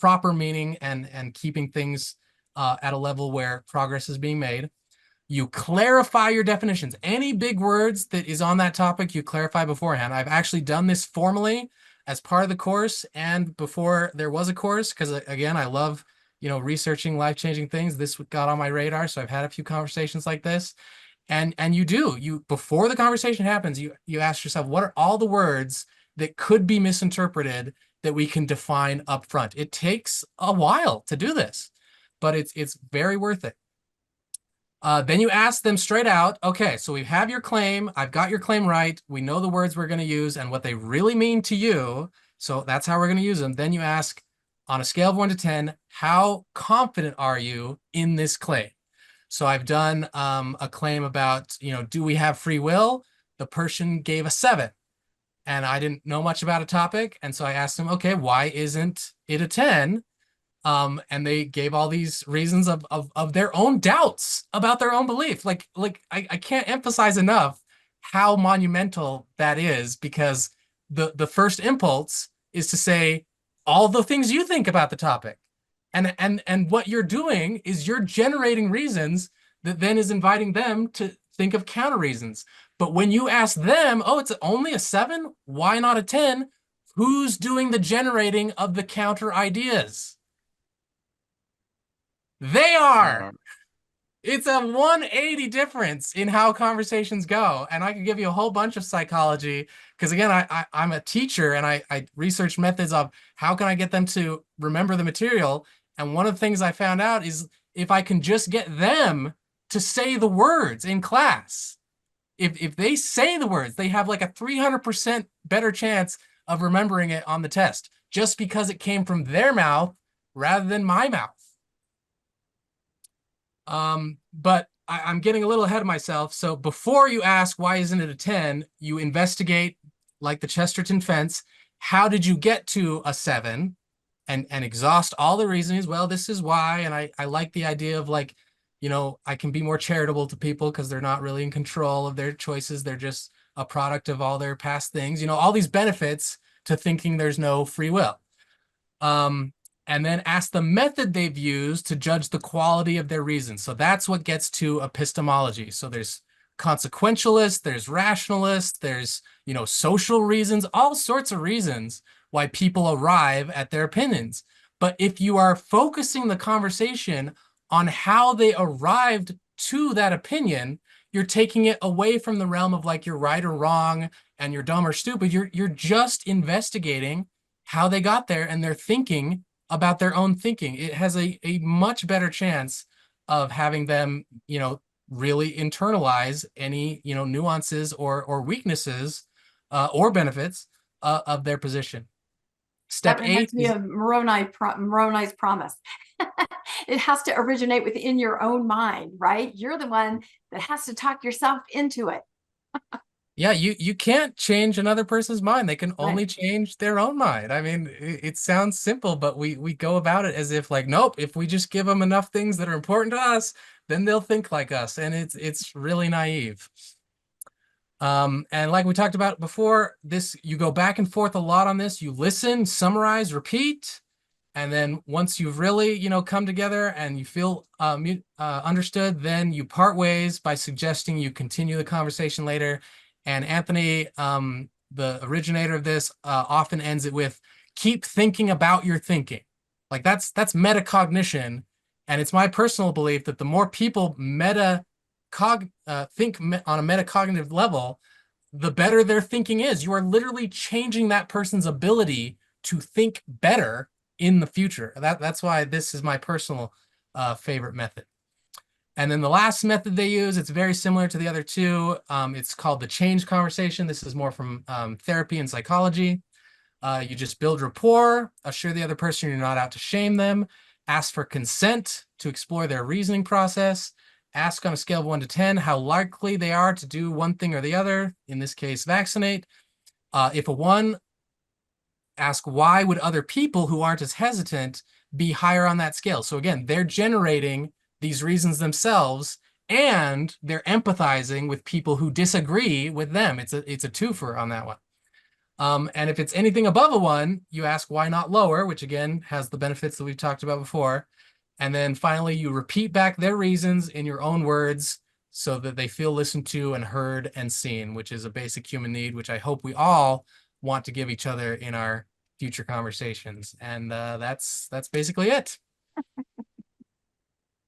[SPEAKER 3] proper meaning and keeping things at a level where progress is being made. You clarify your definitions. Any big words that is on that topic, you clarify beforehand. I've actually done this formally as part of the course and before there was a course, because again, I love, researching life-changing things. This got on my radar, so I've had a few conversations like this. And you before the conversation happens, you ask yourself, what are all the words that could be misinterpreted that we can define up front? It takes a while to do this, but it's very worth it. Then you ask them straight out, okay, so we have your claim. I've got your claim right. We know the words we're going to use and what they really mean to you. So that's how we're going to use them. Then you ask, on a scale of 1 to 10, how confident are you in this claim? So I've done a claim about, do we have free will? The person gave a 7. And I didn't know much about a topic. And so I asked them, okay, why isn't it a 10? And they gave all these reasons of their own doubts about their own belief. Like I can't emphasize enough how monumental that is, because the first impulse is to say all the things you think about the topic. And what you're doing is you're generating reasons that then is inviting them to think of counter reasons. But when you ask them, oh, it's only a 7, why not a 10? Who's doing the generating of the counter ideas? They are. It's a 180 difference in how conversations go. And I could give you a whole bunch of psychology, because again, I'm a teacher and I research methods of how can I get them to remember the material. And one of the things I found out is if I can just get them to say the words in class, if they say the words, they have like a 300% better chance of remembering it on the test, just because it came from their mouth rather than my mouth. But I'm getting a little ahead of myself. So before you ask, why isn't it a 10, you investigate, like the Chesterton Fence, how did you get to a 7, and exhaust all the reasons. Well, this is why. And I like the idea of like, I can be more charitable to people because they're not really in control of their choices. They're just a product of all their past things, all these benefits to thinking there's no free will. And then ask the method they've used to judge the quality of their reasons. So that's what gets to epistemology. So there's consequentialists, there's rationalists, there's, social reasons, all sorts of reasons why people arrive at their opinions. But if you are focusing the conversation on how they arrived to that opinion, you're taking it away from the realm of like you're right or wrong and you're dumb or stupid. You're just investigating how they got there and their thinking about their own thinking. It has a much better chance of having them, really internalize any, nuances or weaknesses or benefits of their position. Step
[SPEAKER 1] That reminds
[SPEAKER 3] 8
[SPEAKER 1] me
[SPEAKER 3] is,
[SPEAKER 1] of Moroni's promise. It has to originate within your own mind, right? You're the one that has to talk yourself into it.
[SPEAKER 3] yeah, you can't change another person's mind. They can only change their own mind. I mean, it sounds simple, but we go about it as if like, nope, if we just give them enough things that are important to us, then they'll think like us. And it's really naive. And like we talked about before, you go back and forth a lot on this. You listen, summarize, repeat. And then once you've really, come together and you feel understood, then you part ways by suggesting you continue the conversation later. And Anthony, the originator of this, often ends it with, keep thinking about your thinking. Like that's metacognition. And it's my personal belief that the more people think on a metacognitive level, the better their thinking is. You are literally changing that person's ability to think better in the future. That's why this is my personal favorite method. And then the last method they use, it's very similar to the other two. It's called the change conversation. This is more from therapy and psychology. You just build rapport, assure the other person you're not out to shame them, ask for consent to explore their reasoning process, ask on a scale of 1 to 10 how likely they are to do one thing or the other, in this case, vaccinate. If a 1, ask why would other people who aren't as hesitant be higher on that scale. So again, they're generating these reasons themselves and they're empathizing with people who disagree with them. It's a twofer on that one. And if it's anything above a 1, you ask why not lower, which again has the benefits that we've talked about before. And then finally, you repeat back their reasons in your own words so that they feel listened to and heard and seen, which is a basic human need, which I hope we all want to give each other in our future conversations. And that's basically it.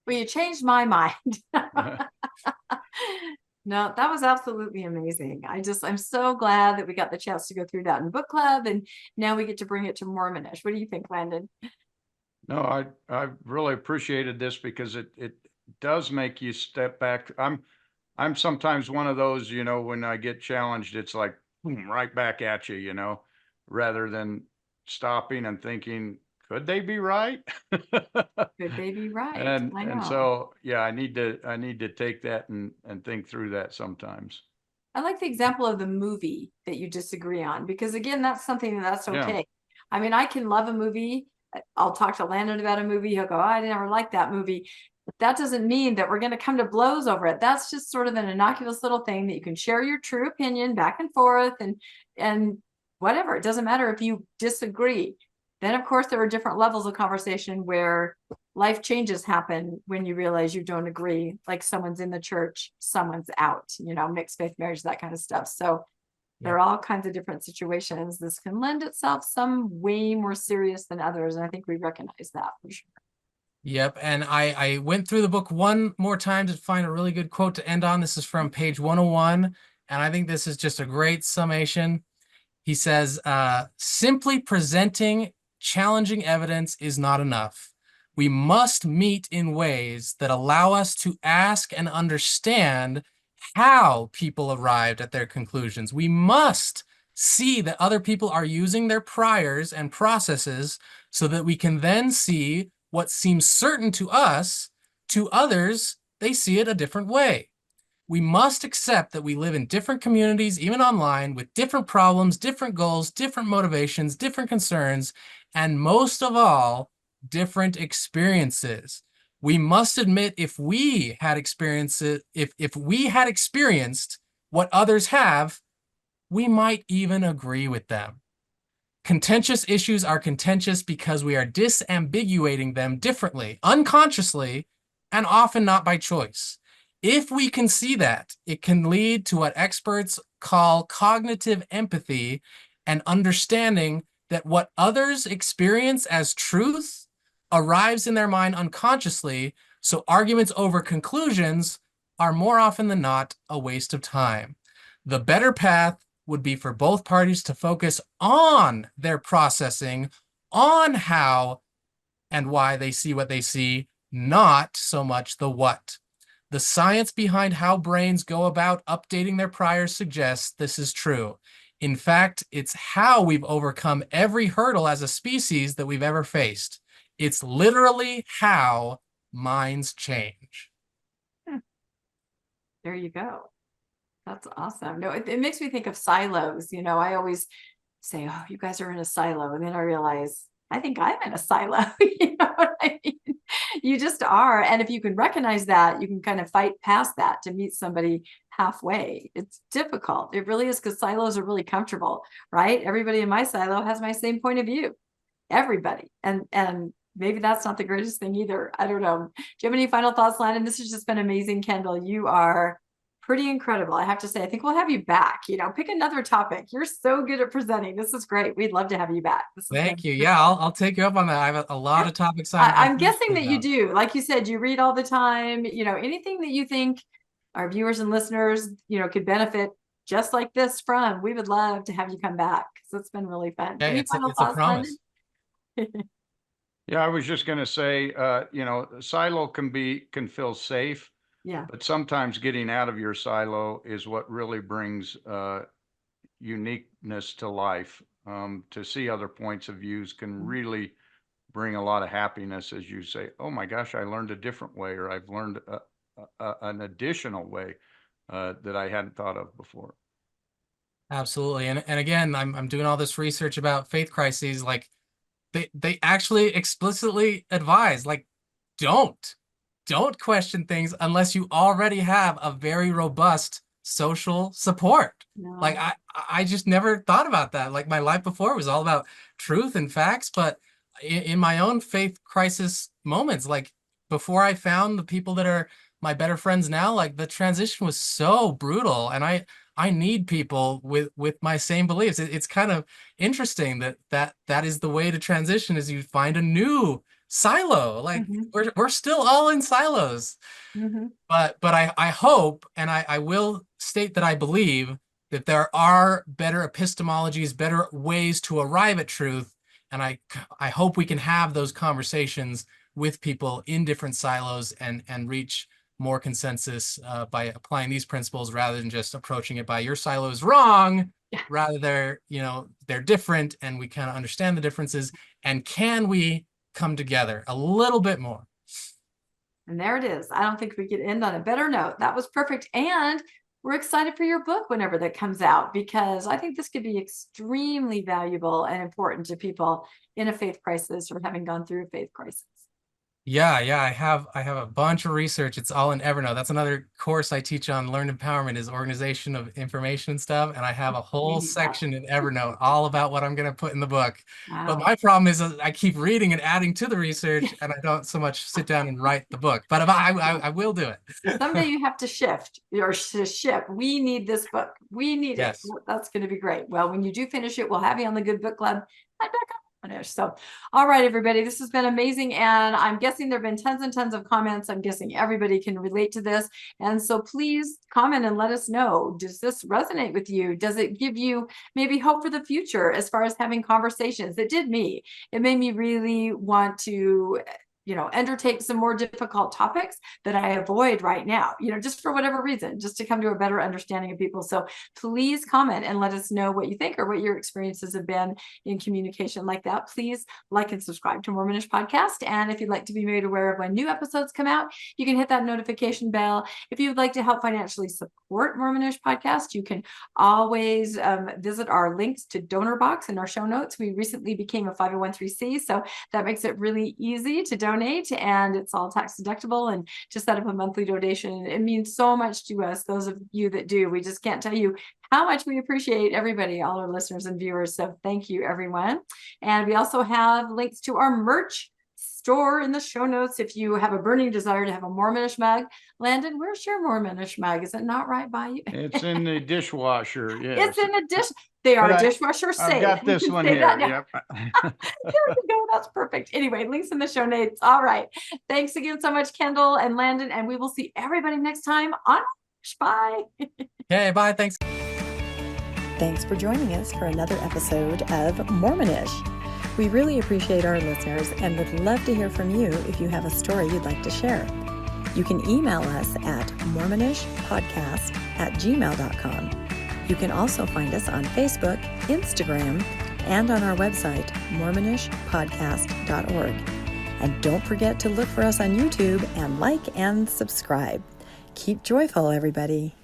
[SPEAKER 1] Well, you changed my mind. No, that was absolutely amazing. I'm so glad that we got the chance to go through that in book club, and now we get to bring it to Mormonish. What do you think, Landon?
[SPEAKER 2] No, I really appreciated this because it does make you step back. I'm sometimes one of those, when I get challenged, it's like boom, right back at you, rather than stopping and thinking, could they be right?
[SPEAKER 1] Could they be right?
[SPEAKER 2] And so, yeah, I need to take that and think through that sometimes.
[SPEAKER 1] I like the example of the movie that you disagree on, because again, that's something that's okay. Yeah. I mean, I can love a movie. I'll talk to Landon about a movie. He'll go, oh, I never liked that movie. But that doesn't mean that we're going to come to blows over it. That's just sort of an innocuous little thing that you can share your true opinion back and forth and whatever. It doesn't matter if you disagree. Then, of course, there are different levels of conversation where life changes happen when you realize you don't agree. Like someone's in the church, someone's out, mixed faith marriage, that kind of stuff. So there are all kinds of different situations. This can lend itself some way more serious than others. And I think we recognize that for sure.
[SPEAKER 3] Yep. And I went through the book one more time to find a really good quote to end on. This is from page 101. And I think this is just a great summation. He says, simply presenting challenging evidence is not enough. We must meet in ways that allow us to ask and understand how people arrived at their conclusions. We must see that other people are using their priors and processes so that we can then see what seems certain to us, to others, they see it a different way. We must accept that we live in different communities, even online, with different problems, different goals, different motivations, different concerns, and most of all, different experiences. We must admit if we had experienced what others have, we might even agree with them. Contentious issues are contentious because we are disambiguating them differently, unconsciously, and often not by choice. If we can see that, it can lead to what experts call cognitive empathy and understanding that what others experience as truth arrives in their mind unconsciously, so arguments over conclusions are more often than not a waste of time. The better path would be for both parties to focus on their processing, on how and why they see what they see, not so much the what. The science behind how brains go about updating their priors suggests this is true. In fact, it's how we've overcome every hurdle as a species that we've ever faced. It's literally how minds change.
[SPEAKER 1] There you go. That's awesome. No, it makes me think of silos. I always say, oh, you guys are in a silo. And then I realize, I think I'm in a silo. You know what I mean? You just are. And if you can recognize that, you can kind of fight past that to meet somebody halfway. It's difficult. It really is, because silos are really comfortable, right? Everybody in my silo has my same point of view. Everybody. And maybe that's not the greatest thing either. I don't know. Do you have any final thoughts, Landon? This has just been amazing, Kendal. You are pretty incredible. I have to say, I think we'll have you back. Pick another topic. You're so good at presenting. This is great. We'd love to have you back.
[SPEAKER 3] Thank you. Yeah, I'll take you up on that. I have a lot of topics.
[SPEAKER 1] I'm guessing that you do. Like you said, you read all the time. Anything that you think our viewers and listeners, could benefit just like this from, we would love to have you come back. So it's been really fun.
[SPEAKER 3] Okay, it's a promise.
[SPEAKER 2] Yeah, I was just going to say, silo can feel safe.
[SPEAKER 1] Yeah.
[SPEAKER 2] But sometimes getting out of your silo is what really brings uniqueness to life. To see other points of views can really bring a lot of happiness as you say, oh my gosh, I learned a different way, or I've learned an additional way that I hadn't thought of before.
[SPEAKER 3] Absolutely. And again, I'm doing all this research about faith crises. Like they actually explicitly advise, like, don't question things unless you already have a very robust social support. No. Like I just never thought about that. Like my life before was all about truth and facts, but in my own faith crisis moments, like before I found the people that are my better friends now, like the transition was so brutal, and I need people with my same beliefs. It's kind of interesting that is the way to transition, is you find a new silo. Like we're still all in silos. But I hope, and I will state that I believe that there are better epistemologies, better ways to arrive at truth. And I hope we can have those conversations with people in different silos and reach more consensus by applying these principles, rather than just approaching it by your silo is wrong. Rather they're different, and we kind of understand the differences. And can we come together a little bit more?
[SPEAKER 1] And there it is. I don't think we could end on a better note. That was perfect. And we're excited for your book whenever that comes out, because I think this could be extremely valuable and important to people in a faith crisis or having gone through a faith crisis.
[SPEAKER 3] Yeah, I have a bunch of research. It's all in Evernote. That's another course I teach on learned empowerment, is organization of information and stuff. And I have a whole section in Evernote all about what I'm going to put in the book. Wow. But my problem is I keep reading and adding to the research, and I don't so much sit down and write the book. But I will do it. Someday
[SPEAKER 1] you have to shift or to ship. We need this book. We need it. That's going to be great. Well, when you do finish it, we'll have you on the Good Book Club. Back up. So, all right, everybody, this has been amazing. And I'm guessing there've been tons and tons of comments. I'm guessing everybody can relate to this. And so please comment and let us know. Does this resonate with you? Does it give you maybe hope for the future as far as having conversations? It did me. It made me really want to undertake some more difficult topics that I avoid right now, just for whatever reason, just to come to a better understanding of people. So please comment and let us know what you think or what your experiences have been in communication like that. Please like and subscribe to Mormonish Podcast. And if you'd like to be made aware of when new episodes come out, you can hit that notification bell. If you would like to help financially support Mormonish Podcast, you can always visit our links to donor box in our show notes. We recently became a 501(c)(3), so that makes it really easy to donate. donate, and it's all tax deductible, and to set up a monthly donation. It means so much to us, those of you that do. We just can't tell you how much we appreciate everybody, all our listeners and viewers. So thank you, everyone. And we also have links to our merch store in the show notes if you have a burning desire to have a Mormonish mug. Landon, where's your Mormonish mug? Is it not right by you?
[SPEAKER 2] It's in the dishwasher. Yes.
[SPEAKER 1] It's in a dish. They are
[SPEAKER 2] But
[SPEAKER 1] dishwasher safe.
[SPEAKER 2] I've got this one
[SPEAKER 1] Say
[SPEAKER 2] here.
[SPEAKER 1] that now.
[SPEAKER 2] Yep.
[SPEAKER 1] There we go. That's perfect. Anyway, links in the show notes. All right. Thanks again so much, Kendal and Landon. And we will see everybody next time on Bye.
[SPEAKER 3] Okay, bye. Thanks.
[SPEAKER 6] Thanks for joining us for another episode of Mormonish. We really appreciate our listeners and would love to hear from you if you have a story you'd like to share. You can email us at mormonishpodcast@gmail.com. You can also find us on Facebook, Instagram, and on our website, mormonishpodcast.org. And don't forget to look for us on YouTube and like and subscribe. Keep joyful, everybody.